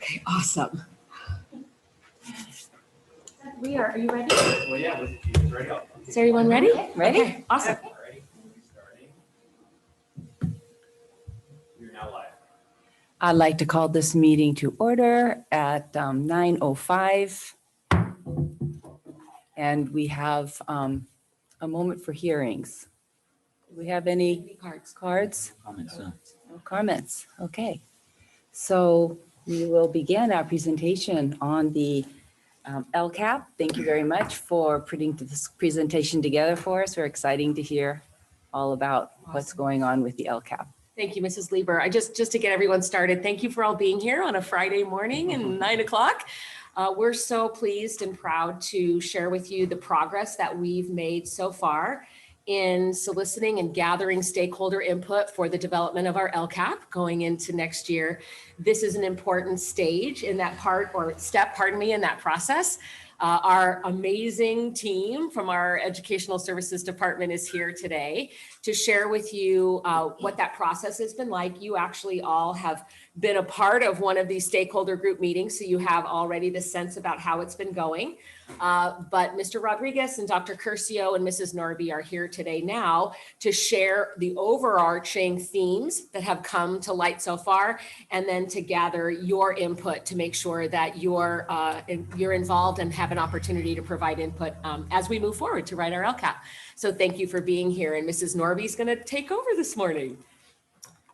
Okay, awesome. Are you ready? Well, yeah, was it ready? Is everyone ready? Ready? Okay, awesome. Ready? Starting. You're now live. I'd like to call this meeting to order at 9:05. And we have a moment for hearings. Do we have any cards? No comments. Okay. So we will begin our presentation on the LCAP. Thank you very much for putting this presentation together for us. We're exciting to hear all about what's going on with the LCAP. Thank you, Mrs. Lieber. Just to get everyone started, thank you for all being here on a Friday morning and 9 o'clock. We're so pleased and proud to share with you the progress that we've made so far in soliciting and gathering stakeholder input for the development of our LCAP going into next year. This is an important stage in that step, in that process. Our amazing team from our Educational Services Department is here today to share with you what that process has been like. You actually all have been a part of one of these stakeholder group meetings, so you have already the sense about how it's been going. But Mr. Rodriguez and Dr. Curcio and Mrs. Norby are here today now to share the overarching themes that have come to light so far, and then to gather your input to make sure that you're involved and have an opportunity to provide input as we move forward to write our LCAP. So thank you for being here, and Mrs. Norby is going to take over this morning.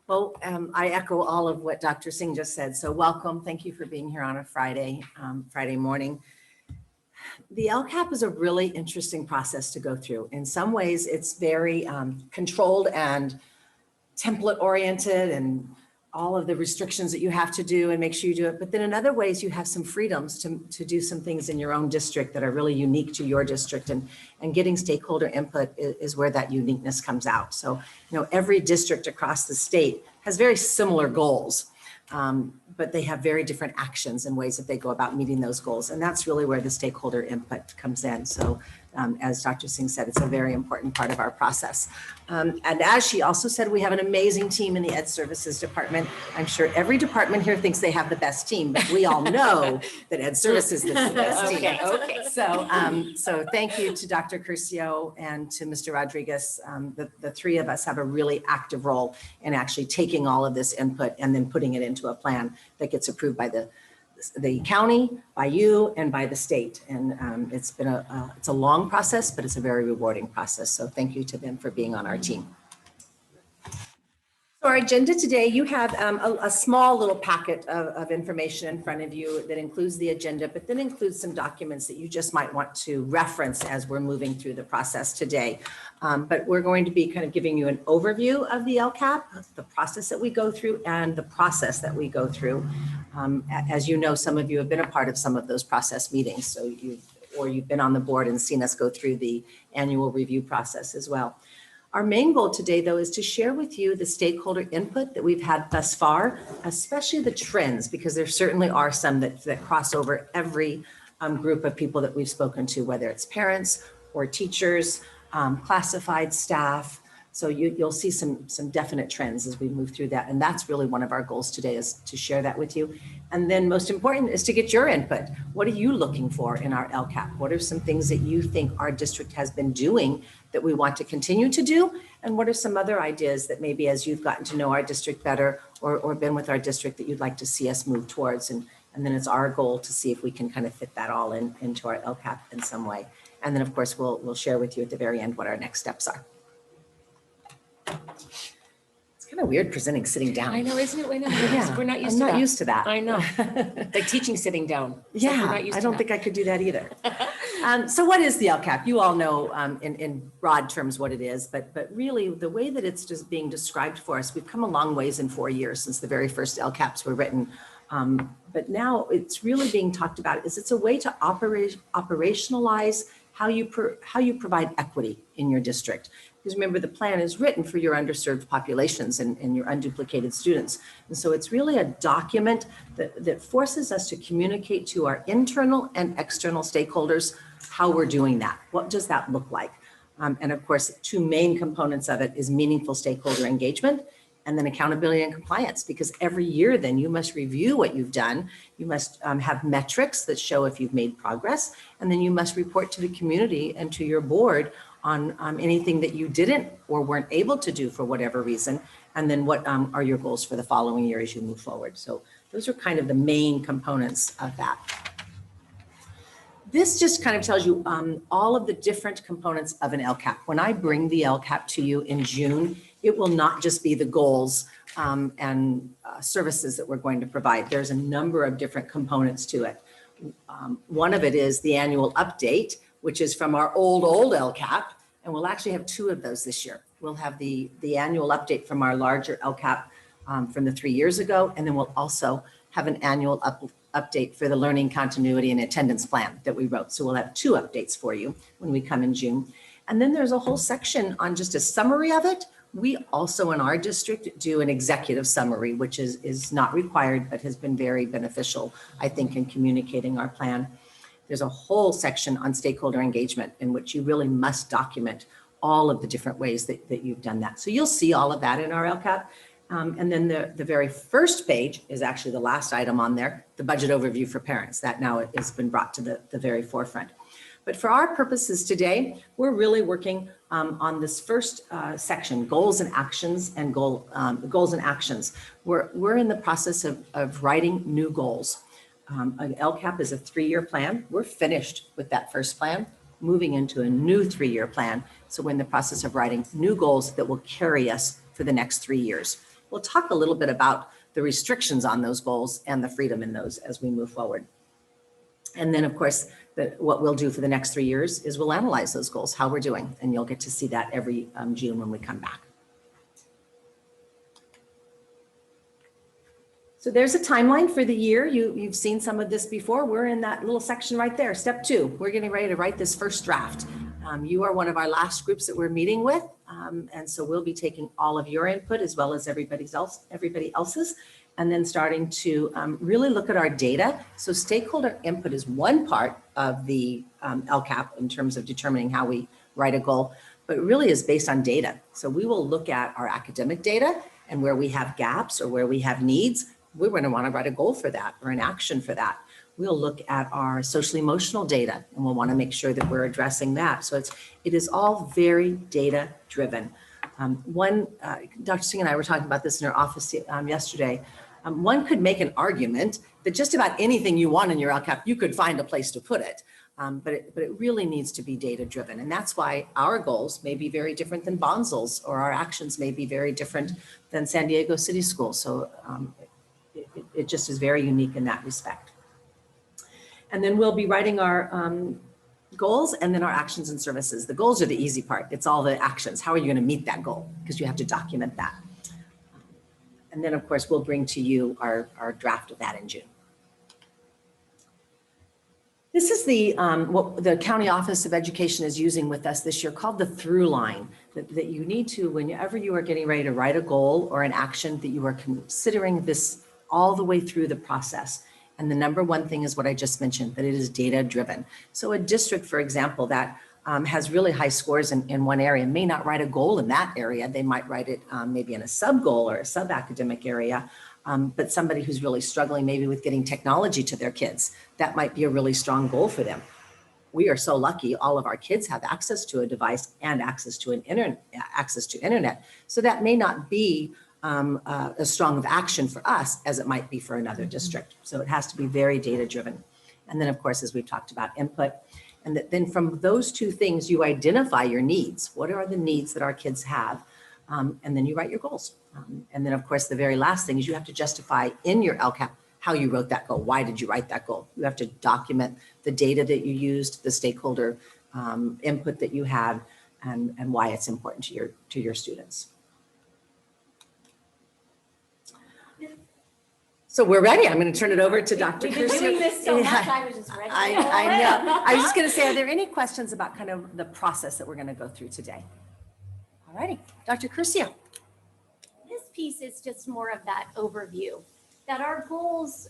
Well, I echo all of what Dr. Singh just said. So welcome. Thank you for being here on a Friday morning. The LCAP is a really interesting process to go through. In some ways, it's very controlled and template oriented, and all of the restrictions that you have to do and make sure you do it. But then in other ways, you have some freedoms to do some things in your own district that are really unique to your district, and getting stakeholder input is where that uniqueness comes out. So, every district across the state has very similar goals, but they have very different actions and ways that they go about meeting those goals. And that's really where the stakeholder input comes in. So as Dr. Singh said, it's a very important part of our process. And as she also said, we have an amazing team in the Ed Services Department. I'm sure every department here thinks they have the best team, but we all know that Ed Services is the best team. Okay. So thank you to Dr. Curcio and to Mr. Rodriguez. The three of us have a really active role in actually taking all of this input and then putting it into a plan that gets approved by the county, by you, and by the state. And it's been it's a long process, but it's a very rewarding process. So thank you to them for being on our team. So our agenda today, you have a small little packet of information in front of you that includes the agenda, but then includes some documents that you just might want to reference as we're moving through the process today. But we're going to be kind of giving you an overview of the LCAP, the process that we go through, and the process that we go through. As you know, some of you have been a part of some of those process meetings, so you've been on the board and seen us go through the annual review process as well. Our main goal today, though, is to share with you the stakeholder input that we've had thus far, especially the trends, because there certainly are some that cross over every group of people that we've spoken to, whether it's parents or teachers, classified staff. So you'll see some definite trends as we move through that. And that's really one of our goals today, is to share that with you. And then most important is to get your input. What are you looking for in our LCAP? What are some things that you think our district has been doing that we want to continue to do? And what are some other ideas that maybe as you've gotten to know our district better or been with our district that you'd like to see us move towards? And then it's our goal to see if we can kind of fit that all into our LCAP in some way. And then of course, we'll share with you at the very end what our next steps are. It's kind of weird presenting sitting down. I know, isn't it? Yeah, We're not used I'm to not that. used to that. I know. Like teaching sitting down. Yeah, I don't think I could do that either. So what is the LCAP? You all know in broad terms what it is, but really the way that it's just being described for us, we've come a long ways in 4 years since the very first LCAPs were written. But now it's really being talked about is it's a way to operationalize how you provide equity in your district. Because remember, the plan is written for your underserved populations and your unduplicated students. And so it's really a document that forces us to communicate to our internal and external stakeholders how we're doing that. What does that look like? And of course, two main components of it is meaningful stakeholder engagement And then accountability and compliance, because every year then you must review what you've done. You must have metrics that show if you've made progress. And then you must report to the community and to your board on anything that you didn't or weren't able to do for whatever reason. And then what are your goals for the following year as you move forward. So those are kind of the main components of that. This just kind of tells you all of the different components of an LCAP. When I bring the LCAP to you in June, it will not just be the goals and services that we're going to provide. There's a number of different components to it. One of it is the annual update, which is from our old LCAP, and we'll actually have two of those this year. We'll have the annual update from our larger LCAP from the 3 years ago, and then we'll also have an annual update for the learning continuity and attendance plan that we wrote. So we'll have two updates for you when we come in June. And then there's a whole section on just a summary of it. We also in our district do an executive summary, which is not required, but has been very beneficial, I think, in communicating our plan. There's a whole section on stakeholder engagement in which you really must document all of the different ways that you've done that. So you'll see all of that in our LCAP. And then the very first page is actually the last item on there, the budget overview for parents. That now has been brought to the very forefront. But for our purposes today, we're really working on this first section, goals and actions and goals and actions. We're in the process of writing new goals. An LCAP is a 3-year plan. We're finished with that first plan, moving into a new 3-year plan. So we're in the process of writing new goals that will carry us for the next 3 years. We'll talk a little bit about the restrictions on those goals and the freedom in those as we move forward. And then, of course, what we'll do for the next 3 years is we'll analyze those goals, how we're doing, and you'll get to see that every June when we come back. So there's a timeline for the year. You've seen some of this before. We're in that little section right there, step 2. We're getting ready to write this first draft. You are one of our last groups that we're meeting with. And so we'll be taking all of your input as well as everybody else's, and then starting to really look at our data. So stakeholder input is one part of the LCAP in terms of determining how we write a goal, but it really is based on data. So we will look at our academic data and where we have gaps or where we have needs. We're going to want to write a goal for that or an action for that. We'll look at our social emotional data and we'll want to make sure that we're addressing that. So it is all very data driven. Dr. Singh and I were talking about this in our office yesterday. One could make an argument that just about anything you want in your LCAP, you could find a place to put it. But it really needs to be data driven. And that's why our goals may be very different than Bonzel's, or our actions may be very different than San Diego City Schools. So it just is very unique in that respect. And then we'll be writing our goals and then our actions and services. The goals are the easy part. It's all the actions. How are you going to meet that goal? Because you have to document that. And then, of course, we'll bring to you our draft of that in June. This is what the County Office of Education is using with us this year, called the through line, that you need to, whenever you are getting ready to write a goal or an action, that you are considering this all the way through the process. And the number one thing is what I just mentioned, that it is data driven. So a district, for example, that has really high scores in one area may not write a goal in that area. They might write it maybe in a sub goal or a sub academic area. But somebody who's really struggling maybe with getting technology to their kids, that might be a really strong goal for them. We are so lucky all of our kids have access to a device and access to internet. So that may not be as strong of action for us as it might be for another district. So it has to be very data driven. And then, of course, as we've talked about, input. And then from those two things, you identify your needs. What are the needs that our kids have? And then you write your goals. And then, of course, the very last thing is you have to justify in your LCAP how you wrote that goal. Why did you write that goal? You have to document the data that you used, the stakeholder input that you had, and why it's important to your students. So we're ready. I'm going to turn it over to Dr. We've been doing this so much, I was just ready. I know. I was just going to say, are there any questions about kind of the process that we're going to go through today? All righty, Dr. Curcio. This piece is just more of that overview, that our goals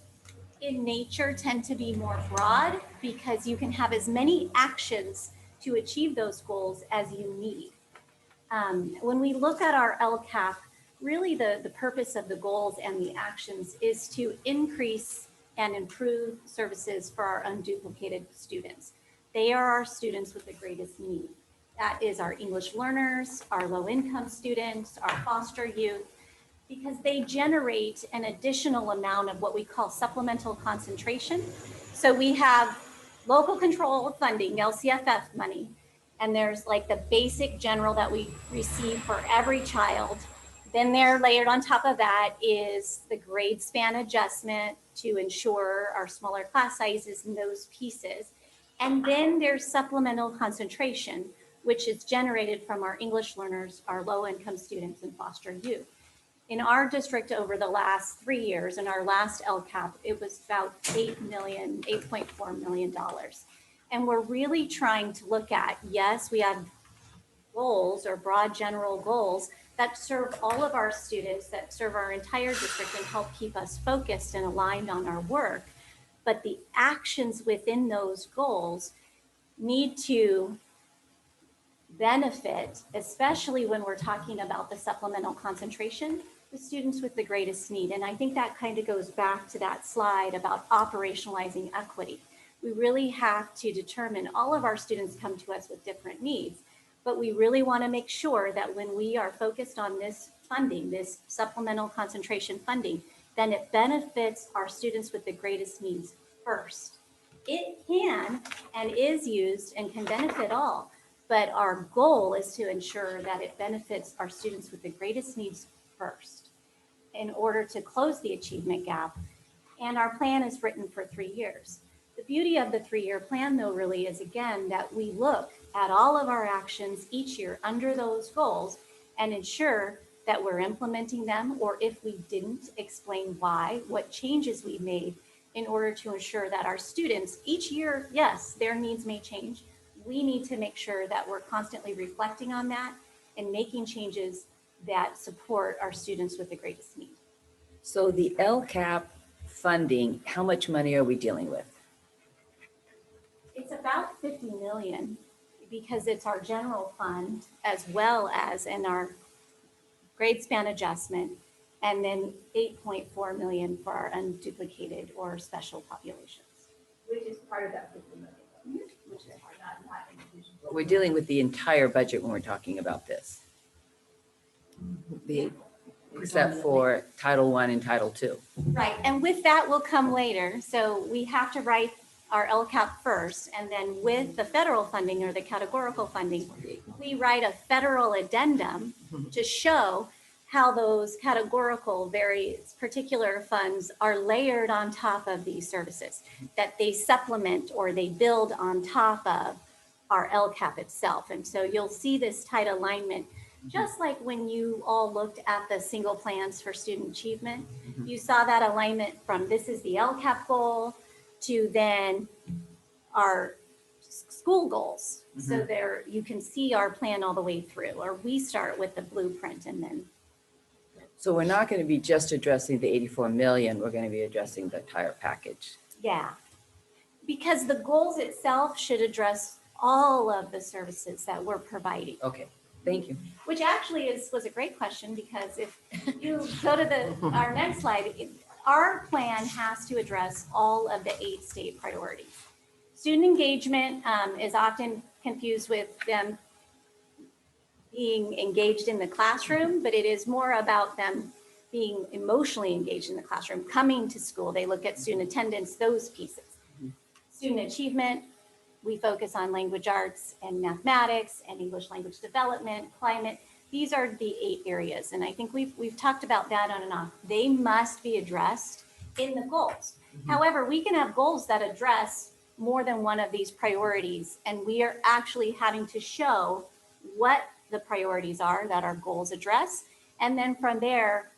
in nature tend to be more broad because you can have as many actions to achieve those goals as you need. When we look at our LCAP, really the purpose of the goals and the actions is to increase and improve services for our unduplicated students. They are our students with the greatest need. That is our English learners, our low-income students, our foster youth, because they generate an additional amount of what we call supplemental concentration. So we have local control funding, LCFF money, and there's like the basic general that we receive for every child. Then they're layered on top of that is the grade span adjustment to ensure our smaller class sizes and those pieces. And then there's supplemental concentration, which is generated from our English learners, our low-income students, and foster youth. In our district over the last 3 years, in our last LCAP, it was about $8.4 million. And we're really trying to look at, yes, we have goals or broad general goals that serve all of our students, that serve our entire district and help keep us focused and aligned on our work. But the actions within those goals need to benefit, especially when we're talking about the supplemental concentration, the students with the greatest need. And I think that kind of goes back to that slide about operationalizing equity. We really have to determine all of our students come to us with different needs, but we really want to make sure that when we are focused on this funding, this supplemental concentration funding, then it benefits our students with the greatest needs first. It can and is used and can benefit all, but our goal is to ensure that it benefits our students with the greatest needs first in order to close the achievement gap. And our plan is written for 3 years. The beauty of the 3-year plan, though, really is, again, that we look at all of our actions each year under those goals and ensure that we're implementing them, or if we didn't, explain why, what changes we made in order to ensure that our students each year, yes, their needs may change. We need to make sure that we're constantly reflecting on that and making changes that support our students with the greatest need. So the LCAP funding, how much money are we dealing with? It's about 50 million because it's our general fund as well as in our grade span adjustment, and then 8.4 million for our unduplicated or special populations. Which is part of that 50 million. Which is not inclusion. We're dealing with the entire budget when we're talking about this. Except for Title I and Title II. Right, and with that will come later. So we have to write our LCAP first, and then with the federal funding or the categorical funding, we write a federal addendum to show how those categorical, very particular funds are layered on top of these services, that they supplement or they build on top of our LCAP itself. And so you'll see this tight alignment, just like when you all looked at the single plans for student achievement, you saw that alignment from this is the LCAP goal to then our school goals. So there you can see our plan all the way through, or we start with the blueprint and then. So we're not going to be just addressing the 84 million, we're going to be addressing the entire package. Yeah, because the goals itself should address all of the services that we're providing. Okay, thank you. Which actually was a great question, because if you go to our next slide, our plan has to address all of the 8 state priorities. Student engagement is often confused with them being engaged in the classroom, but it is more about them being emotionally engaged in the classroom, coming to school. They look at student attendance, those pieces. Student achievement, we focus on language arts and mathematics and English language development, climate. These are the 8 areas. And I think we've talked about that on and off. They must be addressed in the goals. However, we can have goals that address more than one of these priorities. And we are actually having to show what the priorities are that our goals address. And then from there,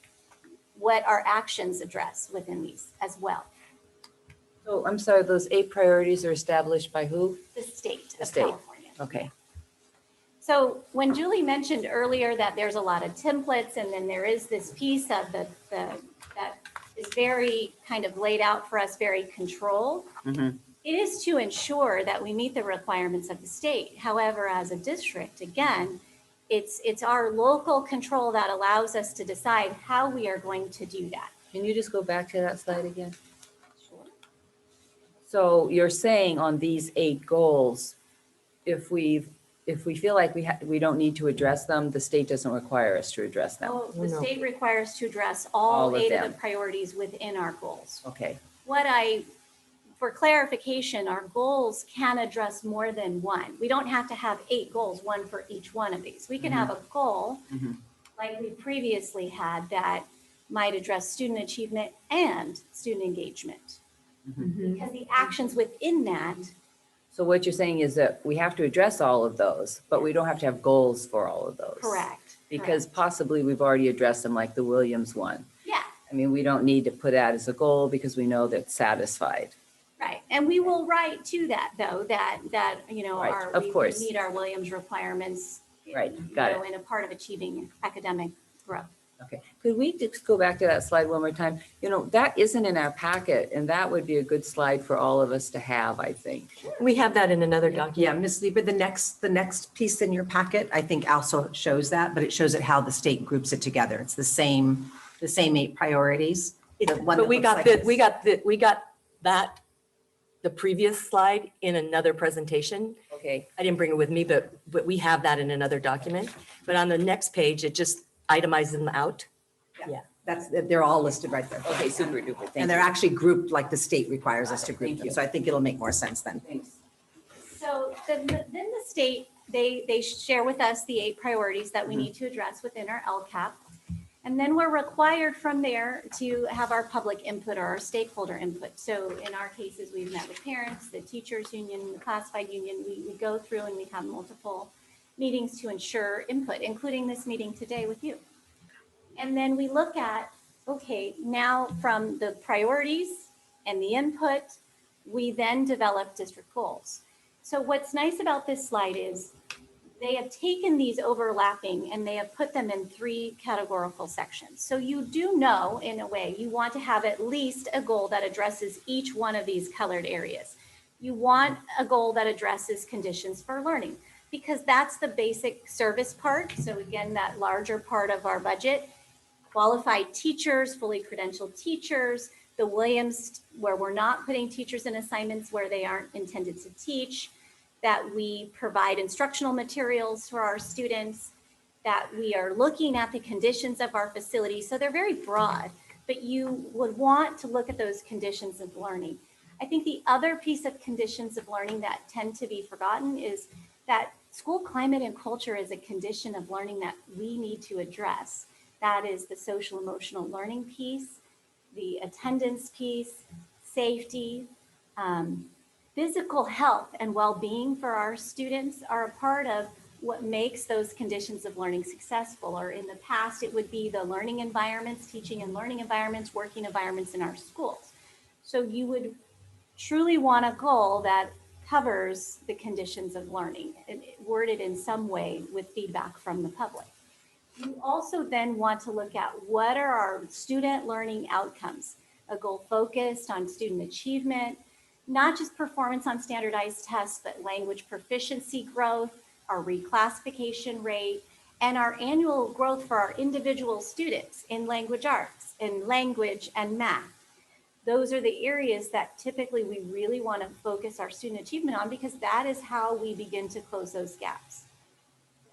what our actions address within these as well. So I'm sorry, those 8 priorities are established by who? The state The of state. California. Okay. So when Julie mentioned earlier that there's a lot of templates, and then there is this piece of the that is very kind of laid out for us, very controlled. It is to ensure that we meet the requirements of the state. However, as a district, again, It's our local control that allows us to decide how we are going to do that. Can you just go back to that slide again? So you're saying on these 8 goals, if we feel like we don't need to address them, the state doesn't require us to address them. Oh, the No. state requires to address All all of 8 of them. the priorities within our goals. Okay, For clarification, our goals can address more than one. We don't have to have 8 goals, one for each one of these. We can have a goal, Mhm. like we previously had, that might address student achievement and student engagement. Because the actions within that, so what you're saying is that we have to address all of those, but we don't have to have goals for all of those. correct. Because correct. possibly we've already addressed them, like the Williams one. Yeah, I mean, we don't need to put that as a goal because we know that's satisfied. right. And we will write to that, though, that, Right, of course. we meet our Williams requirements. Right, got it. In a part of achieving academic growth. Okay, could we just go back to that slide one more time? That isn't in our packet, and that would be a good slide for all of us to have, I think. We have that in another Yeah, document. Ms. Lieber, the next piece in your packet, I think also shows that, but it shows it how the state groups it together. It's the same 8 priorities. The one But that we looks got like that, this. we got that, the previous slide in another presentation. Okay, I didn't bring it with me, but we have that in another document. But on the next page, it just itemizes them out. They're all listed right there. okay, super duper, thank you. And they're actually grouped like the state requires us to Thank group them. you. So I think it'll make more sense then. Thanks. So then the state, they share with us the 8 priorities that we need to address within our LCAP. And then we're required from there to have our public input or our stakeholder input. So in our cases, we've met with parents, the teachers union, the classified union. We go through and we have multiple meetings to ensure input, including this meeting today with you. And then we look at, okay, now from the priorities and the input, we then develop district goals. So what's nice about this slide is they have taken these overlapping and they have put them in 3 categorical sections. So you do know, in a way, you want to have at least a goal that addresses each one of these colored areas. You want a goal that addresses conditions for learning, because that's the basic service part. So again, that larger part of our budget, qualified teachers, fully credentialed teachers, the Williams, where we're not putting teachers in assignments where they aren't intended to teach, that we provide instructional materials for our students, that we are looking at the conditions of our facility. So they're very broad, but you would want to look at those conditions of learning. I think the other piece of conditions of learning that tend to be forgotten is that school climate and culture is a condition of learning that we need to address. That is the social emotional learning piece, the attendance piece, safety, physical health and well-being for our students are a part of what makes those conditions of learning successful. Or in the past, it would be the learning environments, teaching and learning environments, working environments in our schools. So you would truly want a goal that covers the conditions of learning and worded in some way with feedback from the public. You also then want to look at what are our student learning outcomes, a goal focused on student achievement, not just performance on standardized tests, but language proficiency growth, our reclassification rate, and our annual growth for our individual students in language arts, in language and math. Those are the areas that typically we really want to focus our student achievement on, because that is how we begin to close those gaps.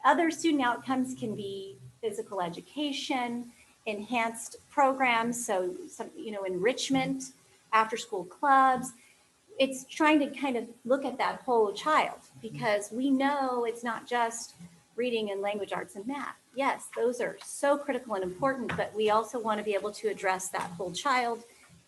Other student outcomes can be physical education, enhanced programs, so some, enrichment, after school clubs. It's trying to kind of look at that whole child, because we know it's not just reading and language arts and math. Yes, those are so critical and important, but we also want to be able to address that whole child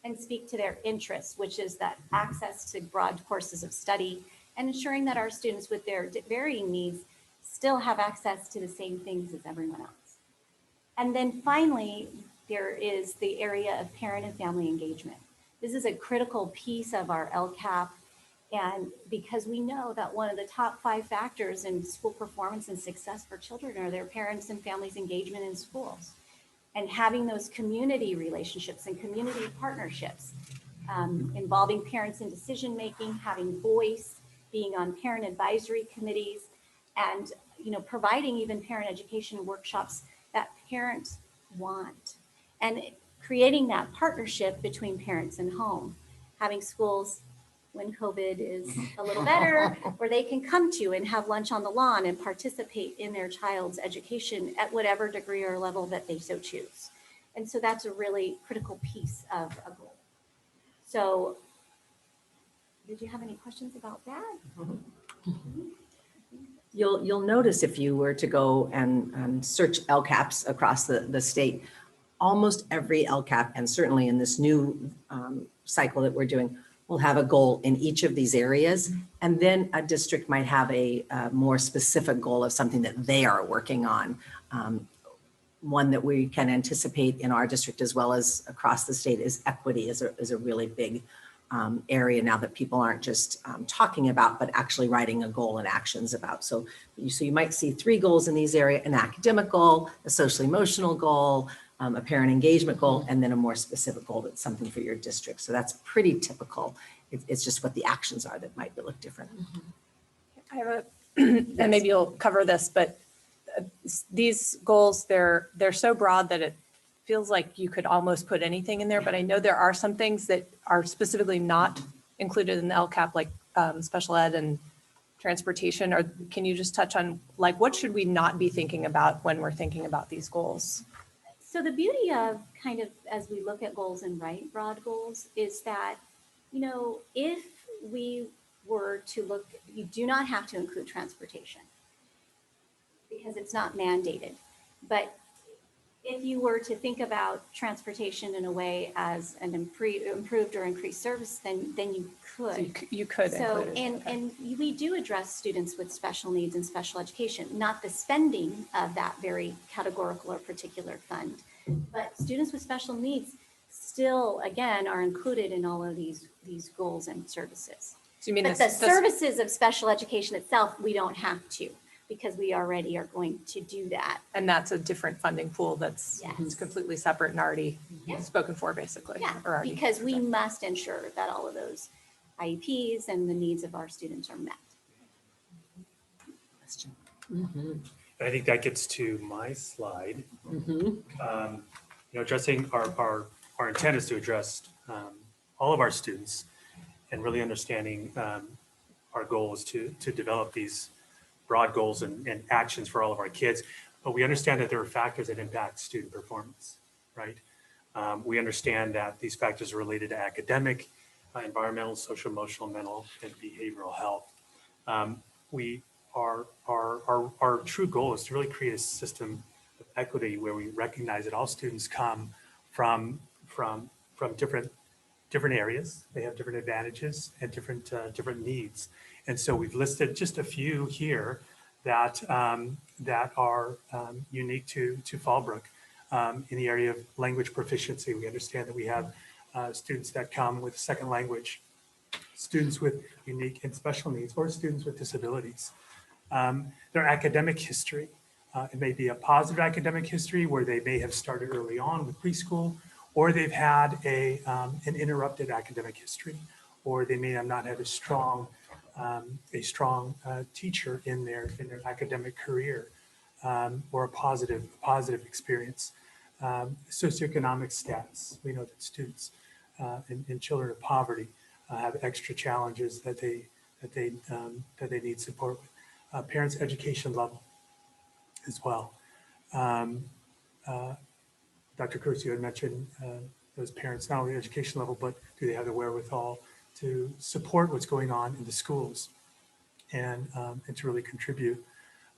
and speak to their interests, which is that access to broad courses of study and ensuring that our students with their varying needs still have access to the same things as everyone else. And then finally, there is the area of parent and family engagement. This is a critical piece of our LCAP, and because we know that one of the top 5 factors in school performance and success for children are their parents' and families' engagement in schools. And having those community relationships and community partnerships, involving parents in decision-making, having voice, being on parent advisory committees, and providing even parent education workshops that parents want, and creating that partnership between parents and home, having schools when COVID is a little better, where they can come to and have lunch on the lawn and participate in their child's education at whatever degree or level that they so choose. And so that's a really critical piece of a goal. So did you have any questions about that? You'll notice if you were to go and search LCAPs across the state, almost every LCAP, and certainly in this new cycle that we're doing, will have a goal in each of these areas. And then a district might have a more specific goal of something that they are working on. One that we can anticipate in our district as well as across the state is equity is a really big area now that people aren't just talking about, but actually writing a goal and actions about. So you might see 3 goals in these areas: an academic goal, a social emotional goal, a parent engagement goal, and then a more specific goal that's something for your district. So that's pretty typical. It's just what the actions are that might look different. I have a, and maybe you'll cover this, but these goals, they're so broad that it feels like you could almost put anything in there, but I know there are some things that are specifically not included in the LCAP, like special ed and transportation. Or can you just touch on, like, what should we not be thinking about when we're thinking about these goals? So the beauty of kind of, as we look at goals and write broad goals, is that, if we were to look, you do not have to include transportation because it's not mandated. But if you were to think about transportation in a way as an improved or increased service, then you could. So you could So, include it. and we do address students with special needs and special education, not the spending of that very categorical or particular fund, but students with special needs still, again, are included in all of these goals and services. So you mean But the services of special education itself, we don't have to, because we already are going to do that. and that's a different funding pool that's Yes. completely separate and already Yeah. spoken for, basically. Yeah, or already because we done. must ensure that all of those IEPs and the needs of our students are met. I think that gets to my slide. Addressing our intent is to address all of our students and really understanding our goal is to develop these broad goals and actions for all of our kids. But we understand that there are factors that impact student performance, right? We understand that these factors are related to academic, environmental, social, emotional, mental, and behavioral health. Our true goal is to really create a system of equity where we recognize that all students come from different areas. They have different advantages and different needs. And so we've listed just a few here that are unique to Fallbrook. In the area of language proficiency, we understand that we have students that come with a second language, students with unique and special needs, or students with disabilities. Their academic history, it may be a positive academic history where they may have started early on with preschool, or they've had an interrupted academic history, or they may have not had a strong teacher in their academic career, or a positive experience. Socioeconomic status. We know that students and children of poverty have extra challenges that they need support with. Parents' education level as well. Dr. Cruz, you had mentioned those parents, not only education level, but do they have the wherewithal to support what's going on in the schools and to really contribute.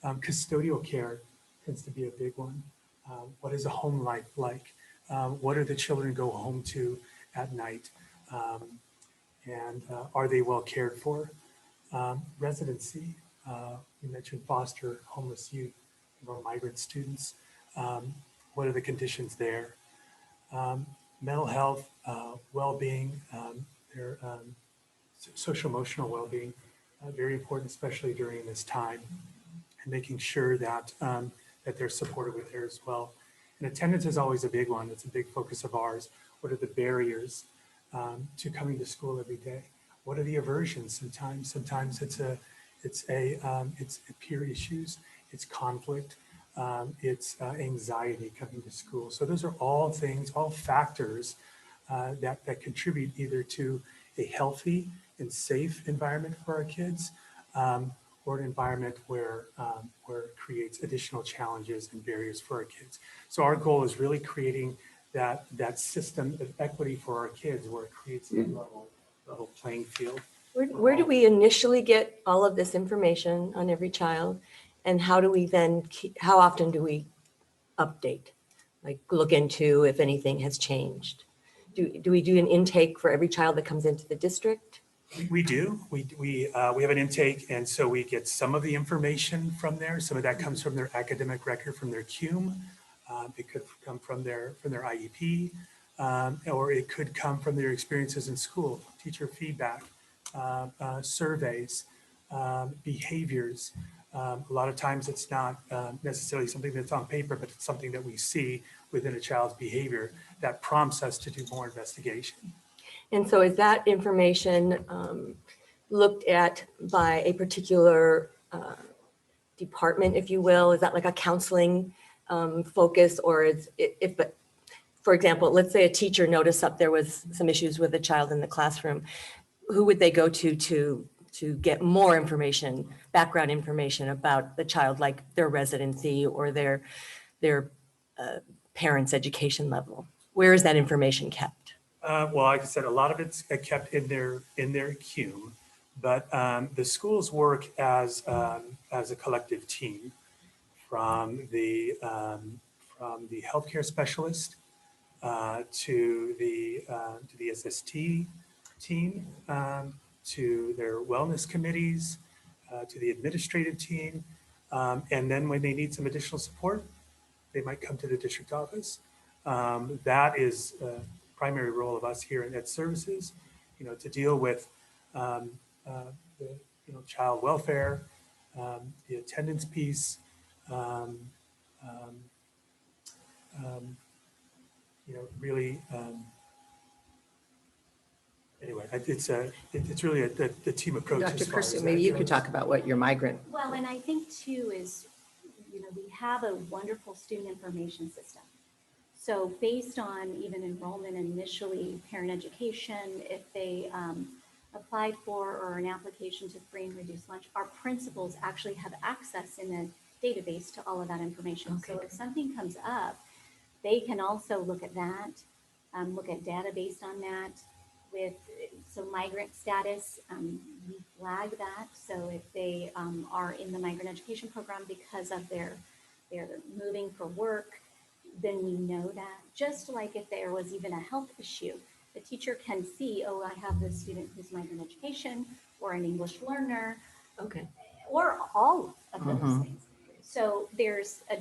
Custodial care tends to be a big one. What is a home life like? What do the children go home to at night? And are they well cared for? Residency, you mentioned foster homeless youth or migrant students. What are the conditions there? Mental health, well-being, their social emotional well-being, very important, especially during this time, and making sure that that they're supported with there as well. And attendance is always a big one. It's a big focus of ours. What are the barriers to coming to school every day? What are the aversions? Sometimes it's peer issues. it's conflict, it's anxiety coming to school. So those are all things, all factors that contribute either to a healthy and safe environment for our kids, or an environment where it creates additional challenges and barriers for our kids. So our goal is really creating that system of equity for our kids, where it creates a level playing field. Where do we initially get all of this information on every child? And how do we then, how often do we update? Like look into if anything has changed? Do we do an intake for every child that comes into the district? We do. We have an intake, and so we get some of the information from there. Some of that comes from their academic record, from their CUME. It could come from their IEP, or it could come from their experiences in school, teacher feedback, surveys, behaviors. A lot of times it's not necessarily something that's on paper, but it's something that we see within a child's behavior that prompts us to do more investigation. And so is that information looked at by a particular department, if you will? Is that like a counseling focus, or for example, let's say a teacher noticed that there was some issues with a child in the classroom, who would they go to get more information, background information about the child, like their residency or their parents' education level? Where is that information kept? Well, like I said, a lot of it's kept in their CUME, but the schools work as a collective team, from the healthcare specialist to the SST team, to their wellness committees, to the administrative team, and then when they need some additional support, they might come to the district office. That is a primary role of us here in Ed Services, to deal with the child welfare, the attendance piece, really. Anyway, it's really the team approach. Dr. Kirsten, maybe you could talk about what your migrant. Well, and I think too is, we have a wonderful student information system. So based on even enrollment initially, parent education, if they applied for or an application to free and reduced lunch, our principals actually have access in a database to all of that information. Okay. So if something comes up, they can also look at that, look at data based on that. So migrant status, we flag that. So if they are in the migrant education program because of they're moving for work, then we know that. Just like if there was even a health issue, the teacher can see, oh, I have this student who's migrant education or an English learner, Okay. or all of those things. So there's a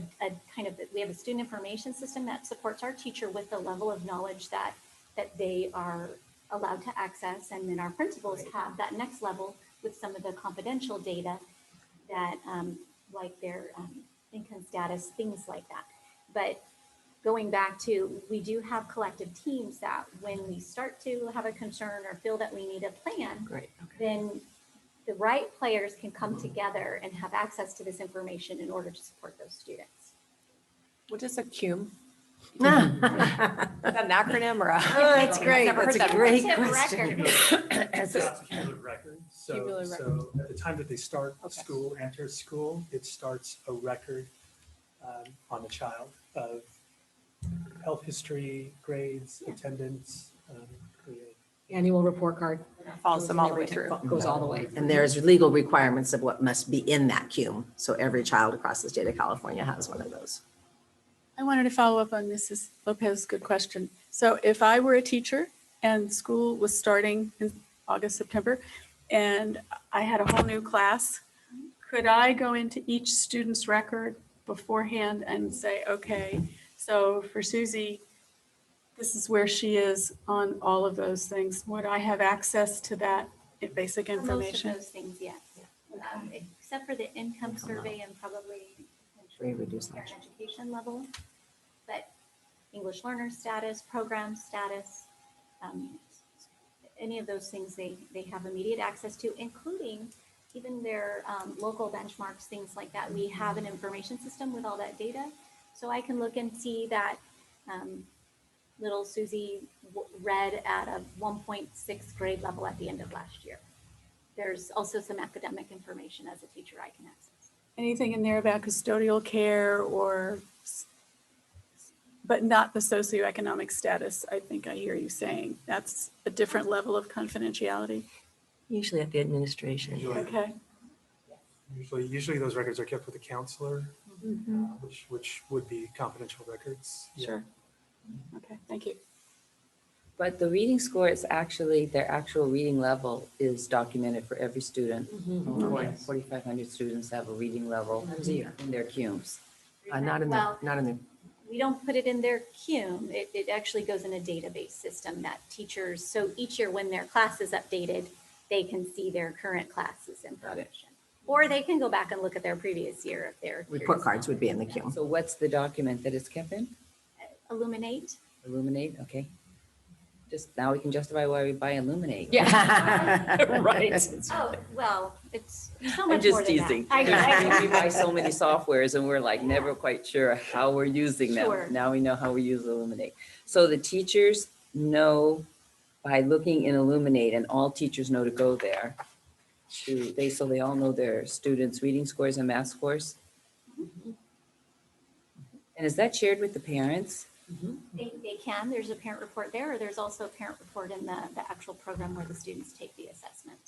kind of, we have a student information system that supports our teacher with the level of knowledge that they are allowed to access. And then our principals have that next level with some of the confidential data that, like their income status, things like that. But going back to, we do have collective teams that when we start to have a concern or feel that we need a plan, Great. Okay. then the right players can come together and have access to this information in order to support those students. What is a CUME? Is that an acronym or a? Oh, that's great. Never That's heard a that great Tip question. record. It's a cumulative record. Cumulative So at the time that they start Okay. school, enter school, it starts a record on the child of health history, grades, attendance. Annual report card. Follows them all the way through. Goes all the way. And there's legal requirements of what must be in that CUME. So every child across the state of California has one of those. I wanted to follow up on Mrs. Lopez's good question. So if I were a teacher and school was starting in August, September, and I had a whole new class, could I go into each student's record beforehand and say, okay, so for Susie, this is where she is on all of those things. Would I have access to that basic For most information? of those things, yes. Except for the income survey and probably Free reduced lunch. parent education level. But English learner status, program status, any of those things they have immediate access to, including even their local benchmarks, things like that. We have an information system with all that data. So I can look and see that little Susie read at a 1.6 grade level at the end of last year. There's also some academic information as a teacher I can access. Anything in there about custodial care or, but not the socioeconomic status, I think I hear you saying. That's a different level of confidentiality. Usually at the administration. Okay. Usually those records are kept with a counselor, which would be confidential records. Yeah. Sure. Okay, thank you. But the reading score is actually, their actual reading level is documented for every student. 4,500 students have a reading level in their CUMES. Not in the, Well, not in the, we don't put it in their CUME. It actually goes in a database system that teachers, so each year when their class is updated, they can see their current classes information. Or they can go back and look at their previous year if they're Report curious. cards would be in the queue. So what's the document that it's kept in? Illuminate. Illuminate, okay. Just now we can justify why we buy Illuminate. Yeah. Right. Oh, well, it's so I'm much more just than that. teasing. I We buy so many softwares and we're like never quite sure how we're using them. Sure. Now we know how we use Illuminate. So the teachers know by looking in Illuminate, and all teachers know to go there. So they all know their students' reading scores and math scores. And is that shared with the parents? They can, there's a parent report there, or there's also a parent report in the actual program where the students take the assessment.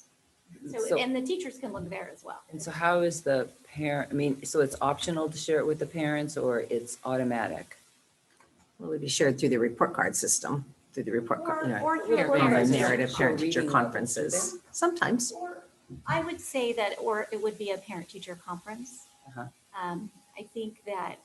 So, So- and the teachers can look there as well. And so how is the parent, I mean, so it's optional to share it with the parents or it's automatic? Will it be shared through the report card system, through the report card, Or through Yeah, a right, on the parent. right. narrative Show parent-teacher reading levels, conferences? do Sometimes. Or I would say that, or it would be a parent-teacher conference. Uh-huh. I think that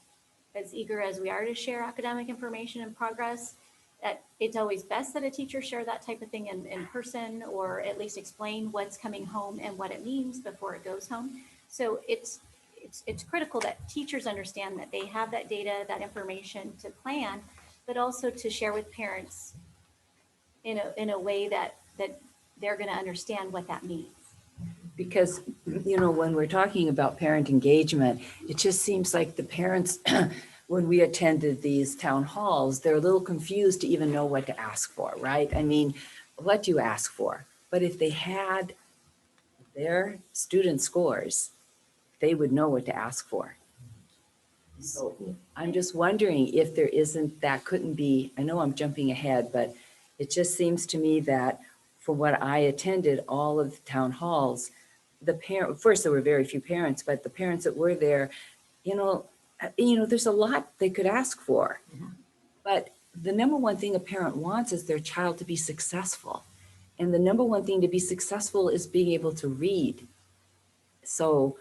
as eager as we are to share academic information and progress, that it's always best that a teacher share that type of thing in person, or at least explain what's coming home and what it means before it goes home. So it's critical that teachers understand that they have that data, that information to plan, but also to share with parents in a way that they're going to understand what that means. Because, when we're talking about parent engagement, it just seems like the parents, when we attended these town halls, they're a little confused to even know what to ask for, right? I mean, what do you ask for? But if they had their student scores, they would know what to ask for. So I'm just wondering if there isn't, that couldn't be, I know I'm jumping ahead, but it just seems to me that from what I attended, all of the town halls, first there were very few parents, but the parents that were there, there's a lot they could ask for. But the number one thing a parent wants is their child to be successful. And the number one thing to be successful is being able to read. So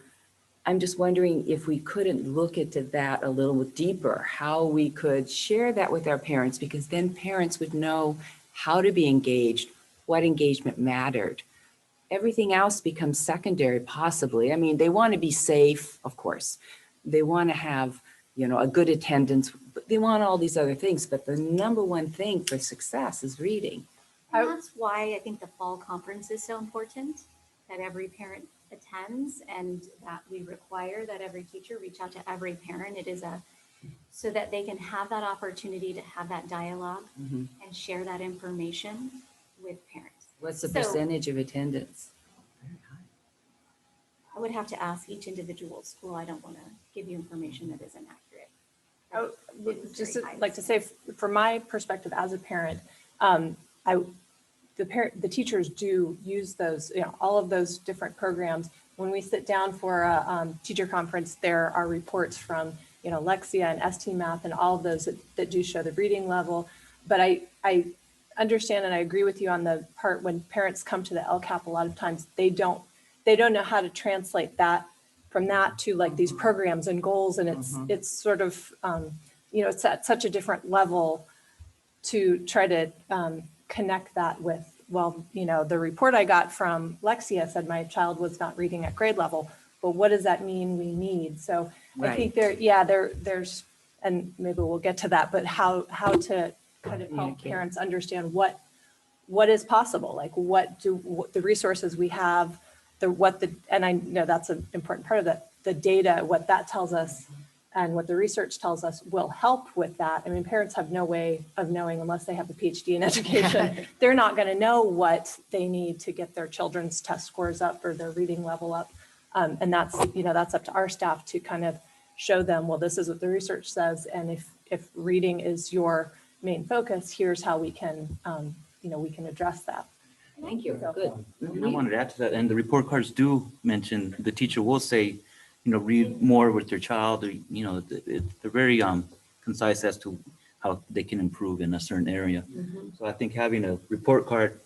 I'm just wondering if we couldn't look into that a little deeper, how we could share that with our parents, because then parents would know how to be engaged, what engagement mattered. Everything else becomes secondary, possibly. I mean, they want to be safe, of course. They want to have, a good attendance. They want all these other things, but the number one thing for success is reading. And that's why I think the fall conference is so important, that every parent attends and that we require that every teacher reach out to every parent. It is so that they can have that opportunity to have that dialogue Mhm. and share that information with parents. What's the So- percentage of attendance? I would have to ask each individual school. I don't want to give you information that isn't accurate. I would It was just very high. like to say, from my perspective as a parent, the teachers do use those, all of those different programs. When we sit down for a teacher conference, there are reports from, Lexia and ST Math and all of those that do show the reading level. But I understand and I agree with you on the part when parents come to the LCAP, a lot of times they don't know how to translate that from that to like these programs and goals. And it's sort of, it's at such a different level to try to connect that with, the report I got from Lexia said my child was not reading at grade level, but what does that mean we need? So I think there's, and maybe we'll get to that, but how to kind of help Communicate. parents understand what is possible, like what the resources we have and I know that's an important part of that, the data, what that tells us and what the research tells us will help with that. I mean, parents have no way of knowing unless they have a PhD in education. They're not going to know what they need to get their children's test scores up or their reading level up. And that's, that's up to our staff to kind of show them, well, this is what the research says. And if reading is your main focus, here's how we can, we can address that. Thank you. Good. And I wanted to add to that, and the report cards do mention, the teacher will say, read more with your child, or, they're very concise as to how they can improve in a certain area. So I think having a report card,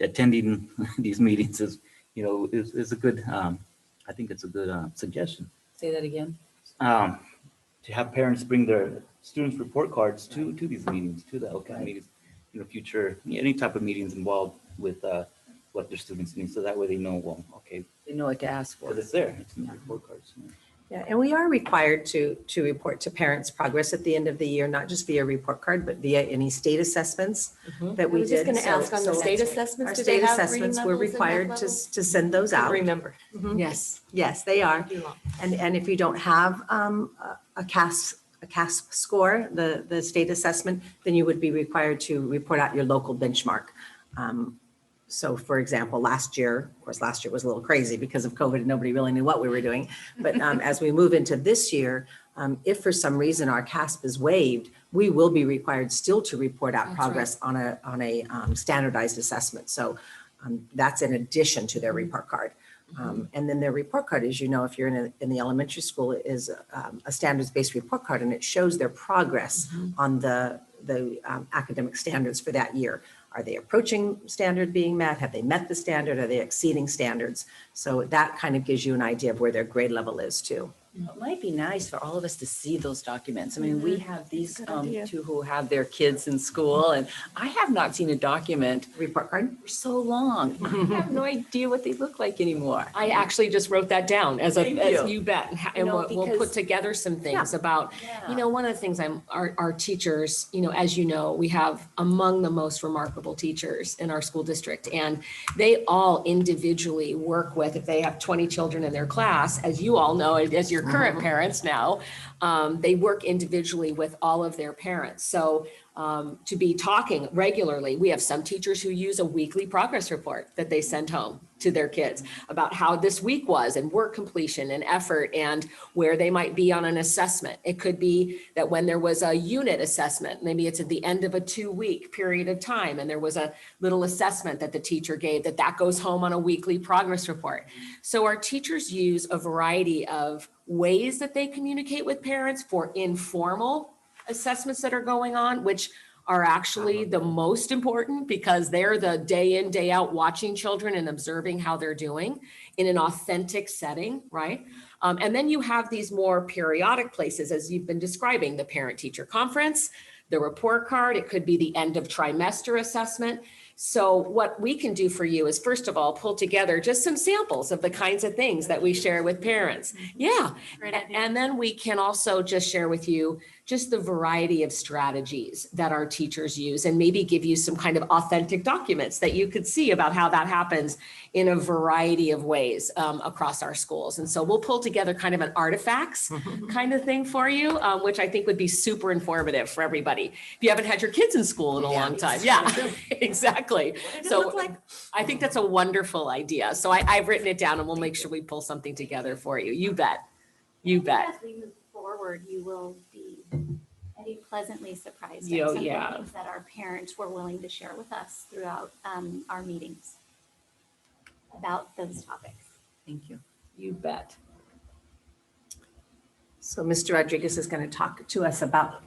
attending these meetings is a good, I think it's a good suggestion. Say that again. To have parents bring their students' report cards to these meetings, to the LCAP meetings, future, any type of meetings involved with what their students need. So that way they know, well, okay, They know what to ask for. because it's there, it's in the report cards. Yeah, and we are required to report to parents progress at the end of the year, not just via report card, but via any state assessments that I we was did. just going to So- ask on the so state Our assessments, do they state have reading assessments, we're levels and math required levels? to send those I out. remember. Yes. Yes, they are. And if you don't have a CASP score, the state assessment, then you would be required to report out your local benchmark. So for example, last year was a little crazy because of COVID and nobody really knew what we were doing. But as we move into this year, if for some reason our CASP is waived, we will be required still to report out progress on a standardized assessment. So that's in addition to their report card. And then their report card, as you know, if you're in the elementary school, is a standards-based report card, and it shows their progress on the academic standards for that year. Are they approaching standard being met? Have they met the standard? Are they exceeding standards? So that kind of gives you an idea of where their grade level is too. It might be nice for all of us to see those documents. I mean, we have these Good idea. two who have their kids in school, and I have not seen a document Report card? for so long. I have no idea what they look like anymore. I actually just wrote that down as Thank as you. you bet. And know, we'll because- put together some things about, Yeah. one of the things our teachers, as you know, we have among the most remarkable teachers in our school district. And they all individually work with, if they have 20 children in their class, as you all know, as your current parents now, they work individually with all of their parents. So to be talking regularly, we have some teachers who use a weekly progress report that they send home to their kids about how this week was and work completion and effort and where they might be on an assessment. It could be that when there was a unit assessment, maybe it's at the end of a 2-week period of time, and there was a little assessment that the teacher gave, that goes home on a weekly progress report. So our teachers use a variety of ways that they communicate with parents for informal assessments that are going on, which are actually the most important because they're the day in, day out watching children and observing how they're doing in an authentic setting, right? And then you have these more periodic places, as you've been describing, the parent-teacher conference, the report card, it could be the end of trimester assessment. So what we can do for you is, first of all, pull together just some samples of the kinds of things that we share with parents. Yeah. Great idea. And then we can also just share with you just the variety of strategies that our teachers use and maybe give you some kind of authentic documents that you could see about how that happens in a variety of ways across our schools. And so we'll pull together kind of an artifacts kind of thing for you, which I think would be super informative for everybody. If you haven't had your kids in school in a long time. Yeah, exactly. So I think that's a wonderful idea. So I've written it down and we'll make sure we pull something together for you. You bet. You bet. As we move forward, you will be, I think, pleasantly surprised Yeah, at some of yeah. the things that our parents were willing to share with us throughout our meetings about those topics. Thank you. You bet. So Mr. Rodriguez is going to talk to us about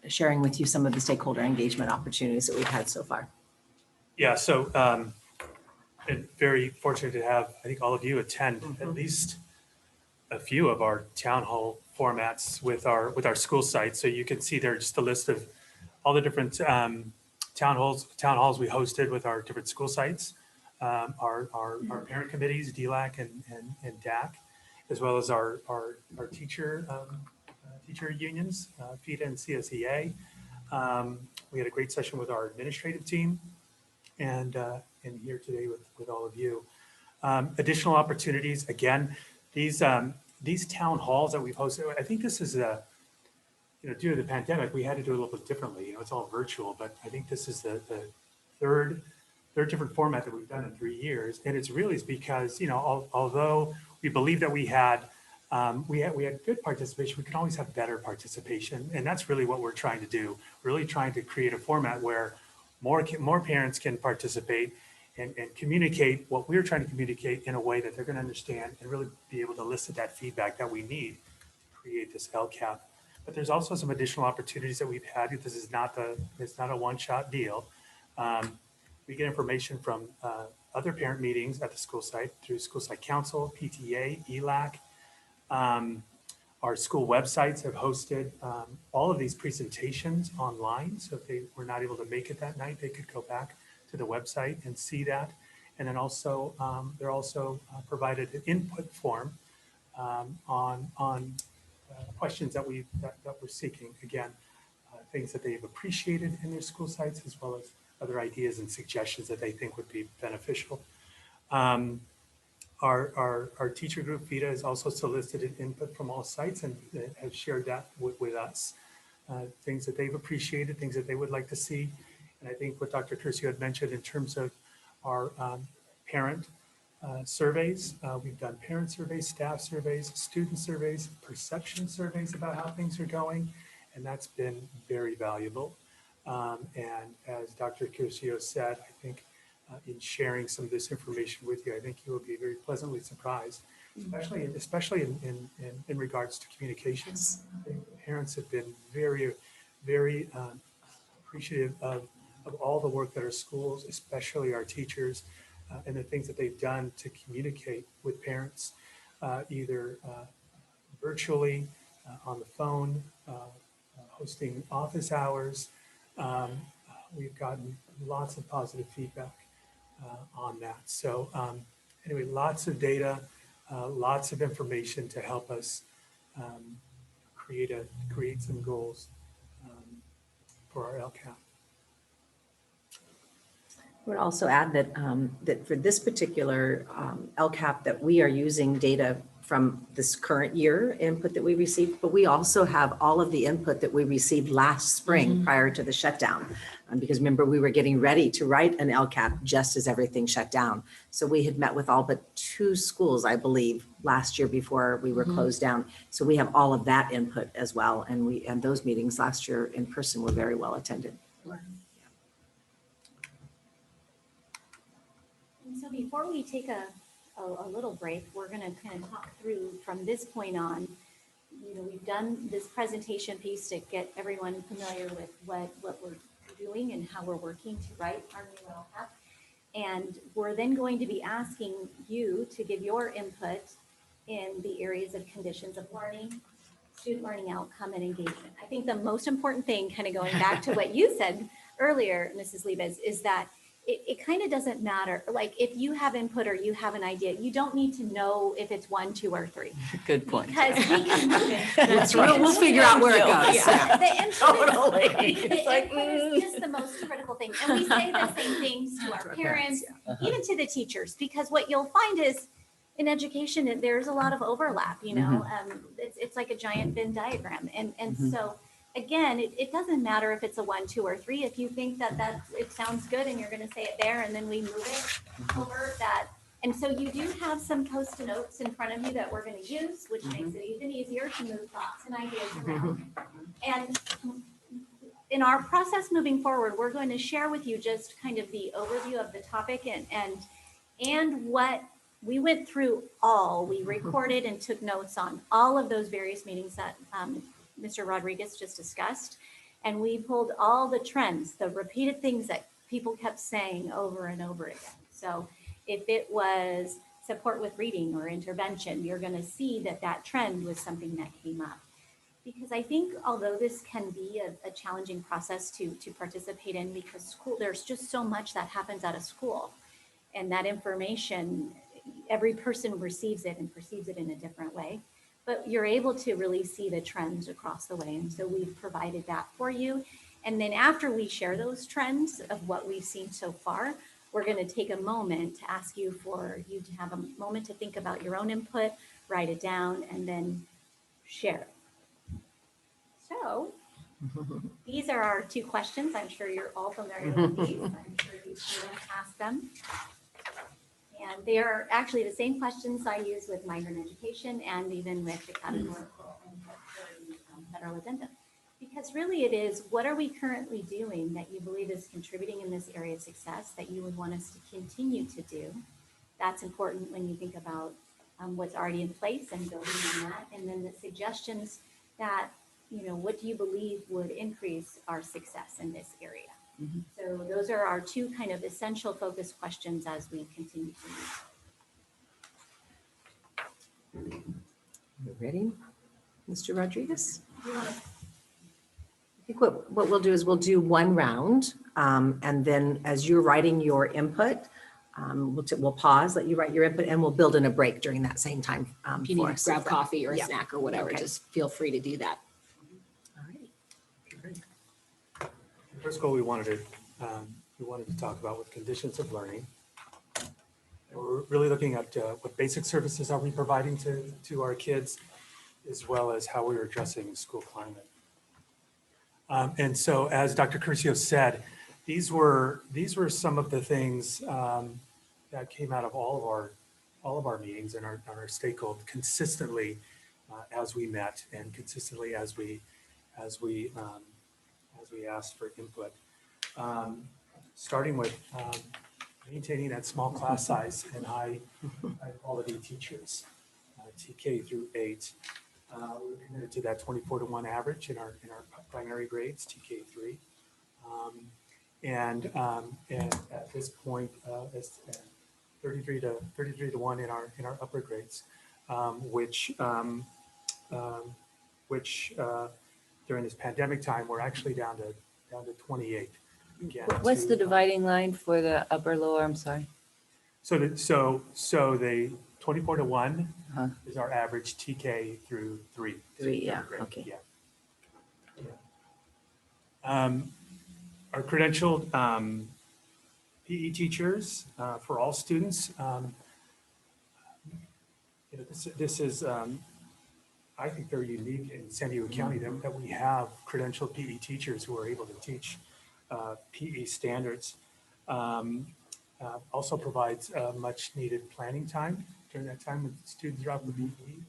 sharing with you some of the stakeholder engagement opportunities that we've had so far. Yeah, so I'm very fortunate to have, I think, all of you attend at least a few of our town hall formats with our school sites. So you can see there just a list of all the different town halls we hosted with our different school sites, our parent committees, DLAC and DAC, as well as our teacher unions, FIDA and CSEA. We had a great session with our administrative team and here today with all of you. Additional opportunities, again, these town halls that we've hosted, I think this is due to the pandemic, we had to do it a little bit differently. It's all virtual, but I think this is the third different format that we've done in 3 years. And it's really because, although we believe that we had good participation, we can always have better participation. And that's really what we're trying to do. We're really trying to create a format where more parents can participate and communicate what we're trying to communicate in a way that they're going to understand and really be able to elicit that feedback that we need to create this LCAP. But there's also some additional opportunities that we've had. It's not a one-shot deal. We get information from other parent meetings at the school site through school site council, PTA, ELAC. Our school websites have hosted all of these presentations online. So if they were not able to make it that night, they could go back to the website and see that. And then also, they're also provided an input form on questions that we're seeking. Again, things that they've appreciated in their school sites, as well as other ideas and suggestions that they think would be beneficial. Our teacher group, VITA, has also solicited input from all sites and have shared that with us. Things that they've appreciated, things that they would like to see. And I think what Dr. Curcio had mentioned in terms of our parent surveys, we've done parent surveys, staff surveys, student surveys, perception surveys about how things are going, and that's been very valuable. And as Dr. Curcio said, I think in sharing some of this information with you, I think you will be very pleasantly surprised, especially in regards to communications. I think parents have been very, very appreciative of all the work that our schools, especially our teachers, and the things that they've done to communicate with parents, either virtually, on the phone, hosting office hours. We've gotten lots of positive feedback on that. So anyway, lots of data, lots of information to help us create some goals for our LCAP. I would also add that that for this particular LCAP, that we are using data from this current year input that we received, but we also have all of the input that we received last spring prior to the shutdown. Because remember, we were getting ready to write an LCAP just as everything shut down. So we had met with all but 2 schools, I believe, last year before we were closed down. So we have all of that input as well. And those meetings last year in person were very well attended. And so before we take a little break, we're going to kind of talk through from this point on. We've done this presentation piece to get everyone familiar with what we're doing and how we're working to write our new LCAP. And we're then going to be asking you to give your input in the areas of conditions of learning, student learning outcome, and engagement. I think the most important thing, kind of going back to what you said earlier, Mrs. Liebes, is that it kind of doesn't matter. Like if you have input or you have an idea, you don't need to know if it's 1, 2, or 3. Good point. Because we can move it. That's right. We'll figure out where it goes. Yeah. The input, Totally. the input is just the most critical thing. And we say the same things to our parents, even to the teachers, because what you'll find is in education, there's a lot of overlap, it's like a giant Venn diagram. And so again, it doesn't matter if it's a 1, 2, or 3. If you think that it sounds good and you're going to say it there and then we move it over that. And so you do have some Post-it notes in front of you that we're going to use, which makes it even easier to move thoughts and ideas around. And in our process moving forward, we're going to share with you just kind of the overview of the topic and what we went through we recorded and took notes on all of those various meetings that Mr. Rodriguez just discussed. And we pulled all the trends, the repeated things that people kept saying over and over again. So if it was support with reading or intervention, you're going to see that trend was something that came up. Because I think although this can be a challenging process to participate in, because there's just so much that happens at a school, and that information, every person receives it and perceives it in a different way. But you're able to really see the trends across the way. And so we've provided that for you. And then after we share those trends of what we've seen so far, we're going to take a moment to ask you for you to have a moment to think about your own input, write it down, and then share it. So these are our two questions. I'm sure you're all familiar with these. I'm sure you've heard us ask them. And they are actually the same questions I use with migrant education and even with the categorical input for the federal addendum. Because really it is, what are we currently doing that you believe is contributing in this area of success that you would want us to continue to do? That's important when you think about what's already in place and building on that. And then the suggestions that, what do you believe would increase our success in this area? Mhm. So those are our two kind of essential focus questions as we continue to move. You ready, Mr. Rodriguez? You wanna- I think what we'll do is we'll do one round, and then as you're writing your input, we'll pause, let you write your input, and we'll build in a break during that same time. If you for need us. to grab coffee or a Yeah. snack or whatever, Okay. just feel free to do that. All right. The first goal we wanted to talk about with conditions of learning. And we're really looking at what basic services are we providing to our kids, as well as how we're addressing school climate. And so, as Dr. Curcio said, these were some of the things that came out of all of our meetings and our stakeholders consistently as we met and consistently as we asked for input. Starting with maintaining that small class size and high quality teachers, TK through 8. We're committed to that 24-to-1 average in our primary grades, TK3. And at this point, it's 33-to-1 in our upper grades, which during this pandemic time, we're actually down to 28. Again, What's the dividing line for the upper, lower? I'm sorry. So the 24-to-1 Uh-huh. is our average TK through 3. 3, yeah, Grade, okay. Yeah. Our credentialed PE teachers for all students. This is, I think, very unique in San Diego County that we have credentialed PE teachers who are able to teach PE standards. Also provides much needed planning time during that time when students are out with PE.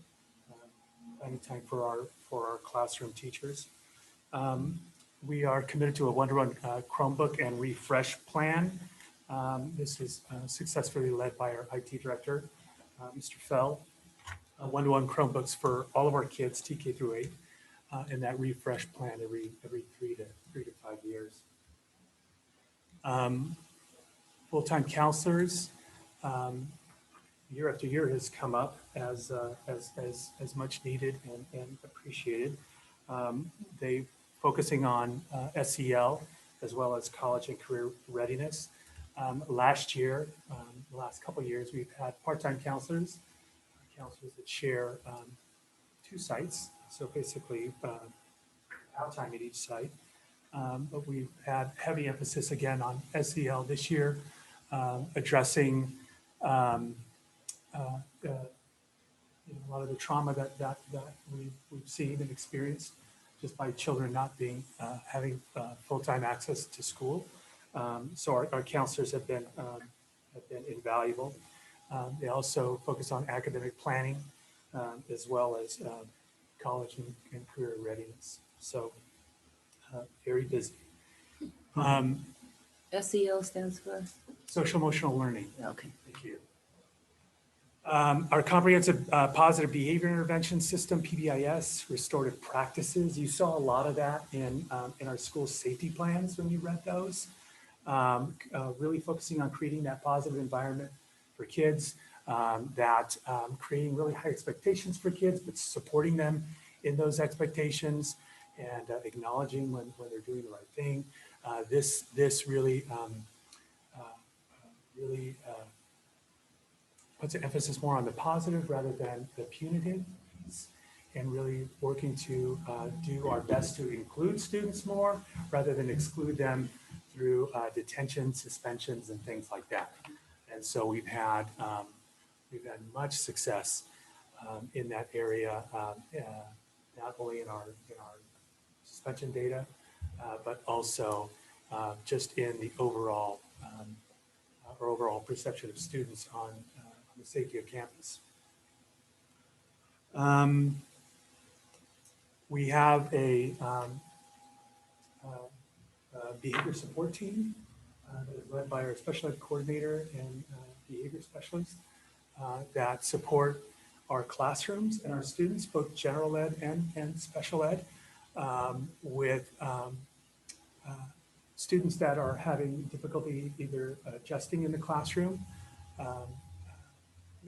Planning time for our classroom teachers. We are committed to a one-to-one Chromebook and refresh plan. This is successfully led by our IT director, Mr. Fell. One-to-one Chromebooks for all of our kids, TK through 8, and that refresh plan every 3 to 5 years. Full-time counselors, year after year has come up as much needed and appreciated. They focusing on SEL as well as college and career readiness. Last year, the last couple of years, we've had part-time counselors that share 2 sites. So basically, part-time at each site. But we've had heavy emphasis again on SEL this year, addressing a lot of the trauma that we've seen and experienced just by children not being having full-time access to school. So our counselors have been invaluable. They also focus on academic planning as well as college and career readiness. So very busy. SEL stands for? Social emotional learning. Okay. Thank you. Our comprehensive positive behavior intervention system, PBIS, restorative practices. You saw a lot of that in our school safety plans when you read those. Really focusing on creating that positive environment for kids, creating really high expectations for kids, but supporting them in those expectations and acknowledging when they're doing the right thing. This really puts an emphasis more on the positive rather than the punitive, and really working to do our best to include students more rather than exclude them through detention, suspensions, and things like that. And so we've had much success in that area, not only in our suspension data, but also just in the overall perception of students on the safety of campus. We have a behavior support team that is led by our special ed coordinator and behavior specialist that support our classrooms and our students, both general ed and special ed, with students that are having difficulty either adjusting in the classroom,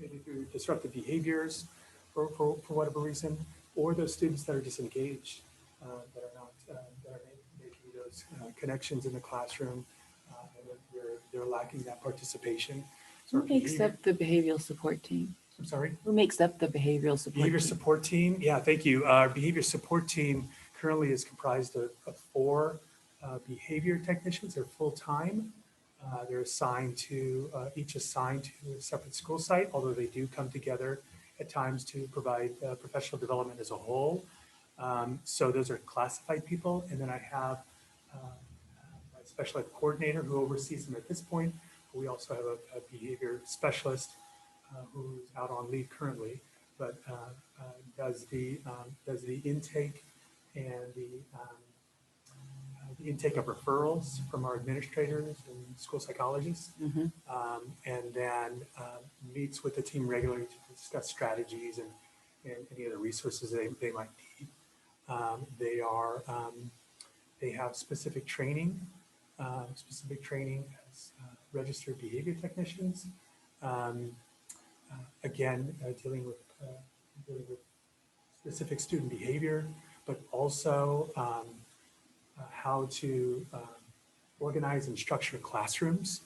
maybe through disruptive behaviors for whatever reason, or those students that are disengaged, that are making those connections in the classroom, and they're lacking that participation. So Who makes up the behavioral support team? I'm sorry? Who makes up the behavioral support Behavior team? support team, yeah, thank you. Our behavior support team currently is comprised of 4 behavior technicians. They're full-time. They're assigned to, each assigned to a separate school site, although they do come together at times to provide professional development as a whole. So those are classified people. And then I have a special ed coordinator who oversees them at this point. We also have a behavior specialist who's out on leave currently, but does the intake and the intake of referrals from our administrators and school psychologists, and then meets with the team regularly to discuss strategies and any other resources they might need. They have specific training as registered behavior technicians. Again, dealing with specific student behavior, but also how to organize and structure classrooms.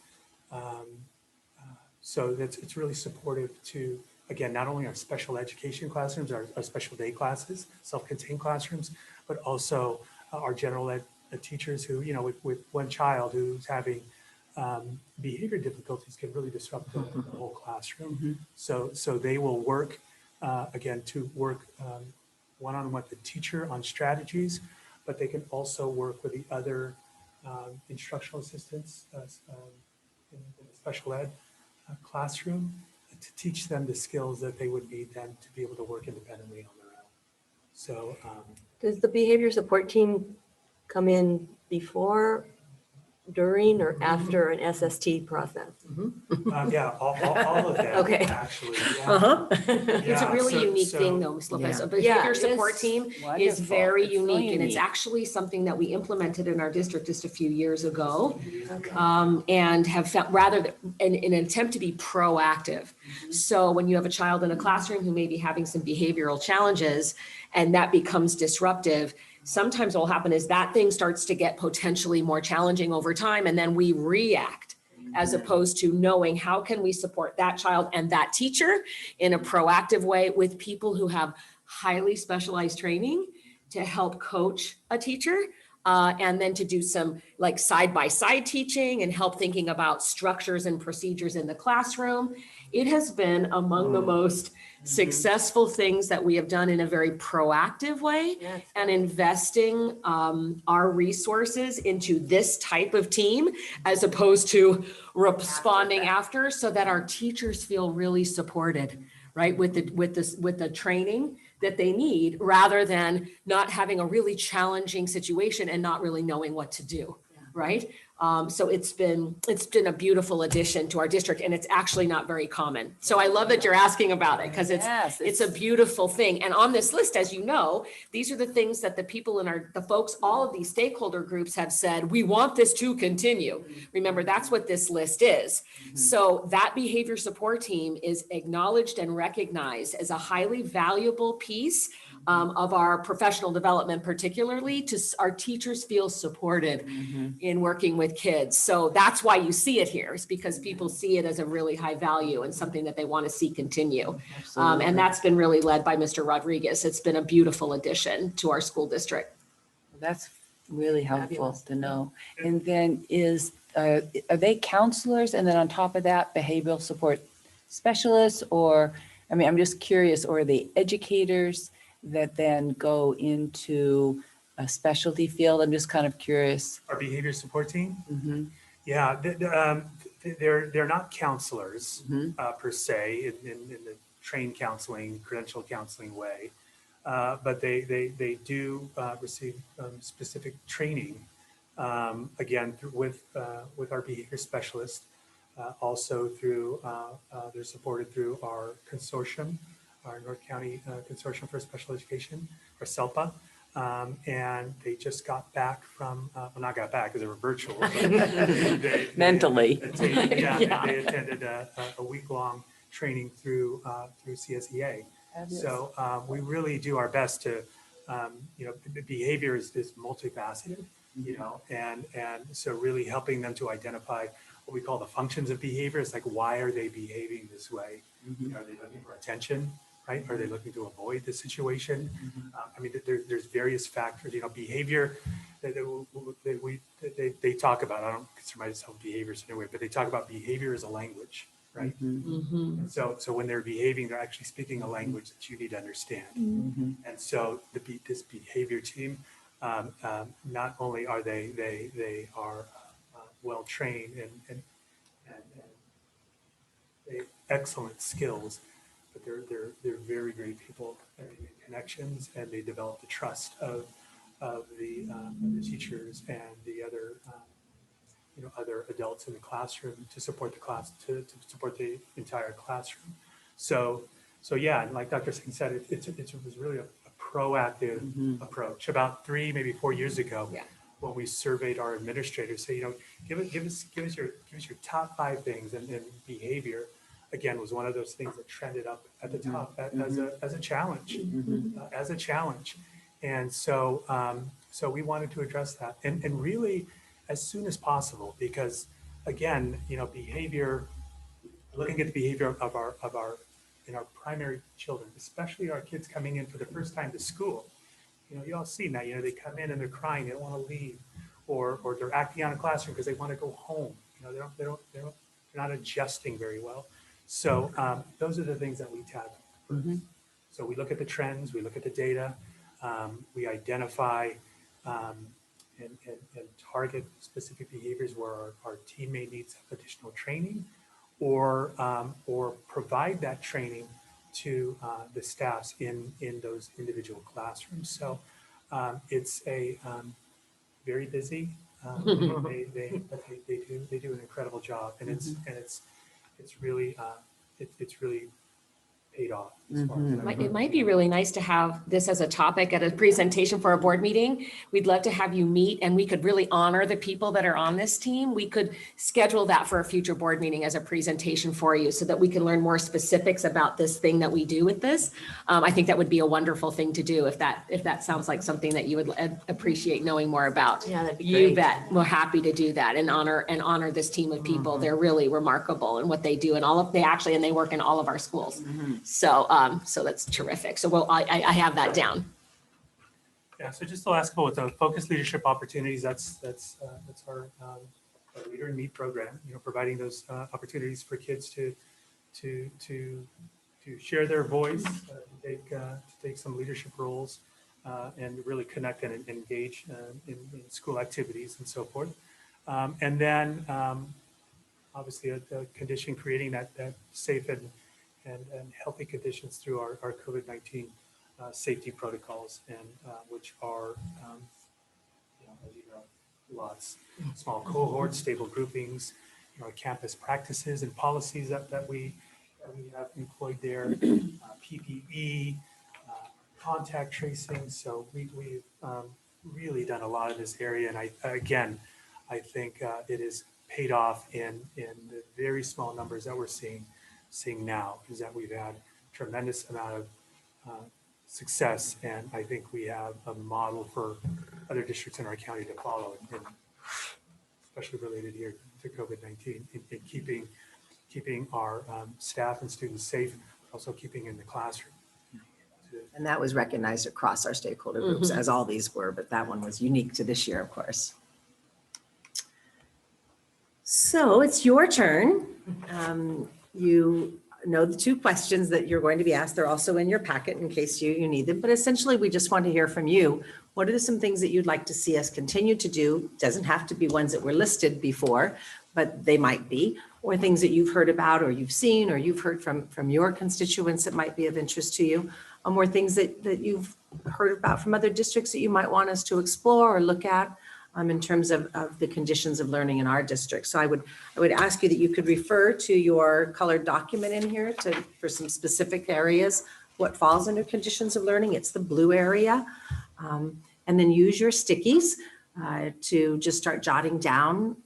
So it's really supportive to, again, not only our special education classrooms, our special day classes, self-contained classrooms, but also our general ed teachers who, with one child who's having behavior difficulties can really disrupt the whole classroom. So they will work, again, to work one-on-one with the teacher on strategies, but they can also work with the other instructional assistants in the special ed classroom to teach them the skills that they would need then to be able to work independently on their own. So Does the behavior support team come in before, during, or after an SST process? yeah, all of that, Okay. actually. Yeah. It's a Yeah, really so- unique so- thing though, Lopez. Yeah. A behavior Yeah, it support is team is wonderful. very It's so unique, and it's unique. actually something that we implemented in our district just a few years ago. And have found in an attempt to be proactive. So when you have a child in a classroom who may be having some behavioral challenges and that becomes disruptive, sometimes what will happen is that thing starts to get potentially more challenging over time, and then we react as opposed to knowing how can we support that child and that teacher in a proactive way with people who have highly specialized training to help coach a teacher. And then to do some like side-by-side teaching and help thinking about structures and procedures in the classroom. It has been among the most successful things that we have done in a very proactive way, and investing our resources into this type of team as opposed to responding after, so that our teachers feel really supported, right? With the training that they need, rather than not having a really challenging situation and not really knowing what to do, right? So it's been a beautiful addition to our district, and it's actually not very common. So I love that you're asking about it, because Yes, it's a beautiful thing. And on this list, as you know, these are the things that the people in the folks, all of these stakeholder groups have said, we want this to continue. Remember, that's what this list is. So that behavior support team is acknowledged and recognized as a highly valuable piece of our professional development, particularly to our teachers feel supported in working with kids. So that's why you see it here, is because people see it as a really high value and something that they want to see continue. And that's been really led by Mr. Rodriguez. It's been a beautiful addition to our school district. That's Really helpful Fabulous. to know. And then are they counselors? And then on top of that, behavioral support specialists? Or, I mean, I'm just curious, or are they educators that then go into a specialty field? I'm just kind of curious. Our behavior support team, Mhm, yeah, they're not counselors mhm. per se in the trained counseling, credential counseling way. But they do receive specific training, again, with our behavior specialist. Also through, they're supported through our consortium, our North County Consortium for Special Education, or SELPA. And they just got back from, well, not got back because they were virtual. but Mentally. Yeah, they attended a week-long training through CSEA. Fabulous. So we really do our best to, behavior is multifaceted, and so really helping them to identify what we call the functions of behavior. It's like, why are they behaving this way? Are they looking for attention, right? Are they looking to avoid the situation? I mean, there's various factors, behavior that they talk about. I don't consider myself behaviors anyway, but they talk about behavior as a language, right? Mhm, So when they're behaving, they're actually speaking a language that you need to understand. mhm. And so this behavior team, not only are they are well trained and they excellent skills, but they're very great people. And they make connections and they develop the trust of the teachers and the other other adults in the classroom to support the class, to support the entire classroom. So yeah, and like Dr. Singh said, it was really a proactive approach. About 3, maybe 4 years ago, Yeah. when we surveyed our administrators, say, give us your top 5 things, and behavior, again, was one of those things that trended up at the top as a challenge, And so we wanted to address that, and really as soon as possible, because again, behavior, looking at the behavior of our in our primary children, especially our kids coming in for the first time to school. You all see now, they come in and they're crying, they don't want to leave, or they're acting out in classroom because they want to go home. They're not adjusting very well. So those are the things that we tackle first. So we look at the trends, we look at the data, we identify and target specific behaviors where our team may need some additional training, or provide that training to the staffs in those individual classrooms. So it's a very busy. They do an incredible job, and it's really paid off. As far as It might be really nice to have this as a topic at a presentation for a board meeting. We'd love to have you meet, and we could really honor the people that are on this team. We could schedule that for a future board meeting as a presentation for you so that we can learn more specifics about this thing that we do with this. I think that would be a wonderful thing to do if that sounds like something that you would appreciate knowing more about. Yeah, that'd be You great. bet. We're happy to do that and honor this team of people. They're really remarkable in what they do, and they work in all of our schools. So that's terrific. So I have that down. Yeah, so just the last couple with the focused leadership opportunities, that's our Leader in Me program, providing those opportunities for kids to share their voice, to take some leadership roles, and really connect and engage in school activities and so forth. And then obviously the condition, creating that safe and healthy conditions through our COVID-19 safety protocols, and which are, as you know, lots, small cohorts, stable groupings, campus practices and policies that we have employed there, PPE, contact tracing. So we've really done a lot in this area, and I think it is paid off in the very small numbers that we're seeing now, is that we've had tremendous amount of success, and I think we have a model for other districts in our county to follow, and especially related here to COVID-19, in keeping our staff and students safe, but also keeping in the classroom And that was recognized across our stakeholder groups, as all these were, but that one was unique to this year, of course. So it's your turn. You know the two questions that you're going to be asked. They're also in your packet in case you need them. But essentially, we just want to hear from you. What are some things that you'd like to see us continue to do? Doesn't have to be ones that were listed before, but they might be, or things that you've heard about or you've seen or you've heard from your constituents that might be of interest to you, or things that you've heard about from other districts that you might want us to explore or look at in terms of the conditions of learning in our district. So I would ask you that you could refer to your colored document in here for some specific areas, what falls under conditions of learning. It's the blue area. And then use your stickies to just start jotting down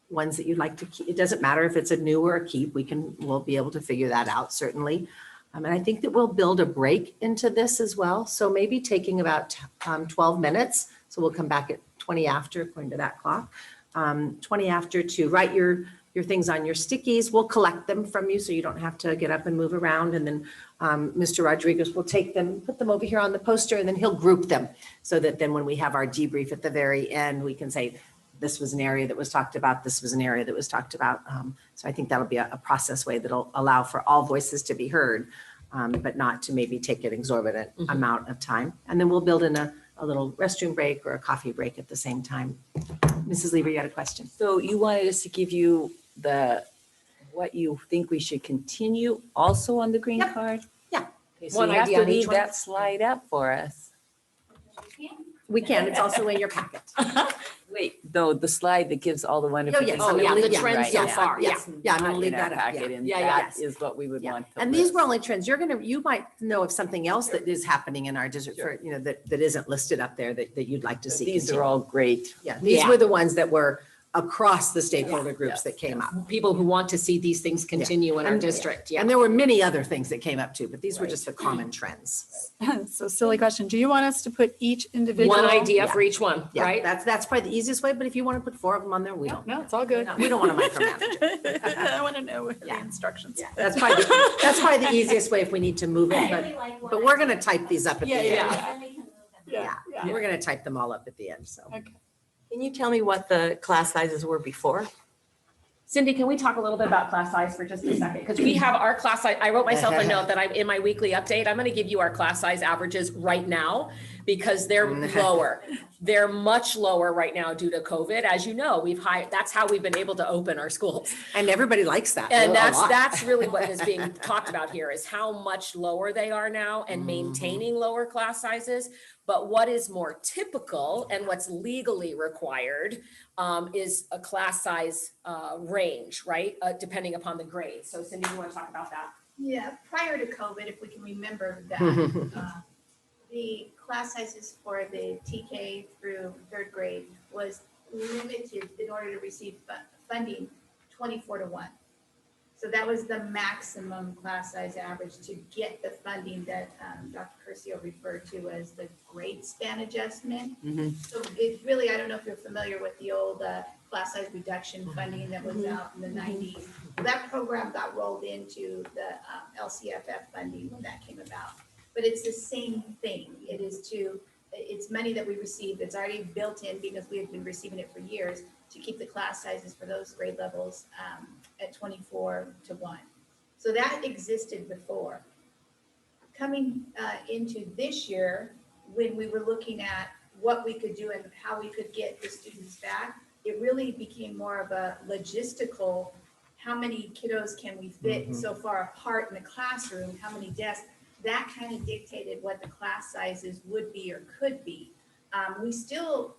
ones that you'd like to keep. It doesn't matter if it's a new or a keep, we'll be able to figure that out certainly. And I think that we'll build a break into this as well. So maybe taking about 12 minutes. So we'll come back at 20 after, according to that clock, 20 after to write your things on your stickies. We'll collect them from you so you don't have to get up and move around. And then Mr. Rodriguez will take them, put them over here on the poster, and then he'll group them so that then when we have our debrief at the very end, we can say, this was an area that was talked about, this was an area that was talked about. So I think that'll be a process way that'll allow for all voices to be heard, but not to maybe take an exorbitant amount of time. And then we'll build in a little restroom break or a coffee break at the same time. Mrs. Lever, you had a question? So you wanted us to give you what you think we should continue also on the green Yep. card? Yeah. Okay, so One you have idea to on each leave one. that slide up for us. We can, it's also in your packet. Wait, though, the slide that gives all the wonderful yes. things. Oh, that yeah, we're the doing trends right so now. far, yeah. Yeah, I'm gonna Not leave in our that up, packet, yeah. and Yeah, that yeah. is what we would want to And these list. were only trends. You might know of something else that is happening in our district for, that isn't listed up there that you'd like to But see. these continue. are all great. Yeah, these Yeah. were the ones that were across the stakeholder groups Yes, that came up. People who want to see these things continue in our And- district, yeah. And there were many other things that came up too, but these were Right. just the common trends. So silly question. Do you want us to put each individual? One idea Yeah. for each one, Yeah, right? that's probably the easiest way, but if you want to put 4 of them on there, we don't. No, it's all good. We don't want to micromanage. I want to know what Yeah. the instructions. That's probably the easiest way if we need to move it, but we're going to type these up at the Yeah, end. yeah. Then we can move them. Yeah, Yeah. we're going to type them all up at the end, so. Okay. Can you tell me what the class sizes were before? Cindy, can we talk a little bit about class size for just a second? Because we have our class size, I wrote myself a note that I'm in my weekly update. I'm going to give you our class size averages right now because they're lower. They're much lower right now due to COVID. As you know, that's how we've been able to open our schools. And everybody likes that. And a lot. that's really what is being talked about here is how much lower they are now and maintaining lower class sizes. But what is more typical and what's legally required is a class size range, right? Depending upon the grade. So Cindy, you want to talk about that? Yeah, prior to COVID, if we can remember that, the class sizes for the TK through 3rd grade was limited in order to receive funding 24-1. So that was the maximum class size average to get the funding that Dr. Curcio referred to as the grade span adjustment. So it really, I don't know if you're familiar with the old class size reduction funding that was out in the 90s. That program got rolled into the LCFF funding when that came about. But it's the same thing. It's money that we received that's already built in because we have been receiving it for years to keep the class sizes for those grade levels at 24-1. So that existed before. Coming into this year, when we were looking at what we could do and how we could get the students back, it really became more of a logistical, how many kiddos can we fit so far apart in the classroom, how many desks, that kind of dictated what the class sizes would be or could be. We still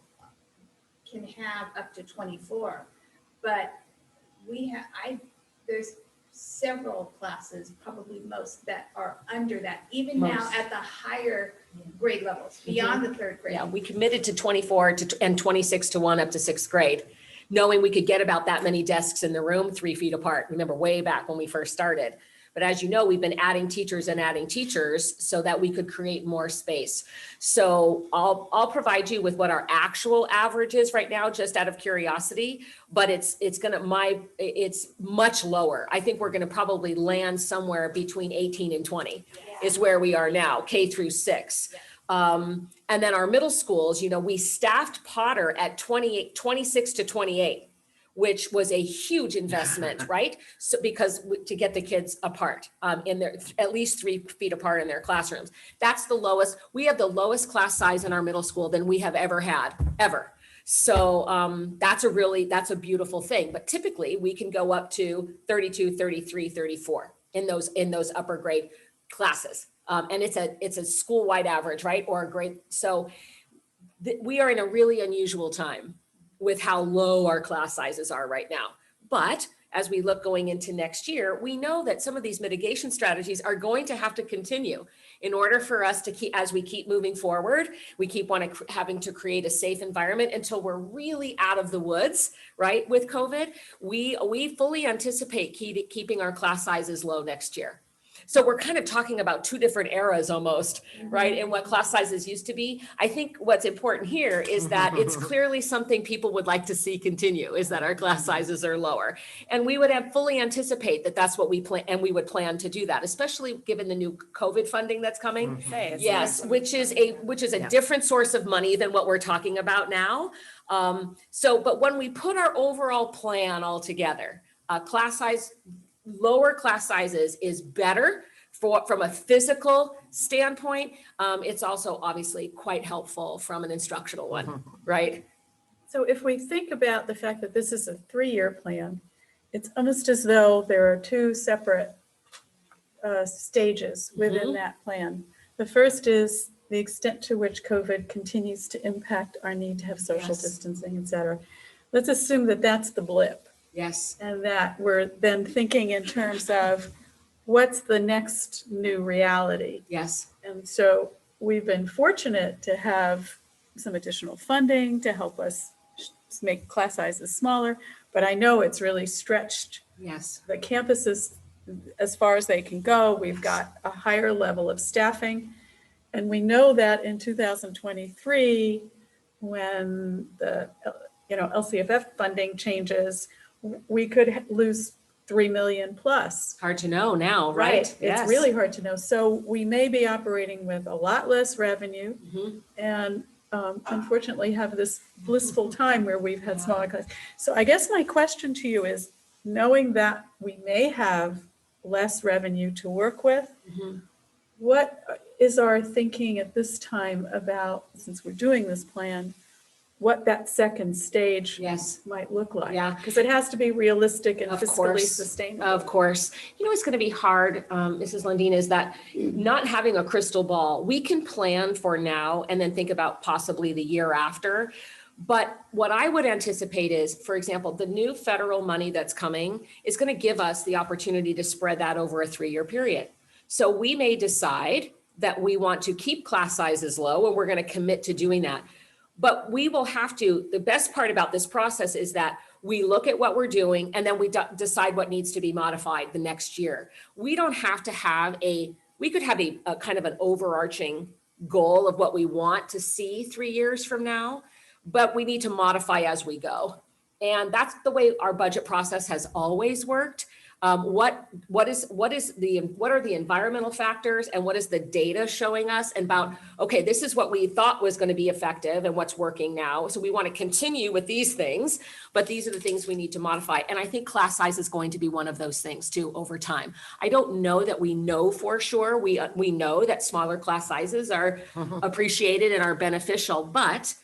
can have up to 24, but there's several classes, probably most, that are under that, even now Most. at the higher grade levels, beyond the 3rd grade. Yeah, we committed to 24 and 26-1 up to 6th grade, knowing we could get about that many desks in the room 3 feet apart. Remember way back when we first started. But as you know, we've been adding teachers so that we could create more space. So I'll provide you with what our actual average is right now, just out of curiosity, but it's much lower. I think we're gonna probably land somewhere between 18 and 20 is where we are now, K through 6. And then our middle schools, we staffed Potter at 26 to 28, which was a huge investment, right? So because to get the kids apart in their, at least 3 feet apart in their classrooms. That's the lowest. We have the lowest class size in our middle school than we have ever had, ever. So that's a beautiful thing. But typically we can go up to 32, 33, 34 in those upper grade classes. And it's a school-wide average, right? Or a grade. So we are in a really unusual time with how low our class sizes are right now. But as we look going into next year, we know that some of these mitigation strategies are going to have to continue in order for us to keep, as we keep moving forward, we keep having to create a safe environment until we're really out of the woods, right? With COVID, we fully anticipate keeping our class sizes low next year. So we're kind of talking about 2 different eras almost, right? And what class sizes used to be. I think what's important here is that it's clearly something people would like to see continue, is that our class sizes are lower. And we would fully anticipate that that's what we plan, and we would plan to do that, especially given the new COVID funding that's coming. Yes, which is a different source of money than what we're talking about now. But when we put our overall plan all together, lower class sizes is better from a physical standpoint. It's also obviously quite helpful from an instructional one, right? So if we think about the fact that this is a 3-year plan, it's almost as though there are 2 separate stages within that plan. The first is the extent to which COVID continues to impact our need to have social distancing, et cetera. Let's assume that that's the blip. Yes. And that we're then thinking in terms of what's the next new reality. Yes. And so we've been fortunate to have some additional funding to help us make class sizes smaller, but I know it's really stretched the campuses as far as they can go. We've got a higher level of staffing. And we know that in 2023, when the LCFF funding changes, we could lose 3 million plus. Hard to know now, right? It's really hard to know. So we may be operating with a lot less revenue and unfortunately have this blissful time where we've had smaller classes. So I guess my question to you is, knowing that we may have less revenue to work with, what is our thinking at this time about, since we're doing this plan, what that second stage might look like? Yeah. Because it has to be realistic and Of fiscally course. sustainable. Of course. It's going to be hard, Mrs. Lundin, is that not having a crystal ball, we can plan for now and then think about possibly the year after. But what I would anticipate is, for example, the new federal money that's coming is going to give us the opportunity to spread that over a 3-year period. So we may decide that we want to keep class sizes low, and we're going to commit to doing that. But we will have to, the best part about this process is that we look at what we're doing and then we decide what needs to be modified the next year. We don't have to have we could have a kind of an overarching goal of what we want to see 3 years from now, but we need to modify as we go. And that's the way our budget process has always worked. What are the environmental factors and what is the data showing us about, okay, this is what we thought was going to be effective and what's working now. So we want to continue with these things, but these are the things we need to modify. And I think class size is going to be one of those things too over time. I don't know that we know for sure. We know that smaller class sizes are appreciated and are beneficial, but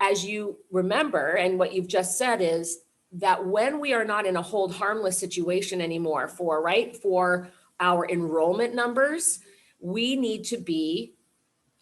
as you remember, and what you've just said is, that when we are not in a hold harmless situation anymore for our enrollment numbers, we need to be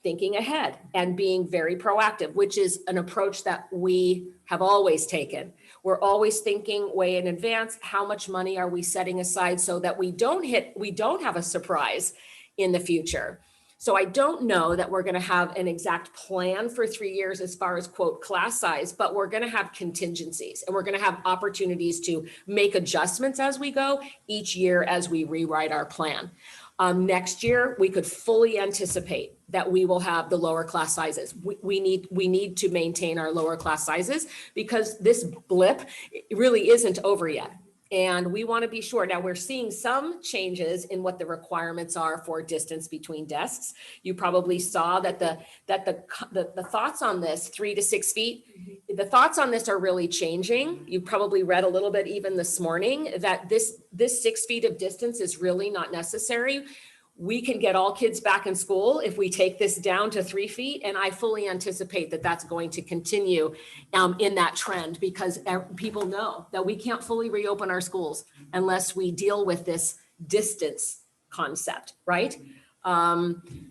thinking ahead and being very proactive, which is an approach that we have always taken. We're always thinking way in advance, how much money are we setting aside so that we don't have a surprise in the future. So I don't know that we're going to have an exact plan for 3 years as far as quote class size, but we're going to have contingencies and we're going to have opportunities to make adjustments as we go each year as we rewrite our plan. Next year, we could fully anticipate that we will have the lower class sizes. We need to maintain our lower class sizes because this blip really isn't over yet. And we want to be sure. Now we're seeing some changes in what the requirements are for distance between desks. You probably saw that the thoughts on this, 3 to 6 feet, the thoughts on this are really changing. You probably read a little bit even this morning that this 6 feet of distance is really not necessary. We can get all kids back in school if we take this down to 3 feet. And I fully anticipate that that's going to continue in that trend, because people know that we can't fully reopen our schools unless we deal with this distance concept, right?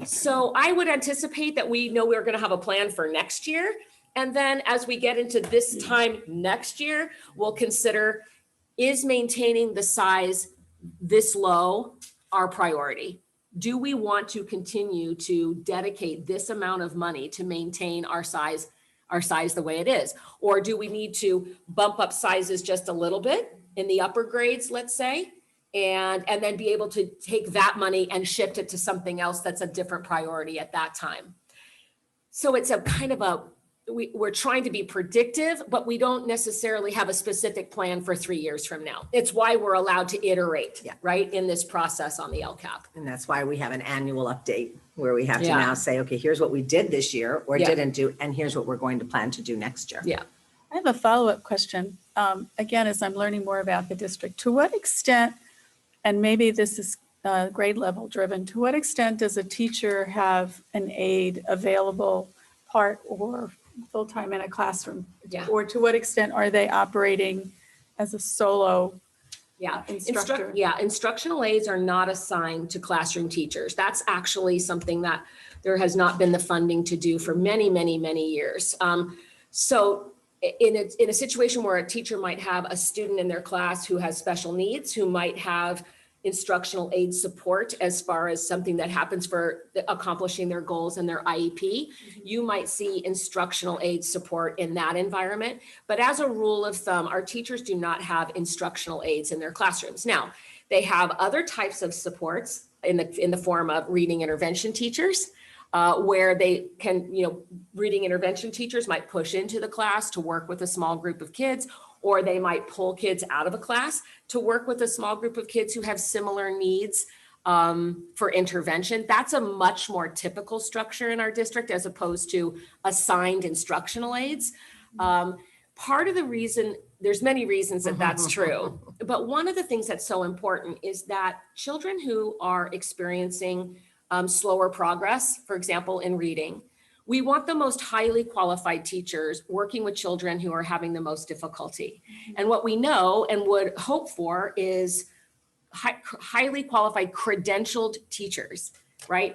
So I would anticipate that we know we're going to have a plan for next year. And then as we get into this time next year, we'll consider, is maintaining the size this low our priority? Do we want to continue to dedicate this amount of money to maintain our size the way it is? Or do we need to bump up sizes just a little bit in the upper grades, let's say, and then be able to take that money and shift it to something else that's a different priority at that time? So it's a kind of we're trying to be predictive, but we don't necessarily have a specific plan for 3 years from now. It's why we're allowed to iterate, right, in this process on the LCAP. And that's why we have an annual update where we have to Yeah. now say, okay, here's what we did this year or Yeah. didn't do, and here's what we're going to plan to do next year. Yeah. I have a follow-up question. Again, as I'm learning more about the district, to what extent, and maybe this is grade level driven, to what extent does a teacher have an aide available part or full-time in a classroom? Yeah. Or to what extent are they operating as a solo Yeah, instructor? instructional aides are not assigned to classroom teachers. That's actually something that there has not been the funding to do for many, many, many years. So in a situation where a teacher might have a student in their class who has special needs, who might have instructional aid support as far as something that happens for accomplishing their goals and their IEP, you might see instructional aid support in that environment. But as a rule of thumb, our teachers do not have instructional aides in their classrooms. Now, they have other types of supports in the form of reading intervention teachers, where they can, reading intervention teachers might push into the class to work with a small group of kids, or they might pull kids out of a class to work with a small group of kids who have similar needs for intervention. That's a much more typical structure in our district as opposed to assigned instructional aides. Part of the reason, there's many reasons that that's true, but one of the things that's so important is that children who are experiencing slower progress, for example, in reading, we want the most highly qualified teachers working with children who are having the most difficulty. And what we know and would hope for is highly qualified, credentialed teachers, right?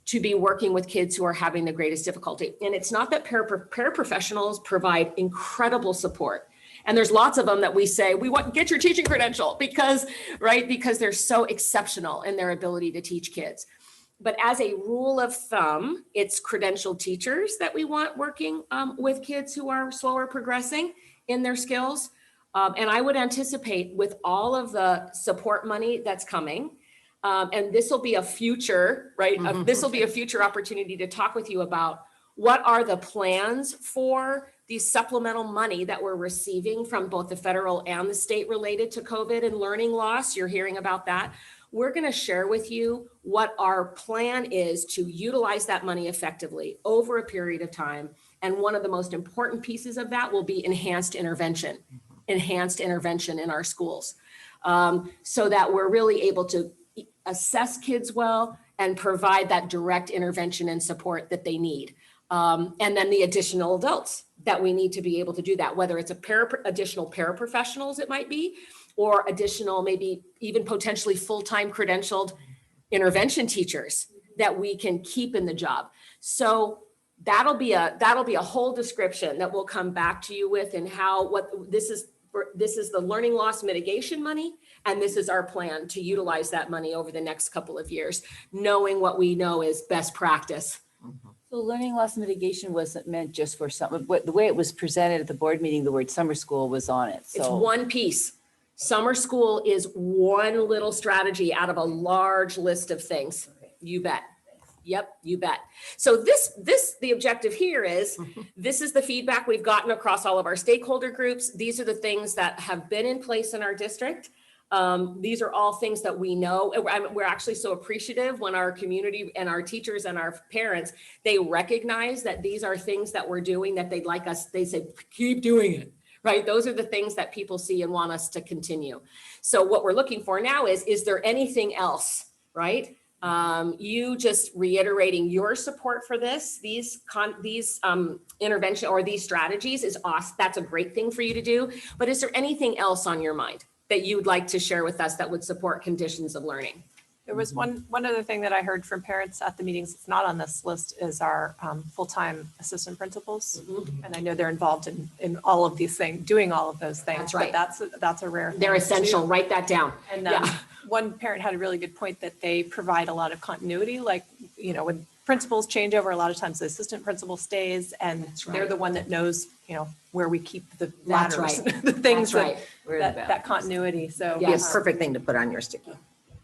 To be working with kids who are having the greatest difficulty. And it's not that paraprofessionals provide incredible support. And there's lots of them that we say, we want, get your teaching credential because they're so exceptional in their ability to teach kids. But as a rule of thumb, it's credentialed teachers that we want working with kids who are slower progressing in their skills. And I would anticipate with all of the support money that's coming, and this will be a future, right? This will be a future opportunity to talk with you about what are the plans for these supplemental money that we're receiving from both the federal and the state related to COVID and learning loss. You're hearing about that. We're going to share with you what our plan is to utilize that money effectively over a period of time. And one of the most important pieces of that will be enhanced intervention in our schools, so that we're really able to assess kids well and provide that direct intervention and support that they need. And then the additional adults that we need to be able to do that, whether it's additional paraprofessionals it might be, or additional, maybe even potentially full-time credentialed intervention teachers that we can keep in the job. So that'll be a whole description that we'll come back to you with, and this is the learning loss mitigation money, and this is our plan to utilize that money over the next couple of years, knowing what we know is best practice. So learning loss mitigation wasn't meant just for some, the way it was presented at the board meeting, the word summer school was on it. It's So one piece. Summer school is one little strategy out of a large list of things. You bet. Yep, you bet. So the objective here is, this is the feedback we've gotten across all of our stakeholder groups. These are the things that have been in place in our district. These are all things that we know. We're actually so appreciative when our community and our teachers and our parents, they recognize that these are things that we're doing that they'd like us, they say, keep doing it, right? Those are the things that people see and want us to continue. So what we're looking for now is there anything else, right? You just reiterating your support for this, these intervention or these strategies is awesome. That's a great thing for you to do. But is there anything else on your mind that you would like to share with us that would support conditions of learning? There was one other thing that I heard from parents at the meetings, it's not on this list, is our full-time assistant principals. And I know they're involved in all of these things, doing all of those things. That's right. But that's a rare thing. They're essential. Write that down. And Yeah. one parent had a really good point that they provide a lot of continuity, like, you know, when principals change over, a lot of times the assistant principal stays and they're the one that knows, you know, where we keep the That's ladders, right. the things That's that continuity. So Be a perfect thing to put on your sticky.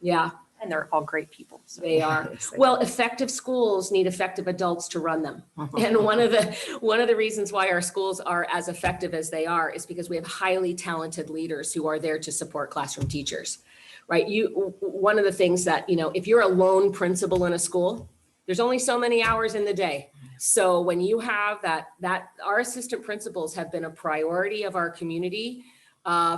Yeah, and they're all great people. So. they are. Well, effective schools need effective adults to run them. And one of the reasons why our schools are as effective as they are is because we have highly talented leaders who are there to support classroom teachers, right? One of the things that, you know, if you're a lone principal in a school, there's only so many hours in the day. So when you have that our assistant principals have been a priority of our community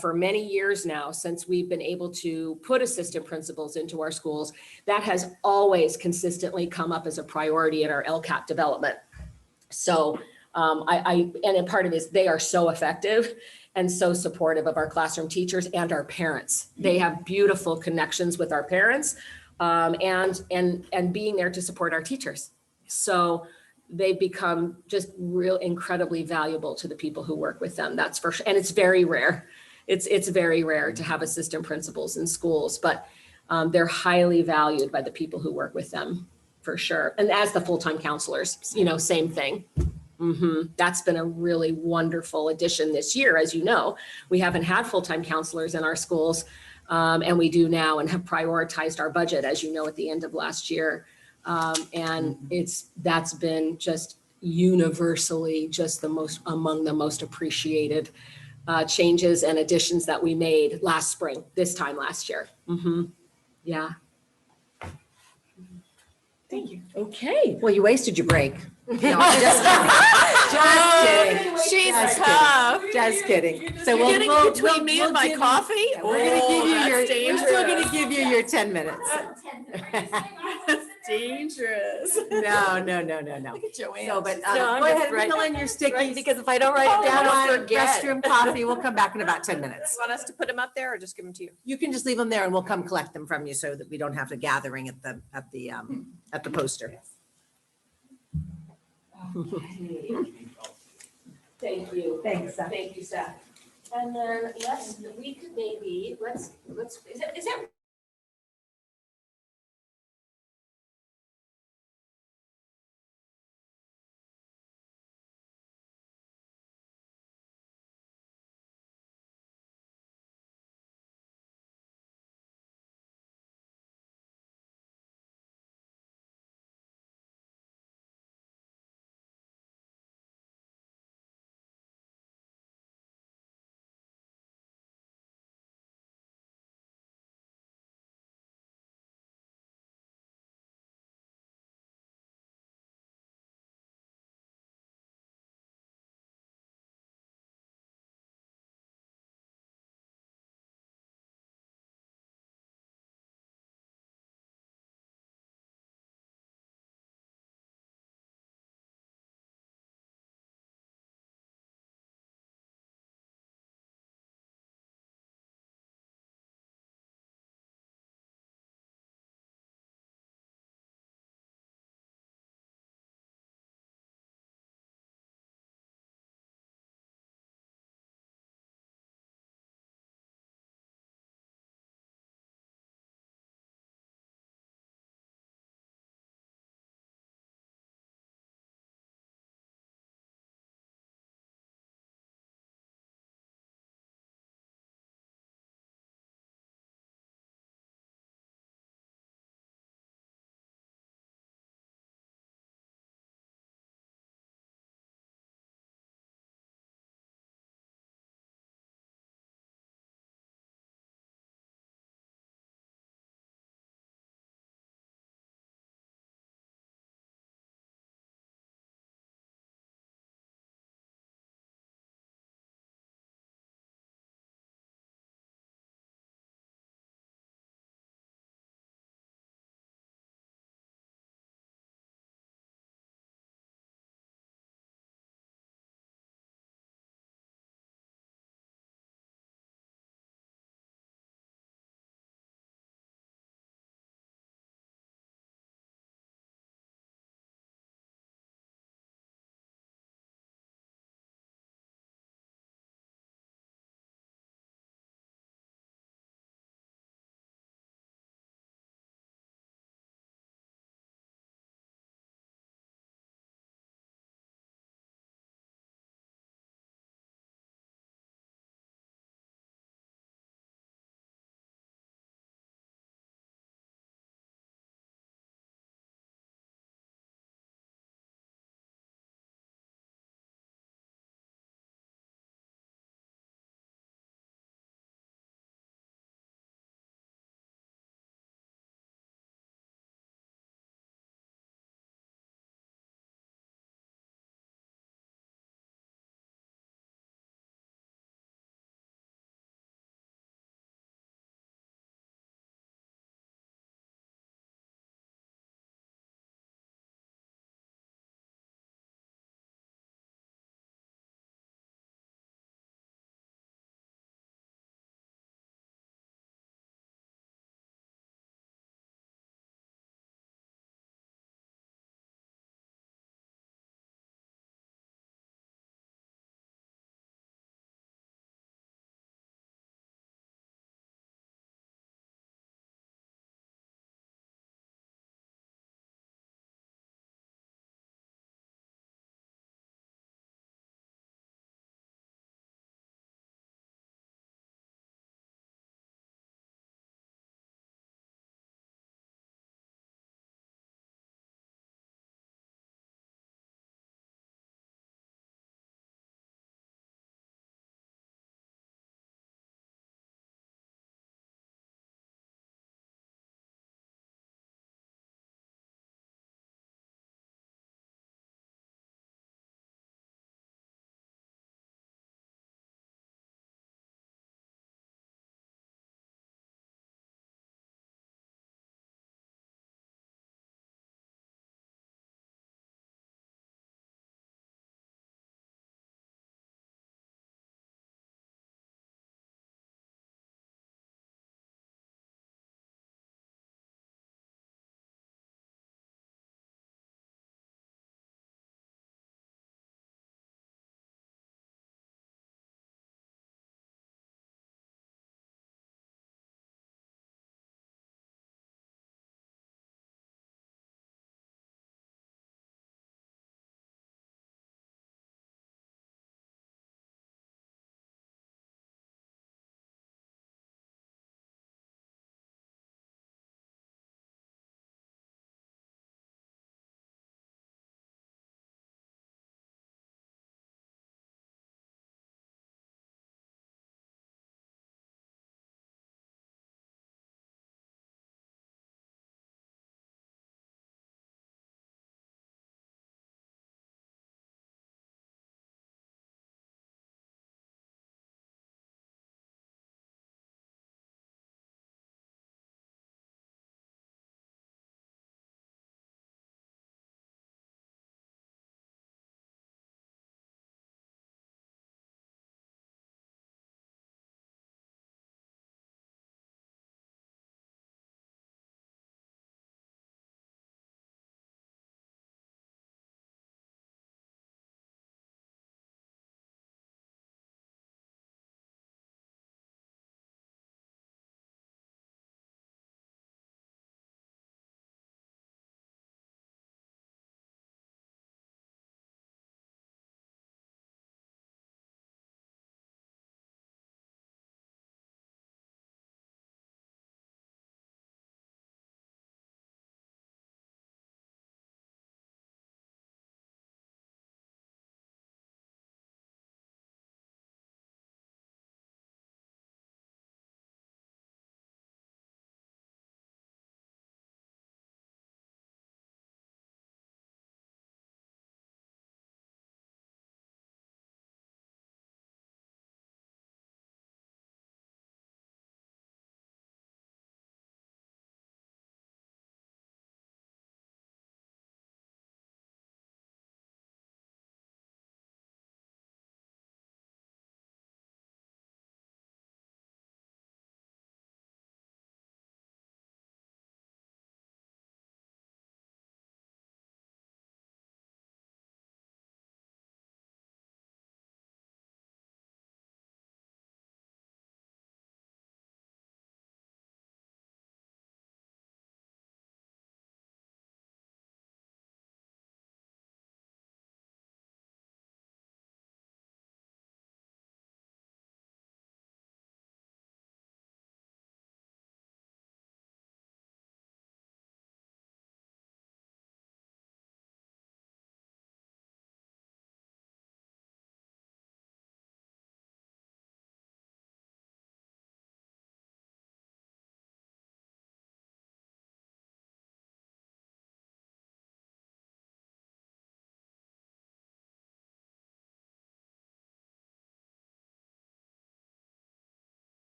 for many years now, since we've been able to put assistant principals into our schools. That has always consistently come up as a priority in our LCAP development. So and part of it is they are so effective and so supportive of our classroom teachers and our parents. They have beautiful connections with our parents and being there to support our teachers. So they've become just real incredibly valuable to the people who work with them. That's for sure. And it's very rare. It's very rare to have assistant principals in schools, but they're highly valued by the people who work with them for sure. And as the full-time counselors, you know, same thing. That's been a really wonderful addition this year. As you know, we haven't had full-time counselors in our schools, and we do now and have prioritized our budget, as you know, at the end of last year. And that's been just universally just among the most appreciated changes and additions that we made last spring, this time last year. Yeah. Thank you. Okay. Well, you wasted your break. No, I'm just kidding. She's Just tough. kidding. Just kidding. So You're getting between we'll me and my give you- coffee? We're gonna give you Oh, your, that's we're still gonna dangerous. give you your 10 minutes. Dangerous. No. Look at Joanne. So, but No, I'm go just ahead, right- fill in your stickies. Right, because if I don't write it down, Down I'll on forget. restroom coffee. We'll come back in about 10 minutes. You want us to put them up there or just give them to you? You can just leave them there and we'll come collect them from you so that we don't have the gathering at the poster. Thank you. Thanks, Seth. Thank you, Seth. And then we could maybe, is that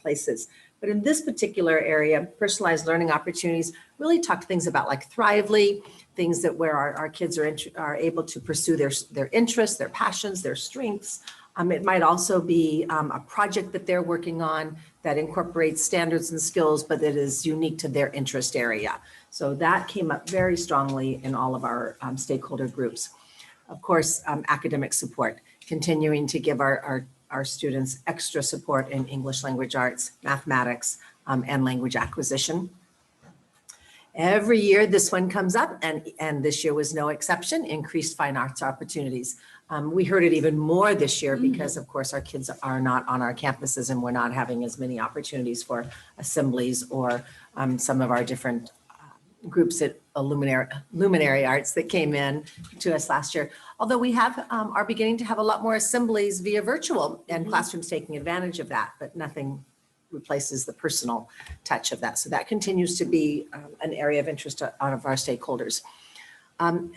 places. But in this particular area, personalized learning opportunities really talk things about like Thrively, things that where our kids are able to pursue their interests, their passions, their strengths. It might also be a project that they're working on that incorporates standards and skills, but that is unique to their interest area. So that came up very strongly in all of our stakeholder groups. Of course, academic support, continuing to give our students extra support in English language arts, mathematics, and language acquisition. Every year this one comes up, and this year was no exception, increased fine arts opportunities. We heard it even more this year because, of course, our kids are not on our campuses and we're not having as many opportunities for assemblies or some of our different groups at Luminary Arts that came in to us last year. Although we are beginning to have a lot more assemblies via virtual and classrooms taking advantage of that, but nothing replaces the personal touch of that. So that continues to be an area of interest out of our stakeholders.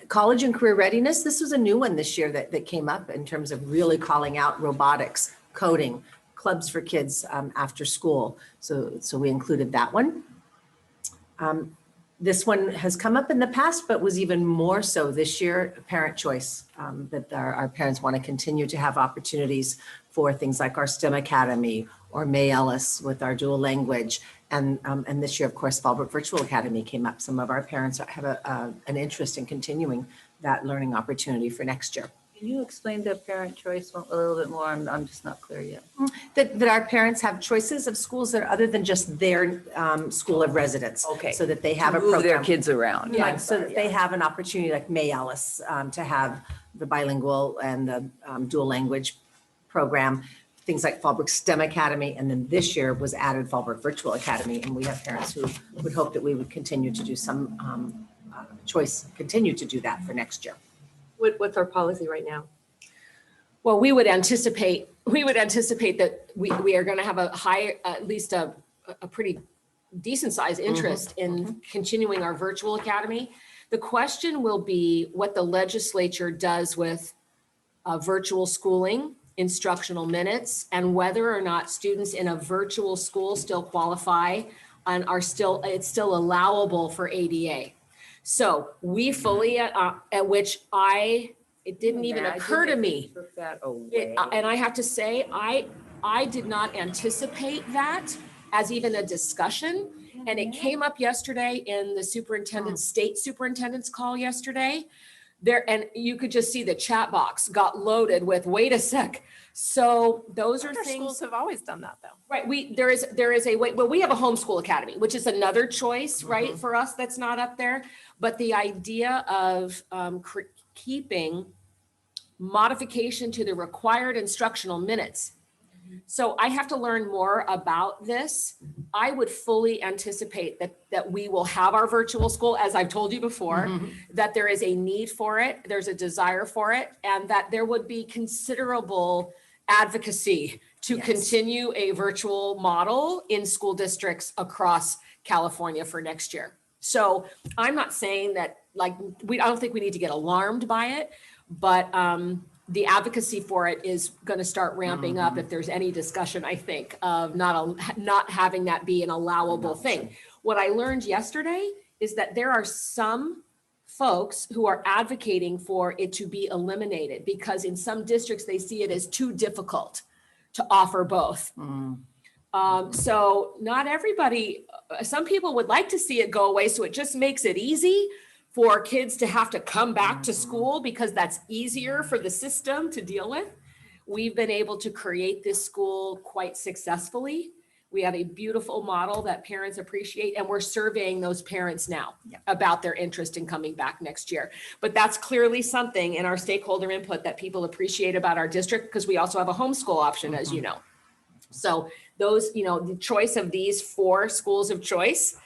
College and career readiness, this was a new one this year that came up in terms of really calling out robotics, coding, clubs for kids after school. So we included that one. This one has come up in the past, but was even more so this year, parent choice, that our parents want to continue to have opportunities for things like our STEM Academy or May Ellis with our dual language. And this year, of course, Fallbrook Virtual Academy came up. Some of our parents have an interest in continuing that learning opportunity for next year. Can you explain the parent choice one a little bit more? I'm just not clear yet. That our parents have choices of schools that are other than just their school of residence. Okay. So that they have a Move program. their kids around. Yeah, so that they have an opportunity like May Ellis to have the bilingual and the dual language program, things like Fallbrook STEM Academy. And then this year was added Fallbrook Virtual Academy. And we have parents who would hope that we would continue to do some continue to do that for next year. What's our policy right now? Well, we would anticipate that we are going to have a high, at least a pretty decent size interest in continuing our virtual academy. The question will be what the legislature does with virtual schooling, instructional minutes, and whether or not students in a virtual school still qualify and it's still allowable for ADA. So we fully, at which it didn't even occur to me. Took that away. And I have to say, I did not anticipate that as even a discussion. And it came up yesterday in the state superintendent's call yesterday. And you could just see the chat box got loaded with, wait a sec. So those are Our things. schools have always done that, though. Right, there is a way, well, we have a homeschool academy, which is another choice, right, for us that's not up there. But the idea of keeping modification to the required instructional minutes. So I have to learn more about this. I would fully anticipate that we will have our virtual school, as I've told you before, that there is a need for it, there's a desire for it, and that there would be considerable advocacy to continue a virtual model in school districts across California for next year. So I'm not saying that I don't think we need to get alarmed by it, but the advocacy for it is going to start ramping up if there's any discussion, I think, of not having that be an allowable thing. What I learned yesterday is that there are some folks who are advocating for it to be eliminated because in some districts they see it as too difficult to offer both. So not everybody, some people would like to see it go away, so it just makes it easy for kids to have to come back to school because that's easier for the system to deal with. We've been able to create this school quite successfully. We have a beautiful model that parents appreciate, and we're surveying those parents now about their interest in coming back next year. But that's clearly something in our stakeholder input that people appreciate about our district because we also have a homeschool option, as you know. So those, the choice of these 4 schools of choice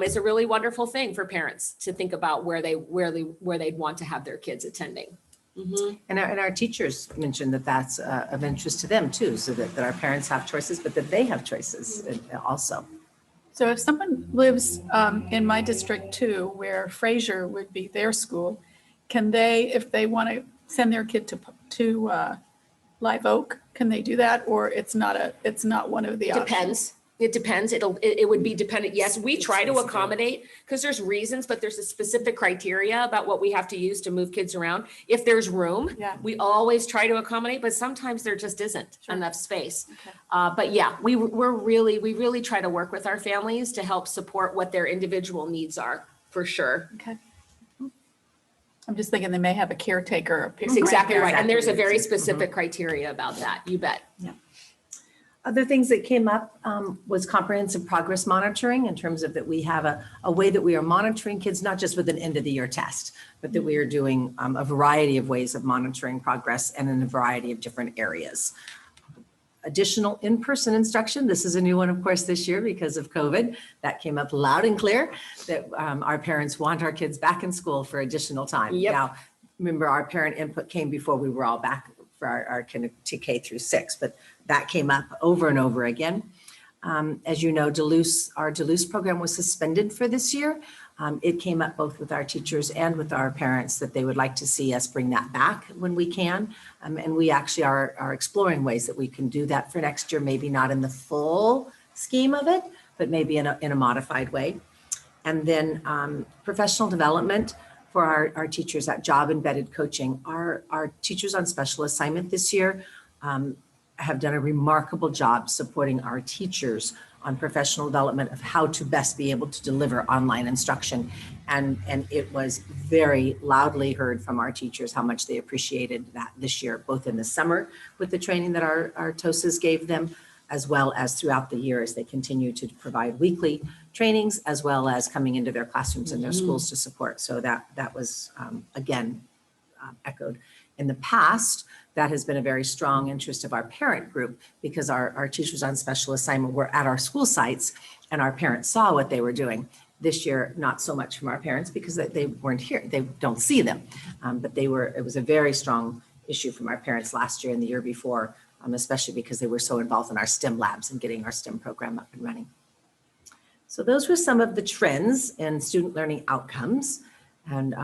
is a really wonderful thing for parents to think about where they'd want to have their kids attending. And our teachers mentioned that that's of interest to them too, so that our parents have choices, but that they have choices also. So if someone lives in my district too, where Fraser would be their school, can they, if they want to send their kid to Live Oak, Can they do that, or it's not one of the options? Depends. It depends. It would be dependent. Yes, we try to accommodate because there's reasons, but there's a specific criteria about what we have to use to move kids around. If there's room, Yeah. we always try to accommodate, but sometimes there just isn't enough space. Okay. But yeah, we really try to work with our families to help support what their individual needs are, for sure. Okay. I'm just thinking they may have a caretaker. A That's exactly right. And there's a Exactly. very specific criteria about that. You bet. Other things that came up was comprehensive progress monitoring, in terms of that we have a way that we are monitoring kids, not just with an end of the year test, but that we are doing a variety of ways of monitoring progress and in a variety of different areas. Additional in-person instruction. This is a new one, of course, this year because of COVID. That came up loud and clear, that our parents want our kids back in school for additional time. Yep. Now, remember, our parent input came before we were all back for our kind of K through 6, but that came up over and over again. As you know, our Duluth program was suspended for this year. It came up both with our teachers and with our parents that they would like to see us bring that back when we can. And we actually are exploring ways that we can do that for next year, maybe not in the full scheme of it, but maybe in a modified way. And then professional development for our teachers, that job embedded coaching. Our teachers on special assignment this year have done a remarkable job supporting our teachers on professional development of how to best be able to deliver online instruction. And it was very loudly heard from our teachers how much they appreciated that this year, both in the summer with the training that our TOSAs gave them, as well as throughout the year as they continue to provide weekly trainings, as well as coming into their classrooms and their schools to support. So that was, again, echoed. In the past, that has been a very strong interest of our parent group, because our teachers on special assignment were at our school sites and our parents saw what they were doing. This year, not so much from our parents because they weren't here. They don't see them. But it was a very strong issue from our parents last year and the year before, especially because they were so involved in our STEM labs and getting our STEM program up and running. So those were some of the trends in student learning outcomes. And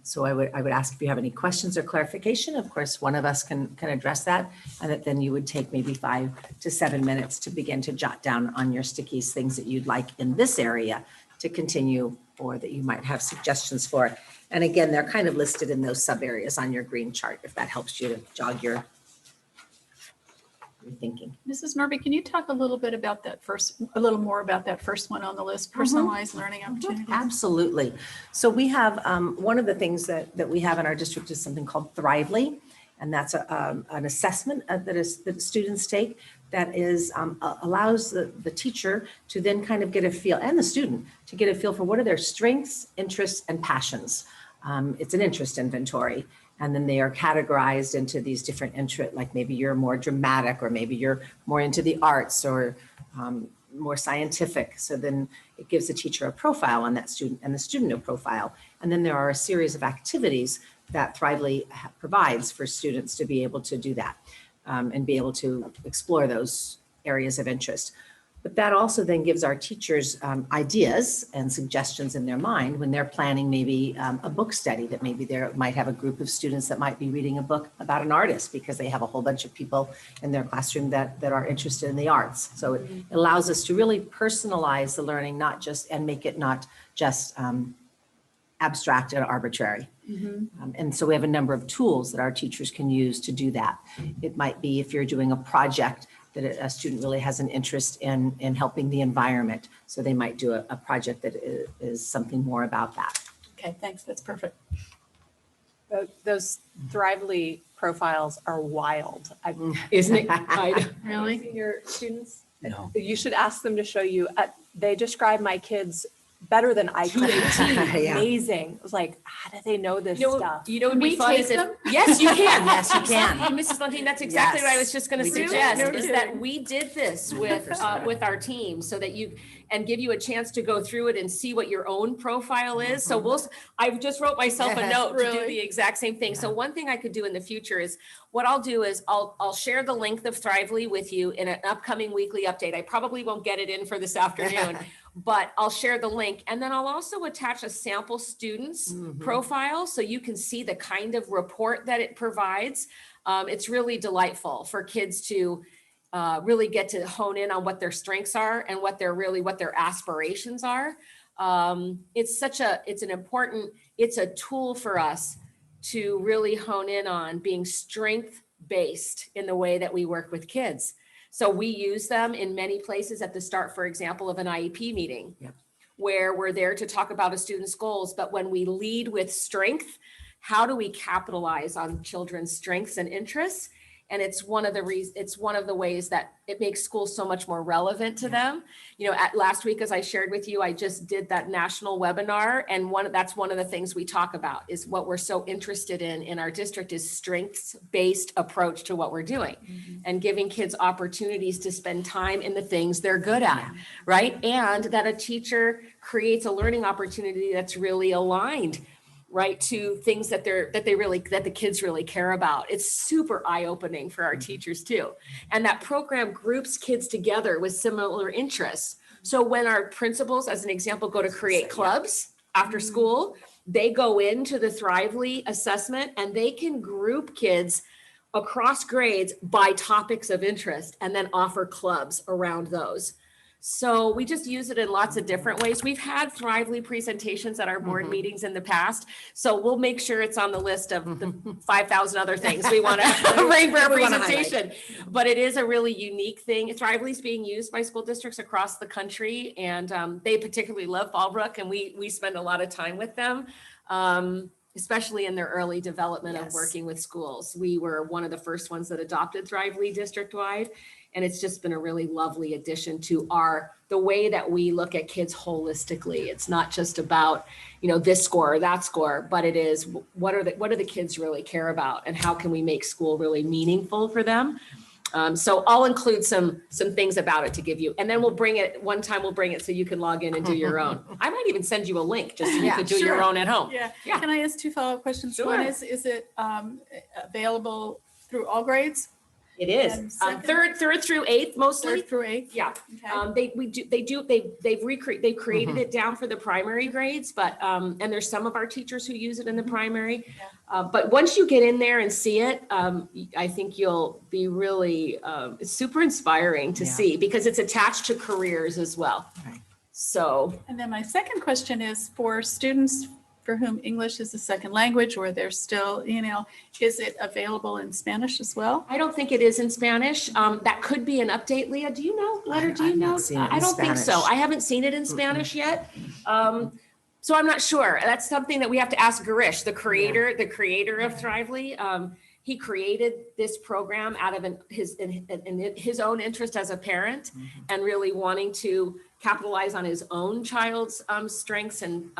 so I would ask if you have any questions or clarification. Of course, one of us can address that, and that then you would take maybe 5 to 7 minutes to begin to jot down on your stickies things that you'd like in this area to continue, or that you might have suggestions for. And again, they're kind of listed in those sub areas on your green chart, if that helps you to jog your thinking. Mrs. Murphy, can you talk a little more about that first one on the list, personalized learning opportunities? Absolutely. So we have, one of the things that we have in our district is something called Thrively. And that's an assessment that students take that allows the teacher to then kind of get a feel, and the student to get a feel for what are their strengths, interests, and passions. It's an interest inventory. And then they are categorized into these different interests, like maybe you're more dramatic, or maybe you're more into the arts, or more scientific. So then it gives the teacher a profile on that student, and the student a profile. And then there are a series of activities that Thrively provides for students to be able to do that and be able to explore those areas of interest. But that also then gives our teachers ideas and suggestions in their mind when they're planning maybe a book study, that maybe they might have a group of students that might be reading a book about an artist because they have a whole bunch of people in their classroom that are interested in the arts. So it allows us to really personalize the learning, and make it not just abstract and arbitrary. And so we have a number of tools that our teachers can use to do that. It might be if you're doing a project that a student really has an interest in helping the environment. So they might do a project that is something more about that. Okay, thanks. That's perfect. Those Thrively profiles are wild. Isn't it? I Really? Your students, No. you should ask them to show you. They describe my kids better than I could. Yeah. Amazing. It was like, how do they know this stuff? You know, it'd Can be we fun take is if, them? yes, you can. Yes, you can. Mrs. Fontaine, that's exactly what I was just going to We did suggest, that. No is that we did this with our team so that and give you a chance to go through it and see what your own profile is. So I just wrote myself a note to do Really? the exact same thing. So one thing I could do in the future is, what I'll do is I'll share the link of Thrively with you in an upcoming weekly update. I probably won't get it in for this afternoon, but I'll share the link. And then I'll also attach a sample student's profile so you can see the kind of report that it provides. It's really delightful for kids to really get to hone in on what their strengths are and what their aspirations are. It's a tool for us to really hone in on being strength-based in the way that we work with kids. So we use them in many places at the start, for example, of an IEP meeting, where we're there to talk about a student's goals. But when we lead with strength, how do we capitalize on children's strengths and interests? And it's one of the ways that it makes school so much more relevant to them. You know, last week, as I shared with you, I just did that national webinar, and that's one of the things we talk about is what we're so interested in our district is strengths-based approach to what we're doing, and giving kids opportunities to spend time in the things they're good at, right? And that a teacher creates a learning opportunity that's really aligned, right, to things that the kids really care about. It's super eye-opening for our teachers too. And that program groups kids together with similar interests. So when our principals, as an example, go to create clubs after school, they go into the Thrively assessment and they can group kids across grades by topics of interest and then offer clubs around those. So we just use it in lots of different ways. We've had Thrively presentations at our board meetings in the past. So we'll make sure it's on the list of the 5,000 other things we want to bring for our presentation. But it is a really unique thing. Thrively is being used by school districts across the country, and they particularly love Fallbrook, and we spend a lot of time with them. Especially in their early development of working with schools. We were one of the first ones that adopted Thrively district-wide, and it's just been a really lovely addition to the way that we look at kids holistically. It's not just about, you know, this score or that score, but it is what do the kids really care about, and how can we make school really meaningful for them? So I'll include some things about it to give you, and then we'll bring it so you can log in and do your own. I might even send you a link just so you could do your own at home. Yeah. Yeah. Can I ask 2 follow-up questions? Sure. One is it available through all grades? It is And second- third through eighth mostly. 3rd through 8th? Yeah. Okay. They've created it down for the primary grades, but and there's some of our teachers who use it in the primary. But once you get in there and see it, I think you'll be really it's super inspiring to see, because it's attached to careers as well. Right. So And then my second question is for students for whom English is a second language, or they're still, you know, is it available in Spanish as well? I don't think it is in Spanish. That could be an update. Leah, do you know? Letter, do you I've not know? seen it in I don't think so. Spanish. I haven't seen it in Spanish yet. So I'm not sure. That's something that we have to ask Garish, the creator of Thrively. He created this program out of his own interest as a parent, and really wanting to capitalize on his own child's strengths. And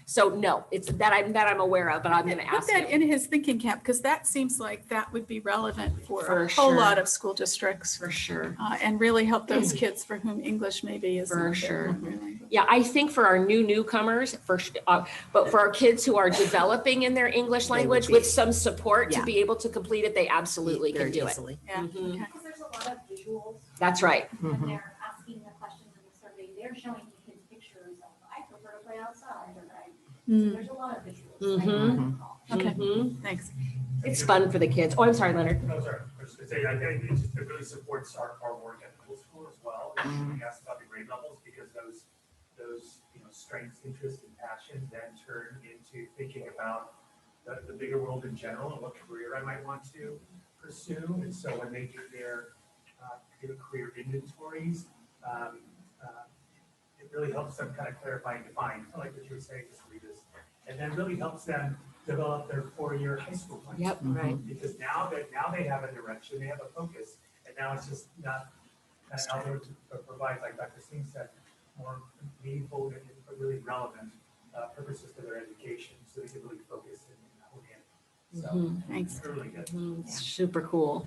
so no, it's that I'm aware of, but I'm going to Put ask that him. in his thinking cap, because that seems like that would be relevant for For a whole sure. lot of school districts. For sure. And really help those kids for whom English maybe is For not their sure. primary language. Yeah, I think for our newcomers, but for our kids who are developing in their English They would language be. with some support to Yeah. be able to complete it, they absolutely can Very do it. easily. Yeah, Mhm. okay. Because there's a lot of visuals That's right. when they're asking the questions in the survey. They're showing you kids pictures of, I prefer to play outside, or there's a lot of visuals. Mhm. Okay, Mhm. thanks. It's fun for the kids. Oh, I'm sorry, Leonard. No, sorry. I was just gonna say, I think it really supports our work at middle school as well. We asked about the grade levels, because those strengths, interests, and passions then turn into thinking about the bigger world in general and what career I might want to pursue. And so when they do their career inventories, it really helps them kind of clarify and define, kind of like what you were saying, just read this, and then really helps them develop their 4-year high school plan. Yep, right. Because now they have a direction, they have a focus, and now it's just not, and now they're to provide, like Dr. Singh said, more meaningful and really relevant purposes to their education, so they can really focus and hone in. So, Mhm. Thanks. it's really good. It's super cool.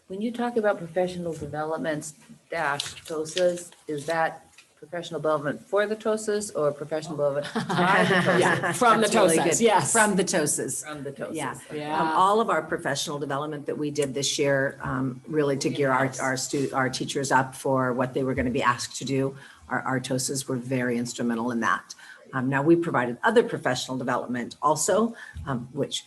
When you talk about professional developments dash TOSAs, is that professional development for the TOSAs or professional development by the TOSAs? Yeah, from the That's really TOSAs, good. yes. From the TOSAs. From the TOSAs. Yeah. Yeah. All of our professional development that we did this year, really to gear our teachers up for what they were going to be asked to do, our TOSAs were very instrumental in that. Now, we provided other professional development also, which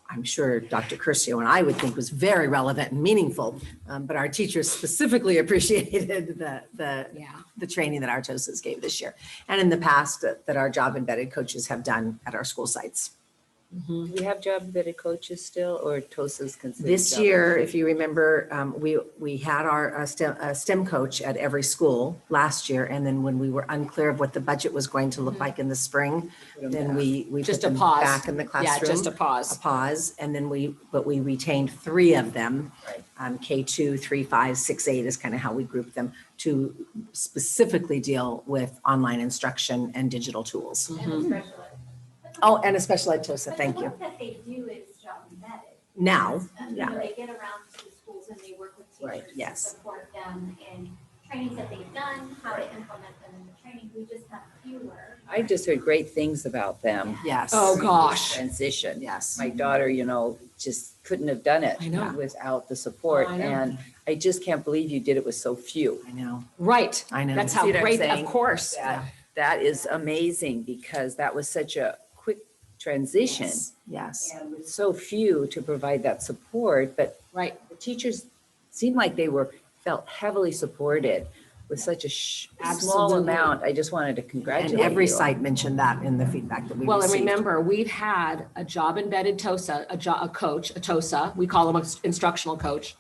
I'm sure Dr. Curcio and I would think was very relevant and meaningful, but our teachers specifically appreciated the training that our TOSAs gave this year, and in the past that our job embedded coaches have done at our school sites. Do we have job embedded coaches still, or TOSAs considered? This job year, embedded? if you remember, we had our STEM coach at every school last year. And then when we were unclear of what the budget was going to look like in the spring, then we Just put a them pause. back in the Yeah, classroom. just a pause. A pause. And then we retained 3 of them. K2, 3, 5, 6, 8 is kind of how we group them to specifically deal with online instruction and digital tools. And the special ed. Oh, and a special ed TOSA, thank But you. the work that they do is job embedded. Now, You yeah. know, they get around to the schools and they work with Right, teachers to yes. support them in trainings that they've done, how to implement them in the training. We just have fewer. I just heard great things about them. Yes. Oh, gosh. Transition. Yes. My daughter, just couldn't have done it I know. without the support. I know. And I just can't believe you did it with so few. I know. Right. I know. That's how See what I'm great, of saying? course. That is amazing, because that was such a quick transition. Yes. And with so few to provide that support, but Right. the teachers seemed like they felt heavily supported with such a small Absolutely. amount. I just wanted to congratulate And every you. site mentioned that in the feedback that we Well, and received. remember, we've had a job embedded TOSA, a coach, a TOSA, we call him an instructional coach,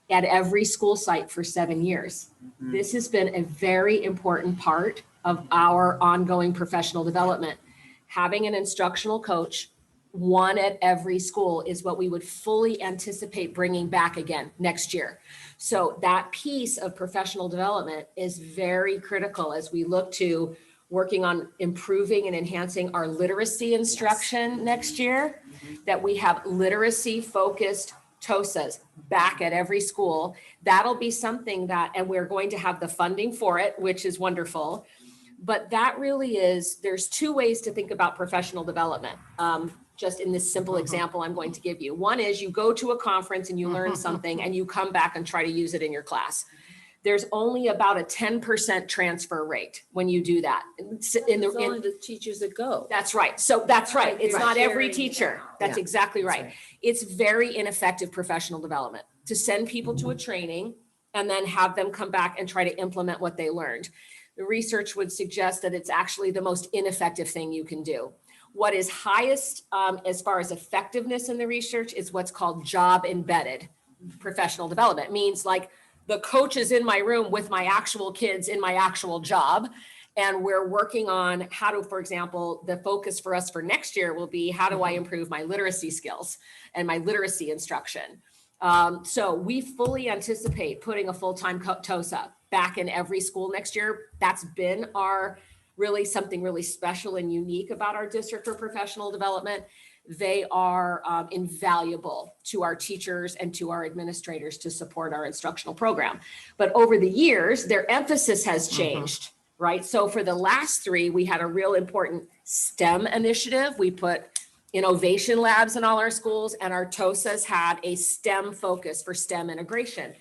at every school site for 7 years. This has been a very important part of our ongoing professional development. Having an instructional coach, one at every school, is what we would fully anticipate bringing back again next year. So that piece of professional development is very critical as we look to working on improving and enhancing our literacy instruction next year, that we have literacy focused TOSAs back at every school. That'll be something that, and we're going to have the funding for it, which is wonderful. But that really is, there's 2 ways to think about professional development. Just in this simple example I'm going to give you. One is you go to a conference and you learn something and you come back and try to use it in your class. There's only about a 10% transfer rate when you do that. It's only the teachers that go. That's right. So that's right. It's Right. not every Sharing it teacher. out. That's Yeah. exactly That's right. It's very ineffective professional development to send people to a training and then have them come back and try to implement what they learned. The research would suggest that it's actually the most ineffective thing you can do. What is highest as far as effectiveness in the research is what's called job embedded professional development. It means like the coach is in my room with my actual kids in my actual job. And we're working on how to, for example, the focus for us for next year will be how do I improve my literacy skills and my literacy instruction. So we fully anticipate putting a full-time TOSA back in every school next year. That's been our really something really special and unique about our district for professional development. They are invaluable to our teachers and to our administrators to support our instructional program. But over the years, their emphasis has changed, right? So for the last 3, we had a real important STEM initiative. We put innovation labs in all our schools, and our TOSAs had a STEM focus for STEM integration.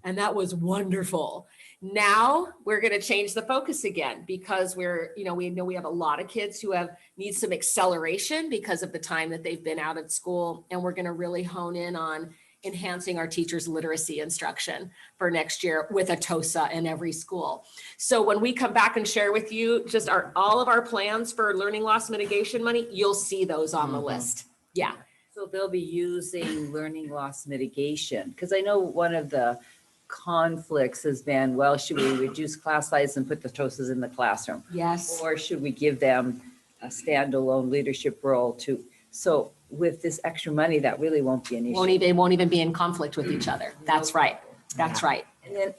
And that was wonderful. Now we're going to change the focus again because we know we have a lot of kids who need some acceleration because of the time that they've been out of school. And we're going to really hone in on enhancing our teachers' literacy instruction for next year with a TOSA in every school. So when we come back and share with you just all of our plans for learning loss mitigation money, you'll see those on the list. Yeah. So they'll be using learning loss mitigation, because I know one of the conflicts has been, well, should we reduce class size and put the TOSAs in the classroom? Yes. Or should we give them a standalone leadership role too? So with this extra money, that really won't be an issue. They won't even be in conflict with each other. That's right. That's right. And then,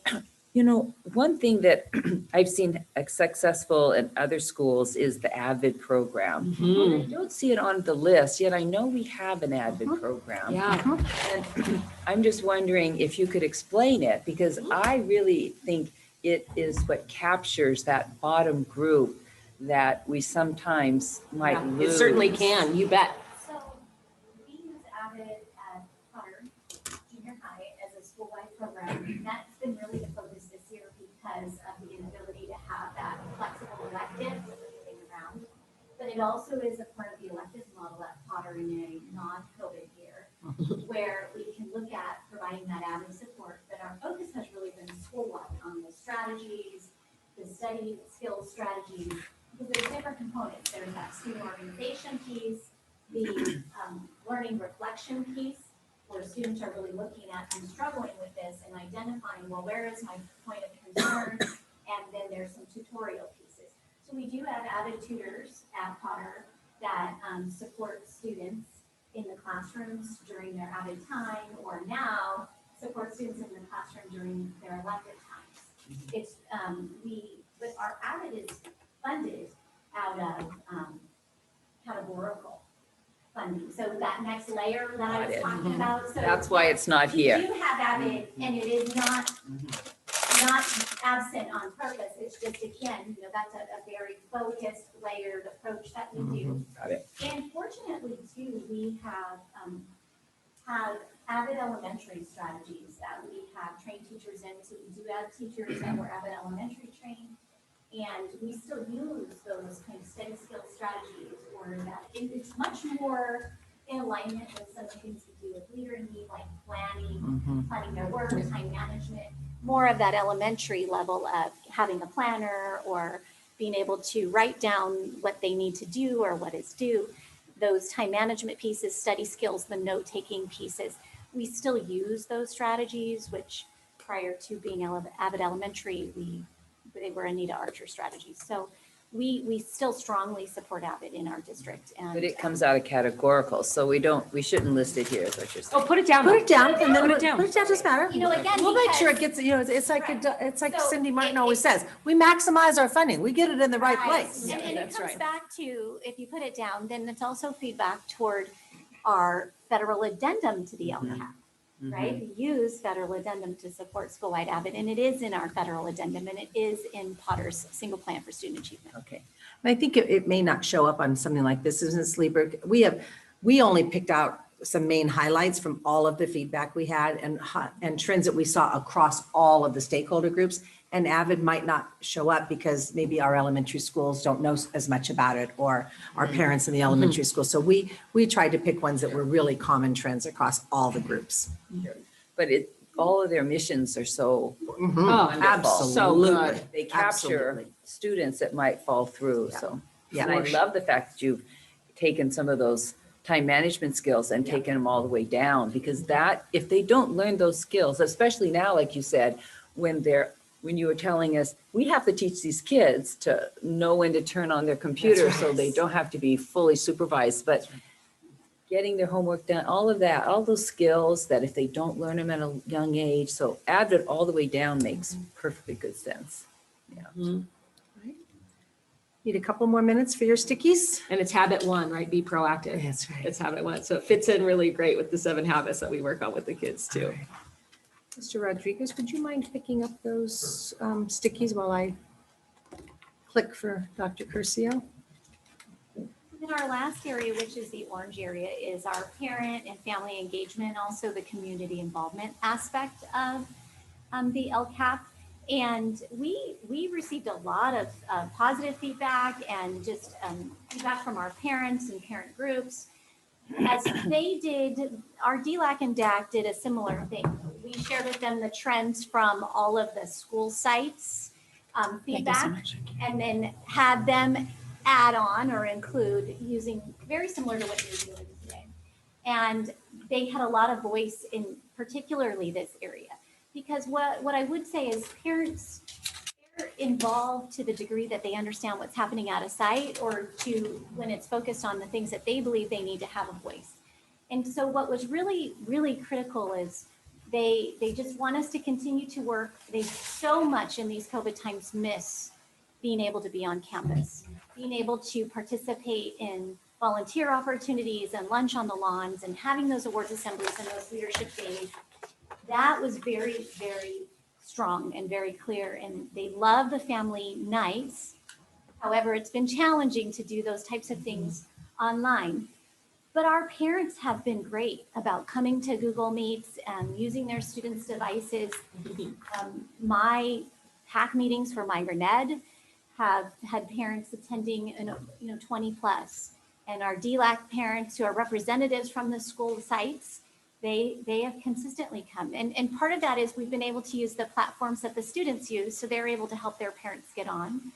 one thing that I've seen successful in other schools is the AVID program. Mhm. I don't see it on the list, yet I know we have an AVID program. Yeah. And I'm just wondering if you could explain it, because I really think it is what captures that bottom group that we sometimes might Yeah, lose. It certainly can, you bet. So we use Avid at Potter Junior High as a school-wide program. That's been really the focus this year because of the inability to have that flexible elective moving around. But it also is a part of the elective model at Potter in a non-COVID year, where we can look at providing that Avid support. But our focus has really been school-wide on the strategies, the study skills strategies, because there's different components. There's that student organization piece, the learning reflection piece, where students are really looking at, I'm struggling with this, and identifying, well, where is my point of concern? And then there's some tutorial pieces. So we do have Avid tutors at Potter that support students in the classrooms during their Avid time, or now support students in the classroom during their elective times. It's, but our Avid is funded out of categorical funding. So that next layer that I was talking about. So That's why it's not here. we do have Avid, and it is not absent on purpose. It's just, again, that's a very focused, layered approach that we do. Got it. And fortunately, too, we have Avid elementary strategies that we have trained teachers in. So we do have teachers that were Avid elementary trained. And we still use those kind of study skills strategies, or that it's much more in alignment with some of the things we do with Leader in Me, like planning their work, time management, more of that elementary level of having a planner or being able to write down what they need to do or what is due. Those time management pieces, study skills, the note-taking pieces, we still use those strategies, which prior to being Avid Elementary, they were Anita Archer strategies. So we still strongly support Avid in our district. And But it comes out of categorical, so we shouldn't list it here, is what you're saying. Oh, put it down. Put it down, and then Put it down. put it down, doesn't matter. again, We'll make sure it because- gets, it's like, Right. it's like So Cindy Martin it- always says, we maximize our funding, we get it in the right place. And it that's comes right. back to, if you put it down, then it's also feedback toward our federal addendum to the LCAP, right? We use federal addendum to support school-wide Avid, and it is in our federal addendum, and it is in Potter's single plan for student achievement. Okay. And I think it may not show up on something like this, isn't it, Sleeper? We only picked out some main highlights from all of the feedback we had and trends that we saw across all of the stakeholder groups. And Avid might not show up because maybe our elementary schools don't know as much about it, or our parents in the elementary school. So we tried to pick ones that were really common trends across all the groups. But all of their missions are so Oh, wonderful. so good. They capture Absolutely. students that might fall through, so. Yeah. And I love the fact that you've taken some of those time management skills and taken them all the way down, because that, if they don't learn those skills, especially now, like you said, when you were telling us, we have to teach these kids to know when to turn on their computer so they don't have to be fully supervised, but getting their homework done, all of that, all those skills that if they don't learn them at a young age, so Avid all the way down makes perfectly good sense. Yeah. Need a couple more minutes for your stickies? And it's habit one, right? Be proactive. That's right. It's habit one. So it fits in really great with the 7 habits that we work on with the kids too. Mr. Rodriguez, would you mind picking up those stickies while I click for Dr. Curcio? Then our last area, which is the orange area, is our parent and family engagement, also the community involvement aspect of the LCAP. And we received a lot of positive feedback and just feedback from our parents and parent groups. As they did, our DLAC and DAC did a similar thing. We shared with them the trends from all of the school sites feedback, and then had them add on or include using very similar to what you're doing today. And they had a lot of voice in particularly this area. Because what I would say is parents, they're involved to the degree that they understand what's happening at a site, or to when it's focused on the things that they believe they need to have a voice. And so what was really, really critical is they just want us to continue to work. They so much in these COVID times miss being able to be on campus, being able to participate in volunteer opportunities and lunch on the lawns and having those awards assemblies and those leadership days. That was very, very strong and very clear, and they love the family nights. However, it's been challenging to do those types of things online. But our parents have been great about coming to Google Meets and using their students' devices. My PAC meetings for Migrant Ed have had parents attending, 20 plus. And our DLAC parents who are representatives from the school sites, they have consistently come. And part of that is we've been able to use the platforms that the students use, so they're able to help their parents get on.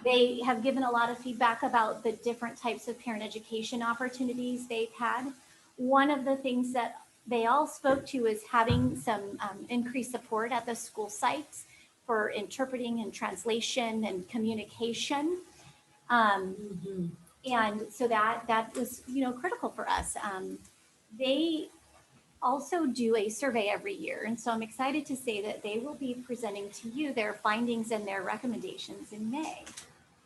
They have given a lot of feedback about the different types of parent education opportunities they've had. One of the things that they all spoke to is having some increased support at the school sites for interpreting and translation and communication. And so that was, critical for us. They also do a survey every year. And so I'm excited to say that they will be presenting to you their findings and their recommendations in May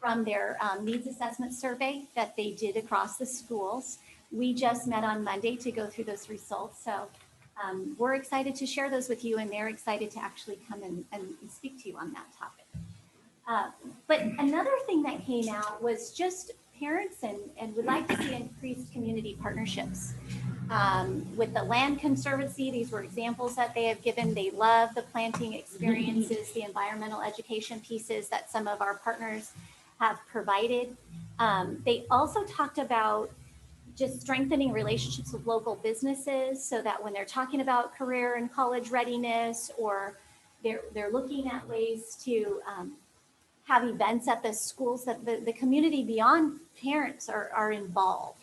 from their needs assessment survey that they did across the schools. We just met on Monday to go through those results. So we're excited to share those with you, and they're excited to actually come and speak to you on that topic. But another thing that came out was just parents and would like to see increased community partnerships. With the Land Conservancy, these were examples that they have given. They love the planting experiences, the environmental education pieces that some of our partners have provided. They also talked about just strengthening relationships with local businesses so that when they're talking about career and college readiness, or they're looking at ways to have events at the schools, that the community beyond parents are involved.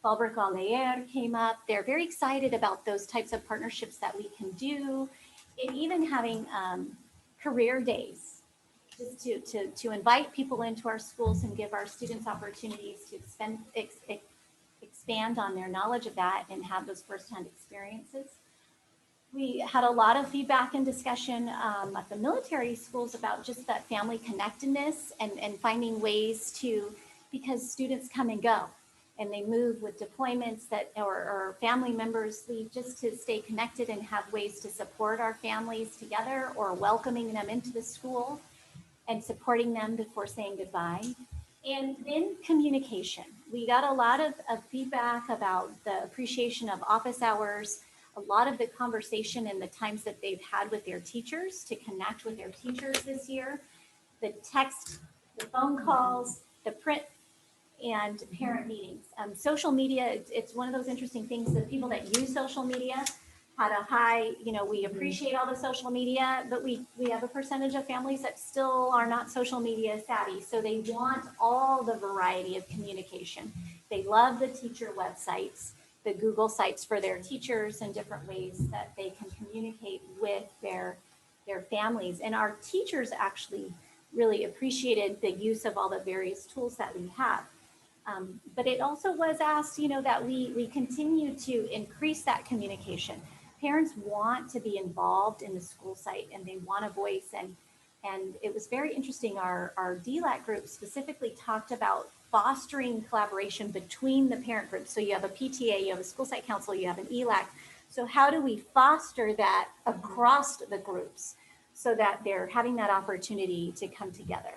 Fallbrook Allier came up. They're very excited about those types of partnerships that we can do, and even having career days, just to invite people into our schools and give our students opportunities to expand on their knowledge of that and have those firsthand experiences. We had a lot of feedback and discussion at the military schools about just that family connectedness and finding ways to, because students come and go and they move with deployments or family members leave, just to stay connected and have ways to support our families together, or welcoming them into the school and supporting them before saying goodbye. And then communication. We got a lot of feedback about the appreciation of office hours, a lot of the conversation and the times that they've had with their teachers to connect with their teachers this year, the text, the phone calls, the print, and parent meetings. Social media, it's one of those interesting things that people that use social media had a high, we appreciate all the social media, but we have a percentage of families that still are not social media savvy. So they want all the variety of communication. They love the teacher websites, the Google sites for their teachers, and different ways that they can communicate with their families. And our teachers actually really appreciated the use of all the various tools that we have. But it also was asked, that we continue to increase that communication. Parents want to be involved in the school site, and they want a voice. And it was very interesting. Our DLAC group specifically talked about fostering collaboration between the parent groups. So you have a PTA, you have a school site council, you have an ELAC. So how do we foster that across the groups so that they're having that opportunity to come together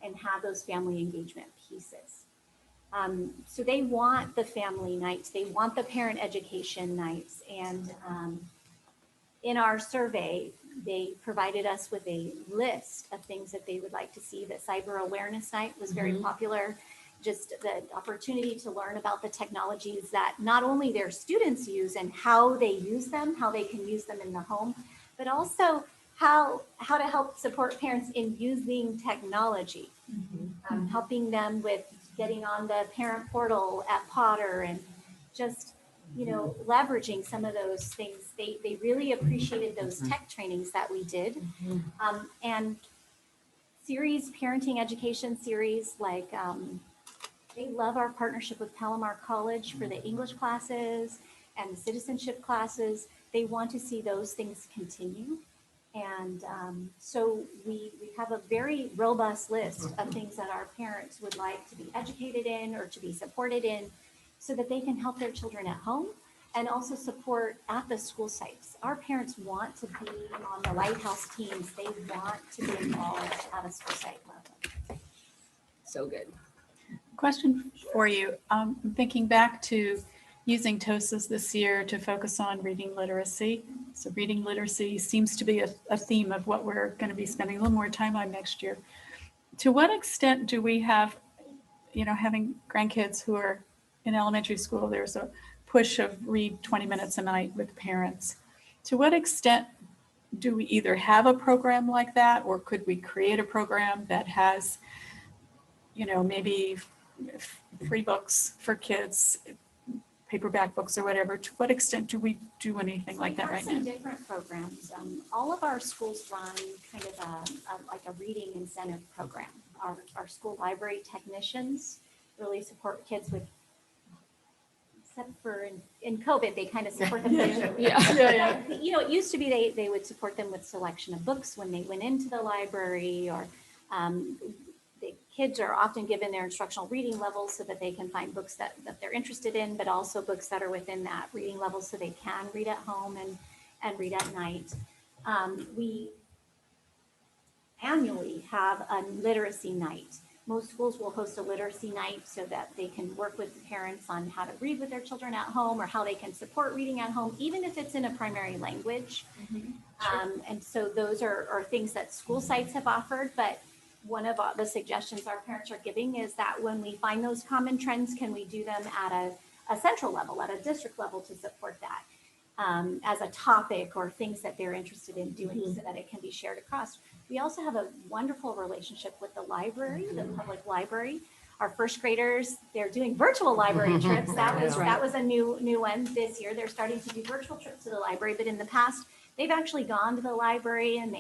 and have those family engagement pieces? So they want the family nights, they want the parent education nights. And in our survey, they provided us with a list of things that they would like to see. The cyber awareness night was very popular. Just the opportunity to learn about the technologies that not only their students use and how they use them, how they can use them in the home, but also how to help support parents in using technology, helping them with getting on the parent portal at Potter, and just, leveraging some of those things. They really appreciated those tech trainings that we did. And parenting education series, like they love our partnership with Palomar College for the English classes and the citizenship classes. They want to see those things continue. And so we have a very robust list of things that our parents would like to be educated in or to be supported in, so that they can help their children at home, and also support at the school sites. Our parents want to be on the Lighthouse teams. They want to be involved at a school site level. So good. Question for you. I'm thinking back to using TOSAs this year to focus on reading literacy. So reading literacy seems to be a theme of what we're going to be spending a little more time on next year. To what extent do we have, having grandkids who are in elementary school, there's a push of read 20 minutes a night with parents. To what extent do we either have a program like that, or could we create a program that has, maybe free books for kids, paperback books or whatever? To what extent do we do anything like that right We have now? some different programs. All of our schools run kind of like a reading incentive program. Our school library technicians really support kids with, except for in COVID, they kind of support them. Yeah. It used to be they would support them with selection of books when they went into the library, or the kids are often given their instructional reading levels so that they can find books that they're interested in, but also books that are within that reading level so they can read at home and read at night. We annually have a literacy night. Most schools will host a literacy night so that they can work with parents on how to read with their children at home, or how they can support reading at home, even if it's in a primary language. And so those are things that school sites have offered, but one of the suggestions our parents are giving is that when we find those common trends, can we do them at a central level, at a district level, to support that as a topic, or things that they're interested in doing so that it can be shared across. We also have a wonderful relationship with the library, the public library. Our first graders, they're doing virtual library trips. That was a new one this year. They're starting to do virtual trips to the library, but in the past, they've actually gone to the library, and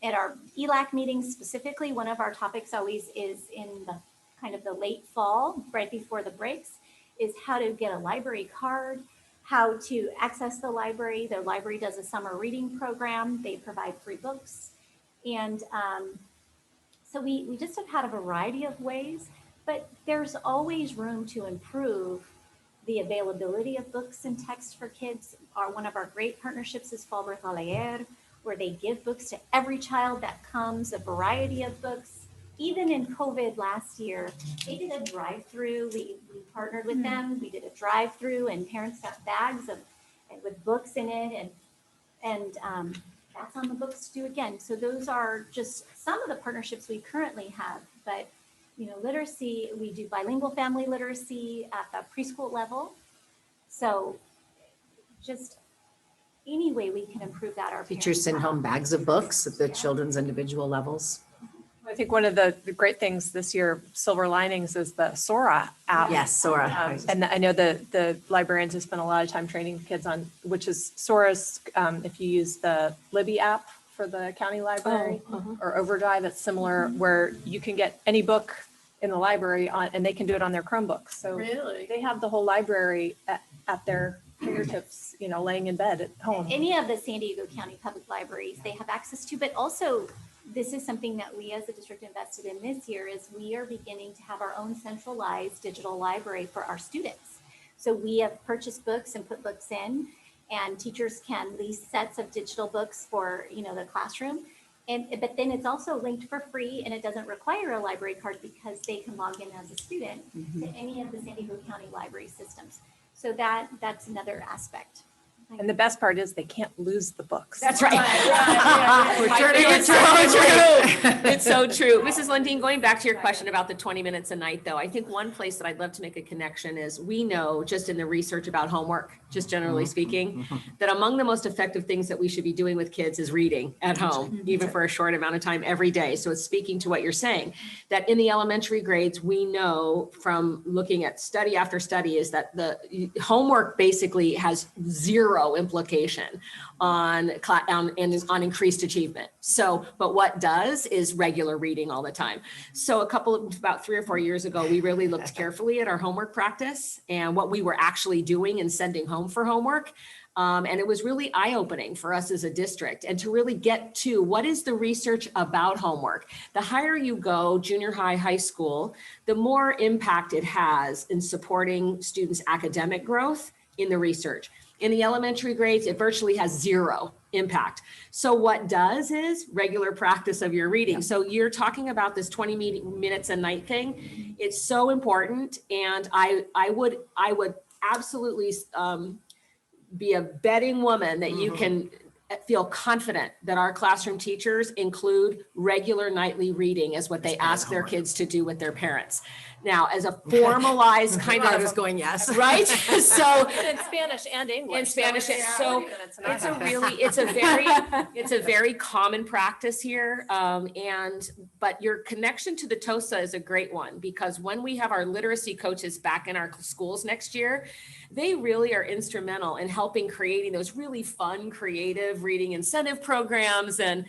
at our ELAC meetings specifically, one of our topics always is in the kind of the late fall, right before the breaks, is how to get a library card, how to access the library. The library does a summer reading program. They provide free books. And so we just have had a variety of ways, but there's always room to improve the availability of books and text for kids. One of our great partnerships is Fallbrook a Leer, where they give books to every child that comes, a variety of books. Even in COVID last year, they did a drive-through. We partnered with them. We did a drive-through, and parents got bags with books in it, and that's on the books too again. So those are just some of the partnerships we currently have. But literacy, we do bilingual family literacy at the preschool level. So just any way we can improve that. Our Teachers send home bags of books at the children's individual levels. I think one of the great things this year, silver linings, is the Sora app. Yes, Sora. And I know the librarians have spent a lot of time training kids on, which is Sora's, if you use the Libby app for the county library, or Overdrive, it's similar, where you can get any book in the library and they can do it on their Chromebooks. So Really? they have the whole library at their fingertips, laying in bed at home. Any of the San Diego County public libraries they have access to, but also this is something that we as a district invested in this year, is we are beginning to have our own centralized digital library for our students. So we have purchased books and put books in, and teachers can lease sets of digital books for the classroom. But then it's also linked for free, and it doesn't require a library card because they can log in as a student to any of the San Diego County library systems. So that's another aspect. And the best part is they can't lose the books. That's right. It's so true. It's so true. Mrs. Lundeen, going back to your question about the 20 minutes a night, though, I think one place that I'd love to make a connection is we know just in the research about homework, just generally speaking, that among the most effective things that we should be doing with kids is reading at home, even for a short amount of time every day. So it's speaking to what you're saying, that in the elementary grades, we know from looking at study after study is that the homework basically has zero implication on increased achievement. So, but what does is regular reading all the time. So about 3 or 4 years ago, we really looked carefully at our homework practice and what we were actually doing and sending home for homework. And it was really eye-opening for us as a district, and to really get to what is the research about homework. The higher you go, junior high, high school, the more impact it has in supporting students' academic growth in the research. In the elementary grades, it virtually has zero impact. So what does is regular practice of your reading. So you're talking about this 20 minutes a night thing. It's so important. And I would absolutely be a betting woman that you can feel confident that our classroom teachers include regular nightly reading as what they ask their kids to do with their parents. Now, as a formalized kind I of, was going, yes. right? So In Spanish and English. in Spanish, So it's a very common practice here. But your connection to the TOSA is a great one, because when we have our literacy coaches back in our schools next year, they really are instrumental in helping creating those really fun, creative reading incentive programs. And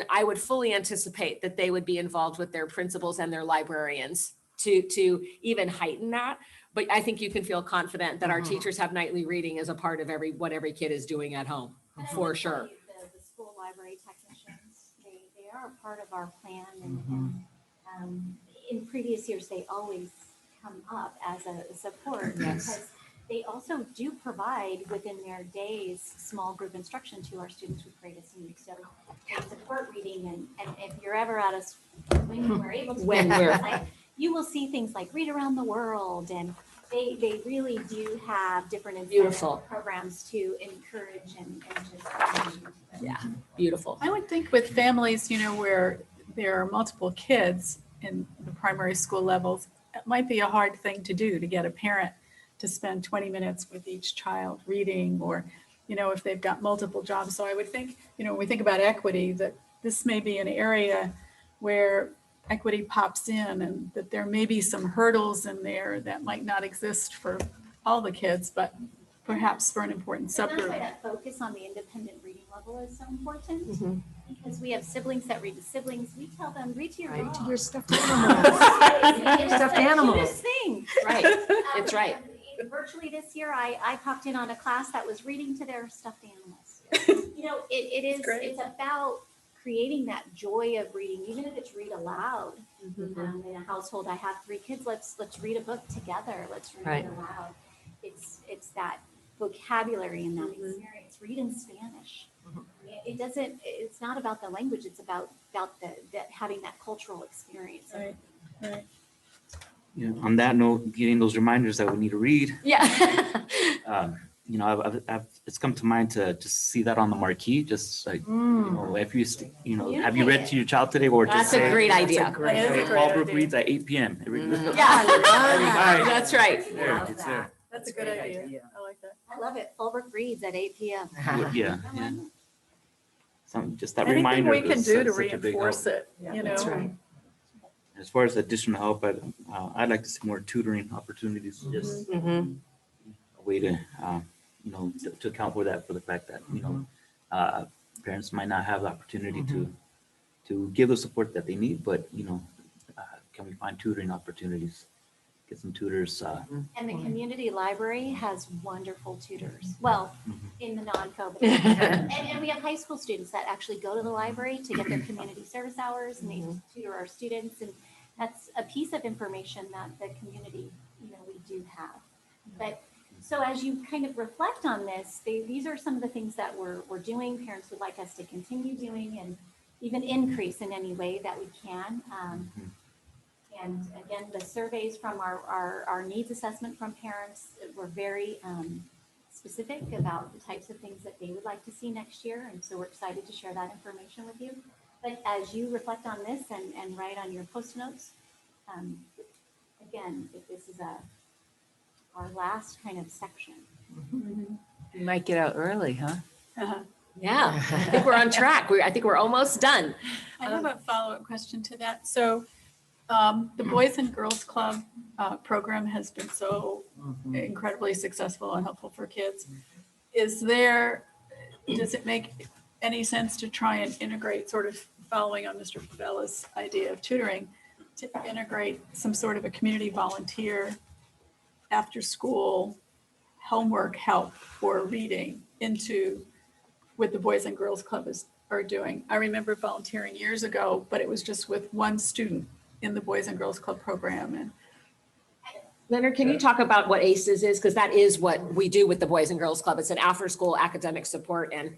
I would fully anticipate that they would be involved with their principals and their librarians to even heighten that. But I think you can feel confident that our teachers have nightly reading as a part of what every kid is doing at home, And I for will sure. tell you, the school library technicians, they are a part of our plan, and in previous years, they always come up as a support, because they also do provide within their days small group instruction to our students with greatest needs. So they support reading, and if you're ever at us when we're able to, you will see things like Read Around the World, and they really do have different incentive Beautiful. programs to encourage and just. Yeah, beautiful. I would think with families, where there are multiple kids in the primary school levels, it might be a hard thing to do to get a parent to spend 20 minutes with each child reading, or, if they've got multiple jobs. So I would think, when we think about equity, that this may be an area where equity pops in, and that there may be some hurdles in there that might not exist for all the kids, but perhaps for an important And that's why subgroup. that focus on the independent reading level is so important, because we have siblings that read to siblings. We tell them, read to your Right, mom. to your stuffed animals. Stuffed animals. Cutest thing. Right, it's right. Virtually this year, I popped in on a class that was reading to their stuffed animals. It is, great. it's about creating that joy of reading, even if it's read aloud. In a household, I have 3 kids, let's read a book together, let's read Right. it aloud. It's that vocabulary and that experience. Read in Spanish. It's not about the language, it's about having that cultural experience. Right, right. On that note, getting those reminders that we need to read, Yeah. it's come to mind to just see that on the marquee, just like, if have you read to your child today, or just That's a say, great idea. That is a great Fallbrook idea. reads at 8 p.m. Yeah, that's right. There, it's there. That's a good idea. I like that. I love it. Fulbrook reads at 8 p.m. Yeah. Just that Anything reminder. we can is do to such a big reinforce help. it, That's right. As far as additional help, I'd like to see more tutoring opportunities, just a way to, to account for that, for the fact that, parents might not have the opportunity to give the support that they need, but, can we find tutoring opportunities? Get some tutors. And the community library has wonderful tutors. Well, in the non-COVID. And we have high school students that actually go to the library to get their community service hours, and they tutor our students. And that's a piece of information that the community, we do have. But so as you kind of reflect on this, these are some of the things that we're doing. Parents would like us to continue doing and even increase in any way that we can. And again, the surveys from our needs assessment from parents were very specific about the types of things that they would like to see next year. And so we're excited to share that information with you. But as you reflect on this and write on your post notes, again, if this is our last kind of section. You might get out early, huh? Yeah, I think we're on track. I think we're almost done. I have a follow-up question to that. So the Boys and Girls Club program has been so incredibly successful and helpful for kids. Does it make any sense to try and integrate, sort of following on Mr. Favella's idea of tutoring, to integrate some sort of a community volunteer after school homework help or reading into what the Boys and Girls Club are doing? I remember volunteering years ago, but it was just with one student in the Boys and Girls Club program. And Leonard, can you talk about what ACES is? Because that is what we do with the Boys and Girls Club. It's an after-school academic support, and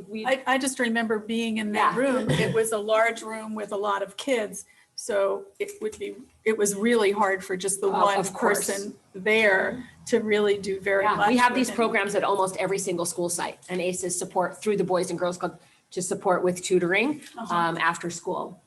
we, I just remember being in that Yeah. room. It was a large room with a lot of kids. So it was really hard for just the one of course. person there to really do very yeah, much. we have these within- programs at almost every single school site, and ACES support through the Boys and Girls Club to support with tutoring after school.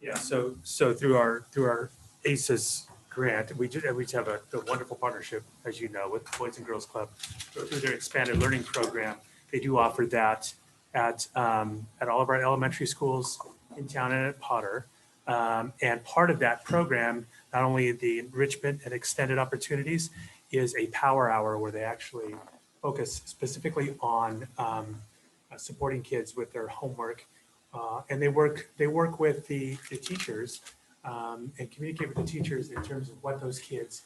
Yeah, so through our ACES grant, we just have a wonderful partnership, as you know, with Boys and Girls Club. Through their expanded learning program, they do offer that at all of our elementary schools in town and at Potter. And part of that program, not only the enrichment and extended opportunities, is a power hour where they actually focus specifically on supporting kids with their homework. And they work with the teachers and communicate with the teachers in terms of what those kids,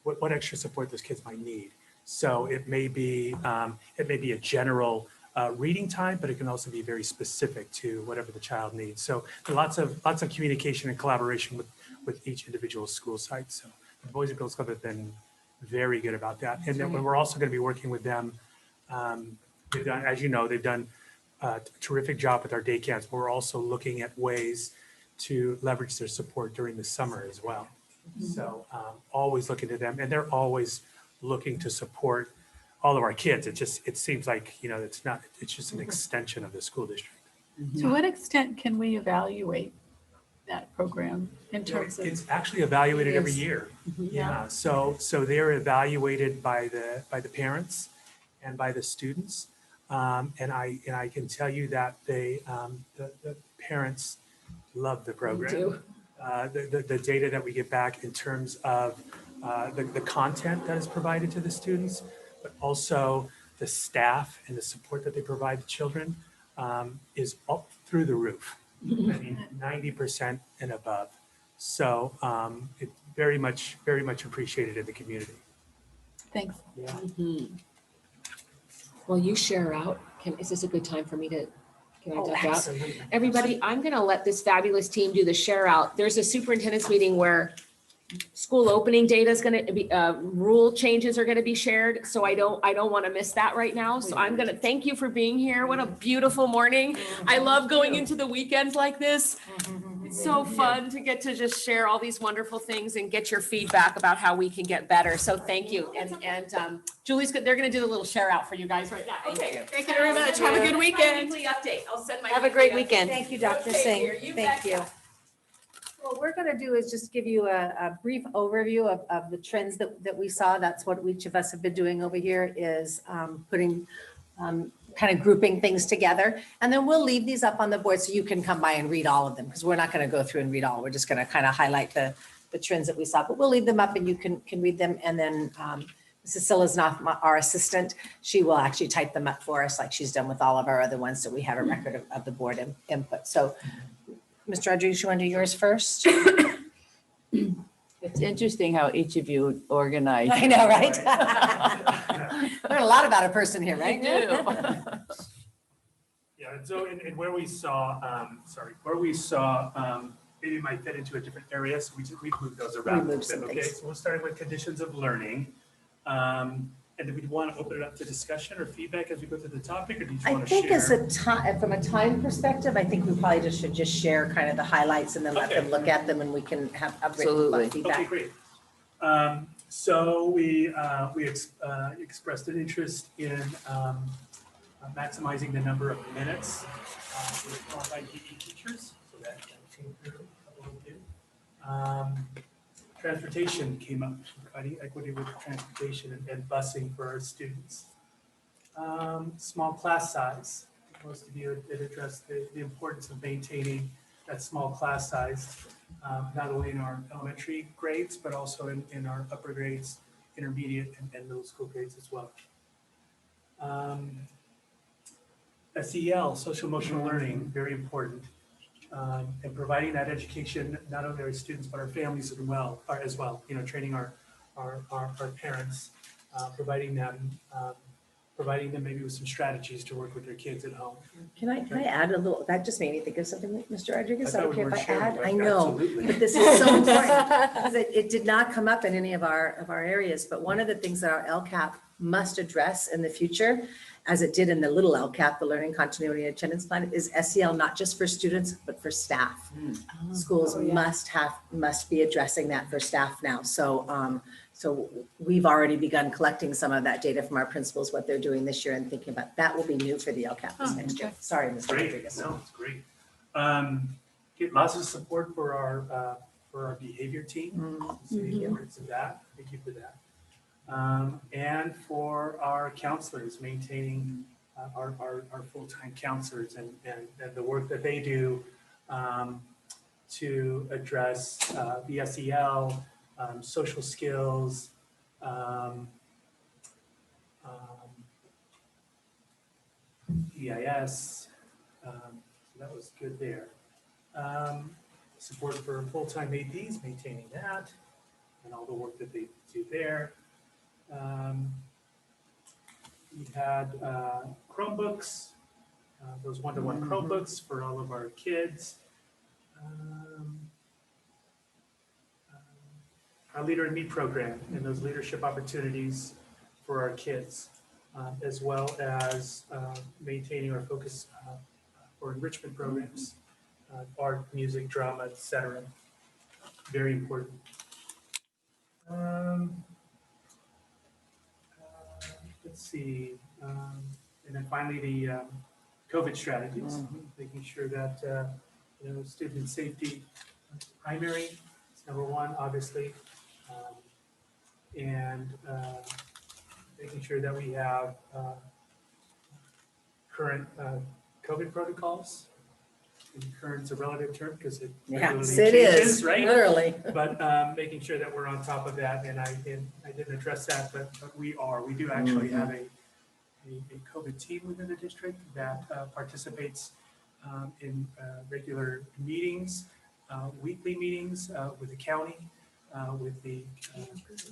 what extra support those kids might need. So it may be a general reading time, but it can also be very specific to whatever the child needs. So lots of communication and collaboration with each individual school site. So the Boys and Girls Club have been very good about that. And then we're also going to be working with them. They've done, as you know, they've done a terrific job with our day camps, but we're also looking at ways to leverage their support during the summer as well. So always looking to them, and they're always looking to support all of our kids. It seems like, it's just an extension of the school district. To what extent can we evaluate that program in terms of? It's actually evaluated every year. Mm-hmm. Yeah, so they're evaluated by the parents and by the students. And I can tell you that the parents love the program. do. The data that we get back in terms of the content that is provided to the students, but also the staff and the support that they provide the children is up through the roof. I mean, 90% and above. So it's very much appreciated in the community. Thanks. Yeah. Will you share out? Is this a good time for me to, can I Oh, talk out? absolutely. Everybody, I'm going to let this fabulous team do the share out. There's a superintendent's meeting where school opening data is going to be, rule changes are going to be shared. So I don't want to miss that right now. So I'm going to thank you for being here. What a beautiful morning. I love going into the weekends like this. It's so fun to get to just share all these wonderful things and get your feedback about how we can get better. So thank you. And Julie's good. They're going to do the little share out for you guys right now. Okay. Thank you very much. Have a good weekend. Weekly update. I'll send my. Have a great weekly update. weekend. Thank you, Dr. Okay, Singh. dear, you Thank you. betcha. What we're going to do is just give you a brief overview of the trends that we saw. That's what each of us have been doing over here is putting, kind of grouping things together. And then we'll leave these up on the board so you can come by and read all of them because we're not going to go through and read all. We're just going to kind of highlight the trends that we saw, but we'll leave them up and you can read them. And then Mrs. Silesnoff, our assistant, she will actually type them up for us like she's done with all of our other ones so we have a record of the board input. So Mr. Rodriguez, you want to do yours first? It's interesting how each of you organize. I know, right? Learn a lot about a person here, right? Yeah, and so and where we saw, maybe it might fit into a different area, so we moved those around. We moved some Okay, things. so we'll start with conditions of learning. And do we want to open it up to discussion or feedback as we go through the topic, or do you just I want to think as share? a time, from a time perspective, I think we probably should just share kind of the highlights and then let them look at them and we can have a written Absolutely. Okay, feedback. great. So we expressed an interest in maximizing the number of minutes with qualified PE teachers, so that came through a little bit. Transportation came up, providing equity with transportation and busing for our students. Small class size. Most of you had addressed the importance of maintaining that small class size, not only in our elementary grades, but also in our upper grades, intermediate and middle school grades as well. SEL, social emotional learning, very important. And providing that education, not only our students, but our families as well, training our parents, providing them providing them maybe with some strategies to work with their kids at home. Can I add a little, that just made me think of something, Mr. Rodriguez, is that thought we okay if weren't I sharing, add? but I know, absolutely. but this is so important. Because it did not come up in any of our areas, but one of the things that our LCAP must address in the future, as it did in the little LCAP, the Learning Continuity and Attendance Plan, is SEL, not just for students, but for staff. Schools must be addressing that for staff now. So we've already begun collecting some of that data from our principals, what they're doing this year, and thinking about that will be new for the LCAP this next year. Sorry, Mr. Great, Rodriguez. no, it's great. Get lots of support for our behavior team. See the importance of that. Thank you for that. And for our counselors, maintaining our full-time counselors and the work that they do to address the SEL, social skills, EIS. So that was good there. Support for full-time APs, maintaining that, and all the work that they do there. We had Chromebooks, those one-to-one Chromebooks for all of our kids. Our Leader in Me program and those leadership opportunities for our kids, as well as maintaining our focus for enrichment programs, art, music, drama, etc. Very important. Let's see, and then finally the COVID strategies, making sure that student safety is primary, it's number one, obviously, and making sure that we have current COVID protocols. And current's a relative term because it regularly Yes, it is, changes, right? literally. But making sure that we're on top of that, and I didn't address that, but we are. We do actually have a COVID team within the district that participates in regular meetings, weekly meetings with the county, with the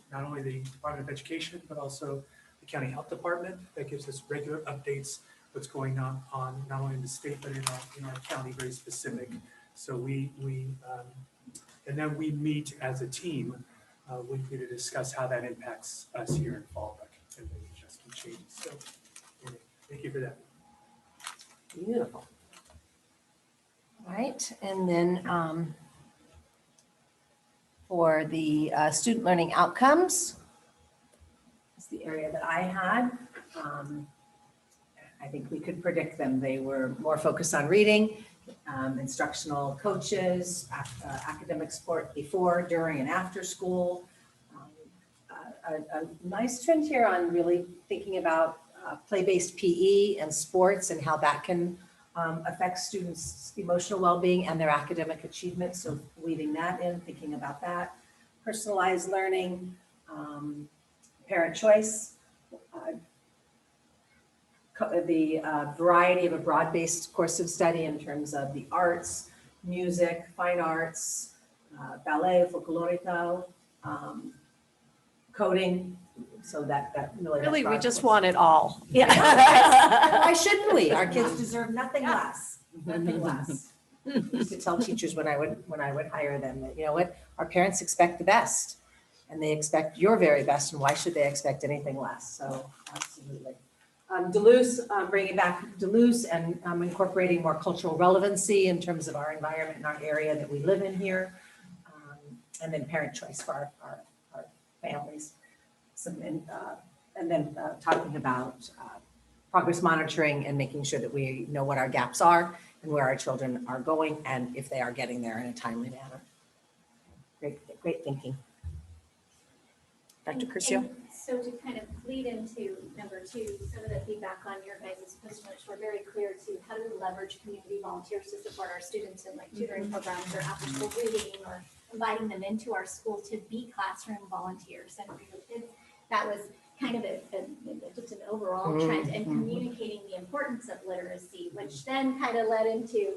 not only the Department of Education, but also the county health department that gives us regular updates what's going on not only in the state but in our county, very specific. So and then we meet as a team weekly to discuss how that impacts us here in Fallbrook and maybe just some changes. So anyway, thank you for that. Beautiful. All right, and then for the student learning outcomes, it's the area that I had. I think we could predict them. They were more focused on reading, instructional coaches, academic support before, during, and after school. A nice trend here on really thinking about play-based PE and sports and how that can affect students' emotional well-being and their academic achievement. So weaving that in, thinking about that. Personalized learning, parent choice, the variety of a broad-based course of study in terms of the arts, music, fine arts, ballet, folklorico, coding, so that really. Really, we just want it all. Why shouldn't we? Our kids deserve nothing less, nothing less. I used to tell teachers when I would hire them that, you know what, our parents expect the best and they expect your very best, and why should they expect anything less? So absolutely. Duluth, bringing back Duluth and incorporating more cultural relevancy in terms of our environment and our area that we live in here. And then parent choice for our families. And then talking about progress monitoring and making sure that we know what our gaps are and where our children are going and if they are getting there in a timely manner. Great thinking. Dr. Curcio? And so to kind of lead into number two, some of the feedback on your guys' post notes were very clear to how do we leverage community volunteers to support our students in like tutoring programs or after school reading or inviting them into our school to be classroom volunteers. And for your kids, that was kind of just an overall trend and communicating the importance of literacy, which then kind of led into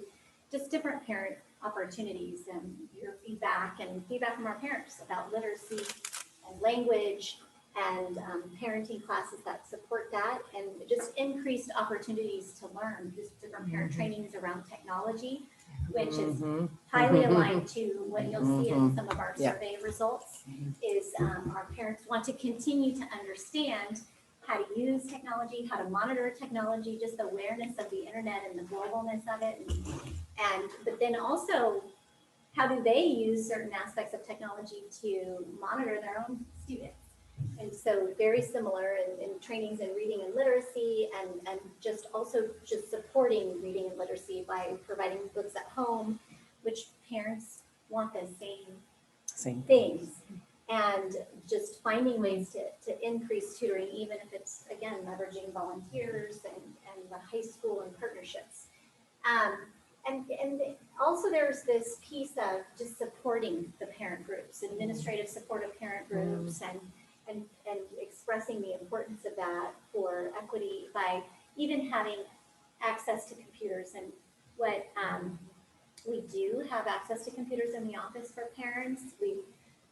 just different parent opportunities and your feedback and feedback from our parents about literacy and language and parenting classes that support that, and just increased opportunities to learn, just different parent trainings around technology, which is highly aligned to what you'll see in some of our Yeah. survey results, is our parents want to continue to understand how to use technology, how to monitor technology, just the awareness of the internet and the globalness of it. But then also, how do they use certain aspects of technology to monitor their own students? And so very similar in trainings in reading and literacy, and just also just supporting reading and literacy by providing books at home, which parents want the same things. And just finding ways to increase tutoring, even if it's, again, leveraging volunteers and the high school and partnerships. And also there's this piece of just supporting the parent groups, administrative support of parent groups, and expressing the importance of that for equity by even having access to computers. And what we do have access to computers in the office for parents. We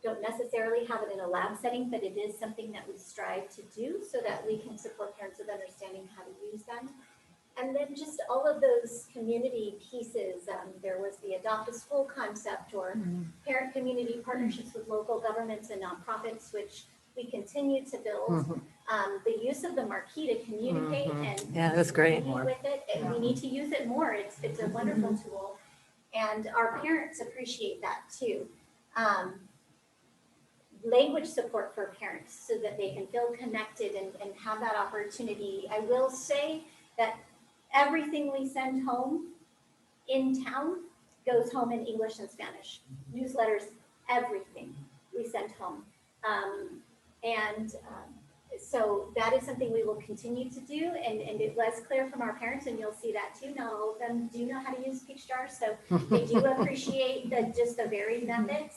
don't necessarily have it in a lab setting, but it is something that we strive to do so that we can support parents with understanding how to use them. And then just all of those community pieces, there was the Adopt a School concept, or parent community partnerships with local governments and nonprofits, which we continue to build. The use of the marquee to communicate and Yeah, that's great. communicate with it, and we need to use it more. It's a wonderful tool, and our parents appreciate that too. Language support for parents so that they can feel connected and have that opportunity. I will say that everything we send home in town goes home in English and Spanish. Newsletters, everything we send home. So that is something we will continue to do, and it was clear from our parents, and you'll see that too. Not all of them do know how to use Peachjar, so they do appreciate just the varied methods.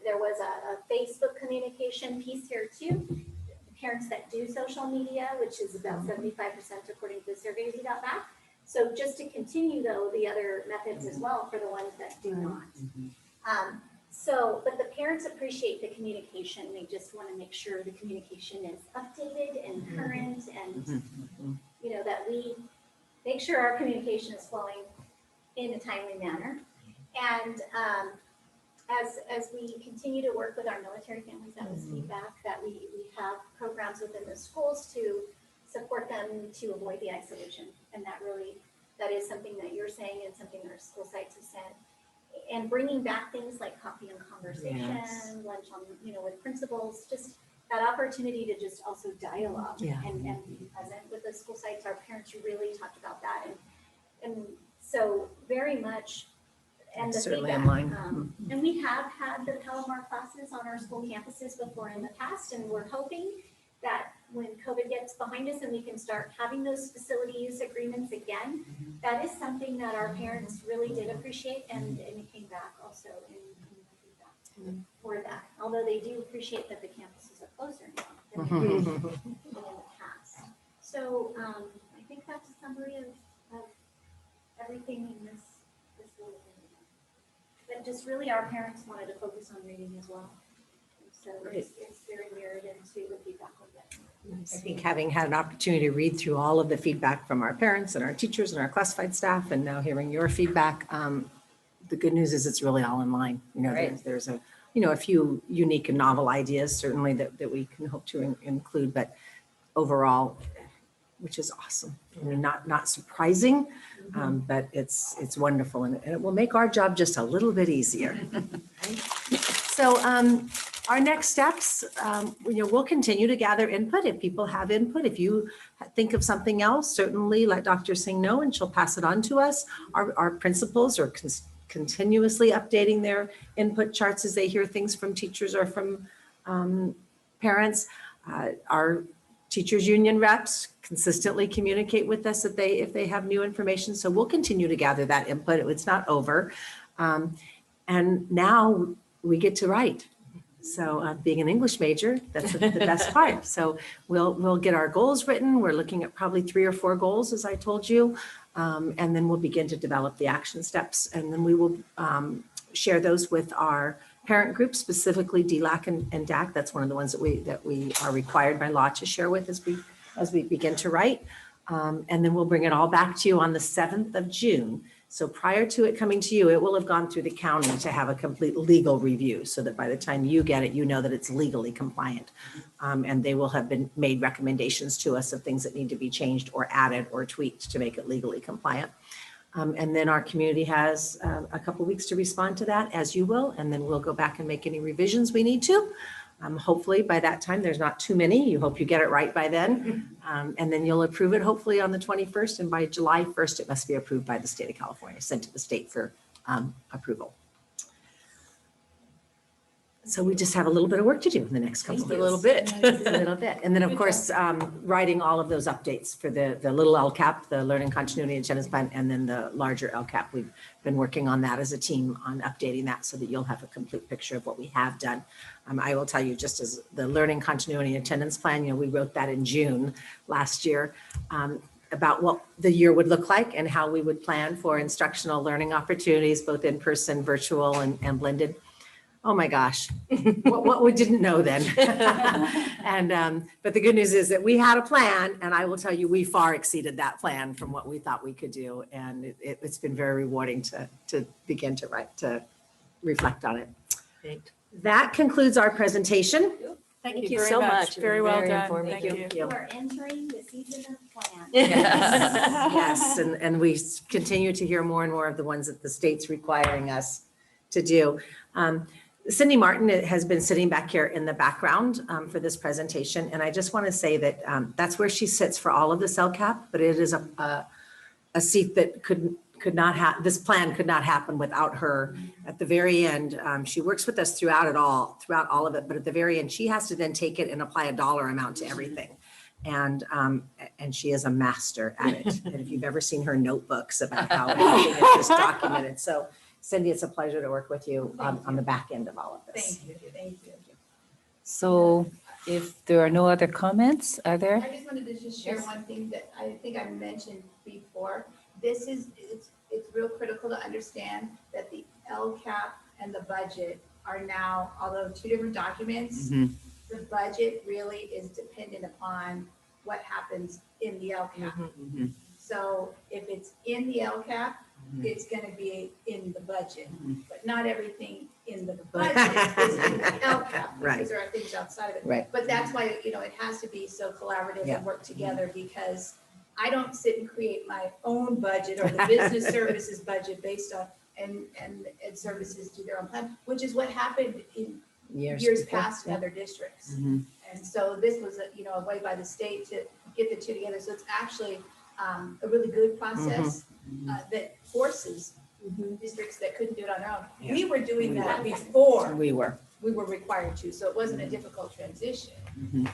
There was a Facebook communication piece here too. Parents that do social media, which is about 75% according to the surveys we got back. So just to continue though, the other methods as well for the ones that do not. But the parents appreciate the communication. They just want to make sure the communication is updated and current, and that we make sure our communication is flowing in a timely manner. And as we continue to work with our military families, that was feedback that we have programs within the schools to support them to avoid the isolation. And that is something that you're saying, and something our school sites have said. And bringing back things like coffee and conversation, lunch on, with principals, just that opportunity to just also dialogue and be present with the school sites. Our parents really talked about that. And so very much, and the Certainly feedback. in line. And we have had the Palomar classes on our school campuses before in the past, and we're hoping that when COVID gets behind us and we can start having those facility use agreements again, that is something that our parents really did appreciate, and it came back also in the feedback for that. Although they do appreciate that the campuses are closer now than they were in the past. So I think that's a summary of everything in this little thing. But just really our parents wanted to focus on reading as well. So it's very mirrored into the feedback we get. I think having had an opportunity to read through all of the feedback from our parents and our teachers and our classified staff, and now hearing your feedback, the good news is it's really all in line. There's a few unique and novel ideas certainly that we can hope to include, but overall, which is awesome. I mean, not surprising, but it's wonderful, and it will make our job just a little bit easier. So our next steps, we'll continue to gather input. If people have input, if you think of something else, certainly let Dr. Singh know and she'll pass it on to us. Our principals are continuously updating their input charts as they hear things from teachers or from parents. Our teachers union reps consistently communicate with us if they have new information. So we'll continue to gather that input. It's not over. And now we get to write. So being an English major, that's the best part. So we'll get our goals written. We're looking at probably 3 or 4 goals, as I told you. And then we'll begin to develop the action steps. And then we will share those with our parent groups, specifically DLAC and DAC. That's one of the ones that we are required by law to share with as we begin to write. And then we'll bring it all back to you on the 7th of June. So prior to it coming to you, it will have gone through the county to have a complete legal review so that by the time you get it, you know that it's legally compliant. And they will have been made recommendations to us of things that need to be changed or added or tweaked to make it legally compliant. And then our community has a couple weeks to respond to that, as you will, and then we'll go back and make any revisions we need to. Hopefully by that time, there's not too many. You hope you get it right by then. And then you'll approve it hopefully on the 21st, and by July 1st, it must be approved by the state of California, sent to the state for approval. So we just have a little bit of work to do in the next couple of A weeks. little bit. A little bit. And then, of course, writing all of those updates for the little LCAP, the Learning Continuity and Attendance Plan, and then the larger LCAP. We've been working on that as a team on updating that so that you'll have a complete picture of what we have done. I will tell you, just as the Learning Continuity and Attendance Plan, we wrote that in June last year about what the year would look like and how we would plan for instructional learning opportunities, both in person, virtual, and blended. Oh my gosh, what we didn't know then. And, but the good news is that we had a plan, and I will tell you, we far exceeded that plan from what we thought we could do. And it's been very rewarding to begin to reflect on it. Great. That concludes our presentation. Thank you so much. Very well done. informative. Thank you. You are entering the season of plan. Yes, and we continue to hear more and more of the ones that the state's requiring us to do. Cindy Martin has been sitting back here in the background for this presentation. And I just want to say that that's where she sits for all of this LCAP, but it is a seat that could not have, this plan could not happen without her. At the very end, she works with us throughout all of it, but at the very end, she has to then take it and apply a dollar amount to everything. And she is a master at it. And if you've ever seen her notebooks about how everything is just documented. So Cindy, it's a pleasure to work with you on the back end of all of this. Thank you, thank you. So if there are no other comments, are there? I just wanted to just share one thing that I think I mentioned before. It's real critical to understand that the LCAP and the budget are now, although two different documents, the budget really is dependent upon what happens in the LCAP. So if it's in the LCAP, it's going to be in the budget, but not everything in the budget is in the LCAP, Right. because there are things outside of it. Right. But that's why, it has to be so collaborative and work together, because I don't sit and create my own budget or the business services budget based on, and ed services do their own plan, which is what happened in years before. past in other districts. And so this was a way by the state to get the two together. So it's actually a really good process that forces districts that couldn't do it on their own. Yeah. We were doing that before We were. we were required to, so it wasn't a difficult transition.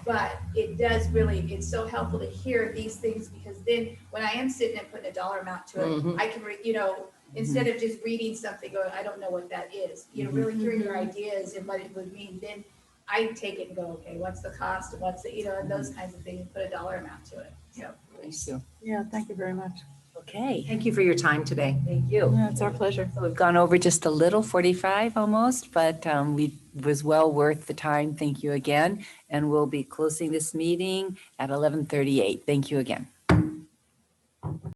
But it does really, it's so helpful to hear these things, because then when I am sitting and putting a dollar amount to it, I can, instead of just reading something, going, I don't know what that is, really hearing your ideas and what it would mean, then I take it and go, okay, what's the cost and what's the, and those kinds of things, and put a dollar amount to it. So. Thank you. Yeah, thank you very much. Okay, Thank you for your time today. thank you. Yeah, it's our pleasure. So we've gone over just a little, 45 almost, but was well worth the time. Thank you again. And we'll be closing this meeting at 11:38. Thank you again.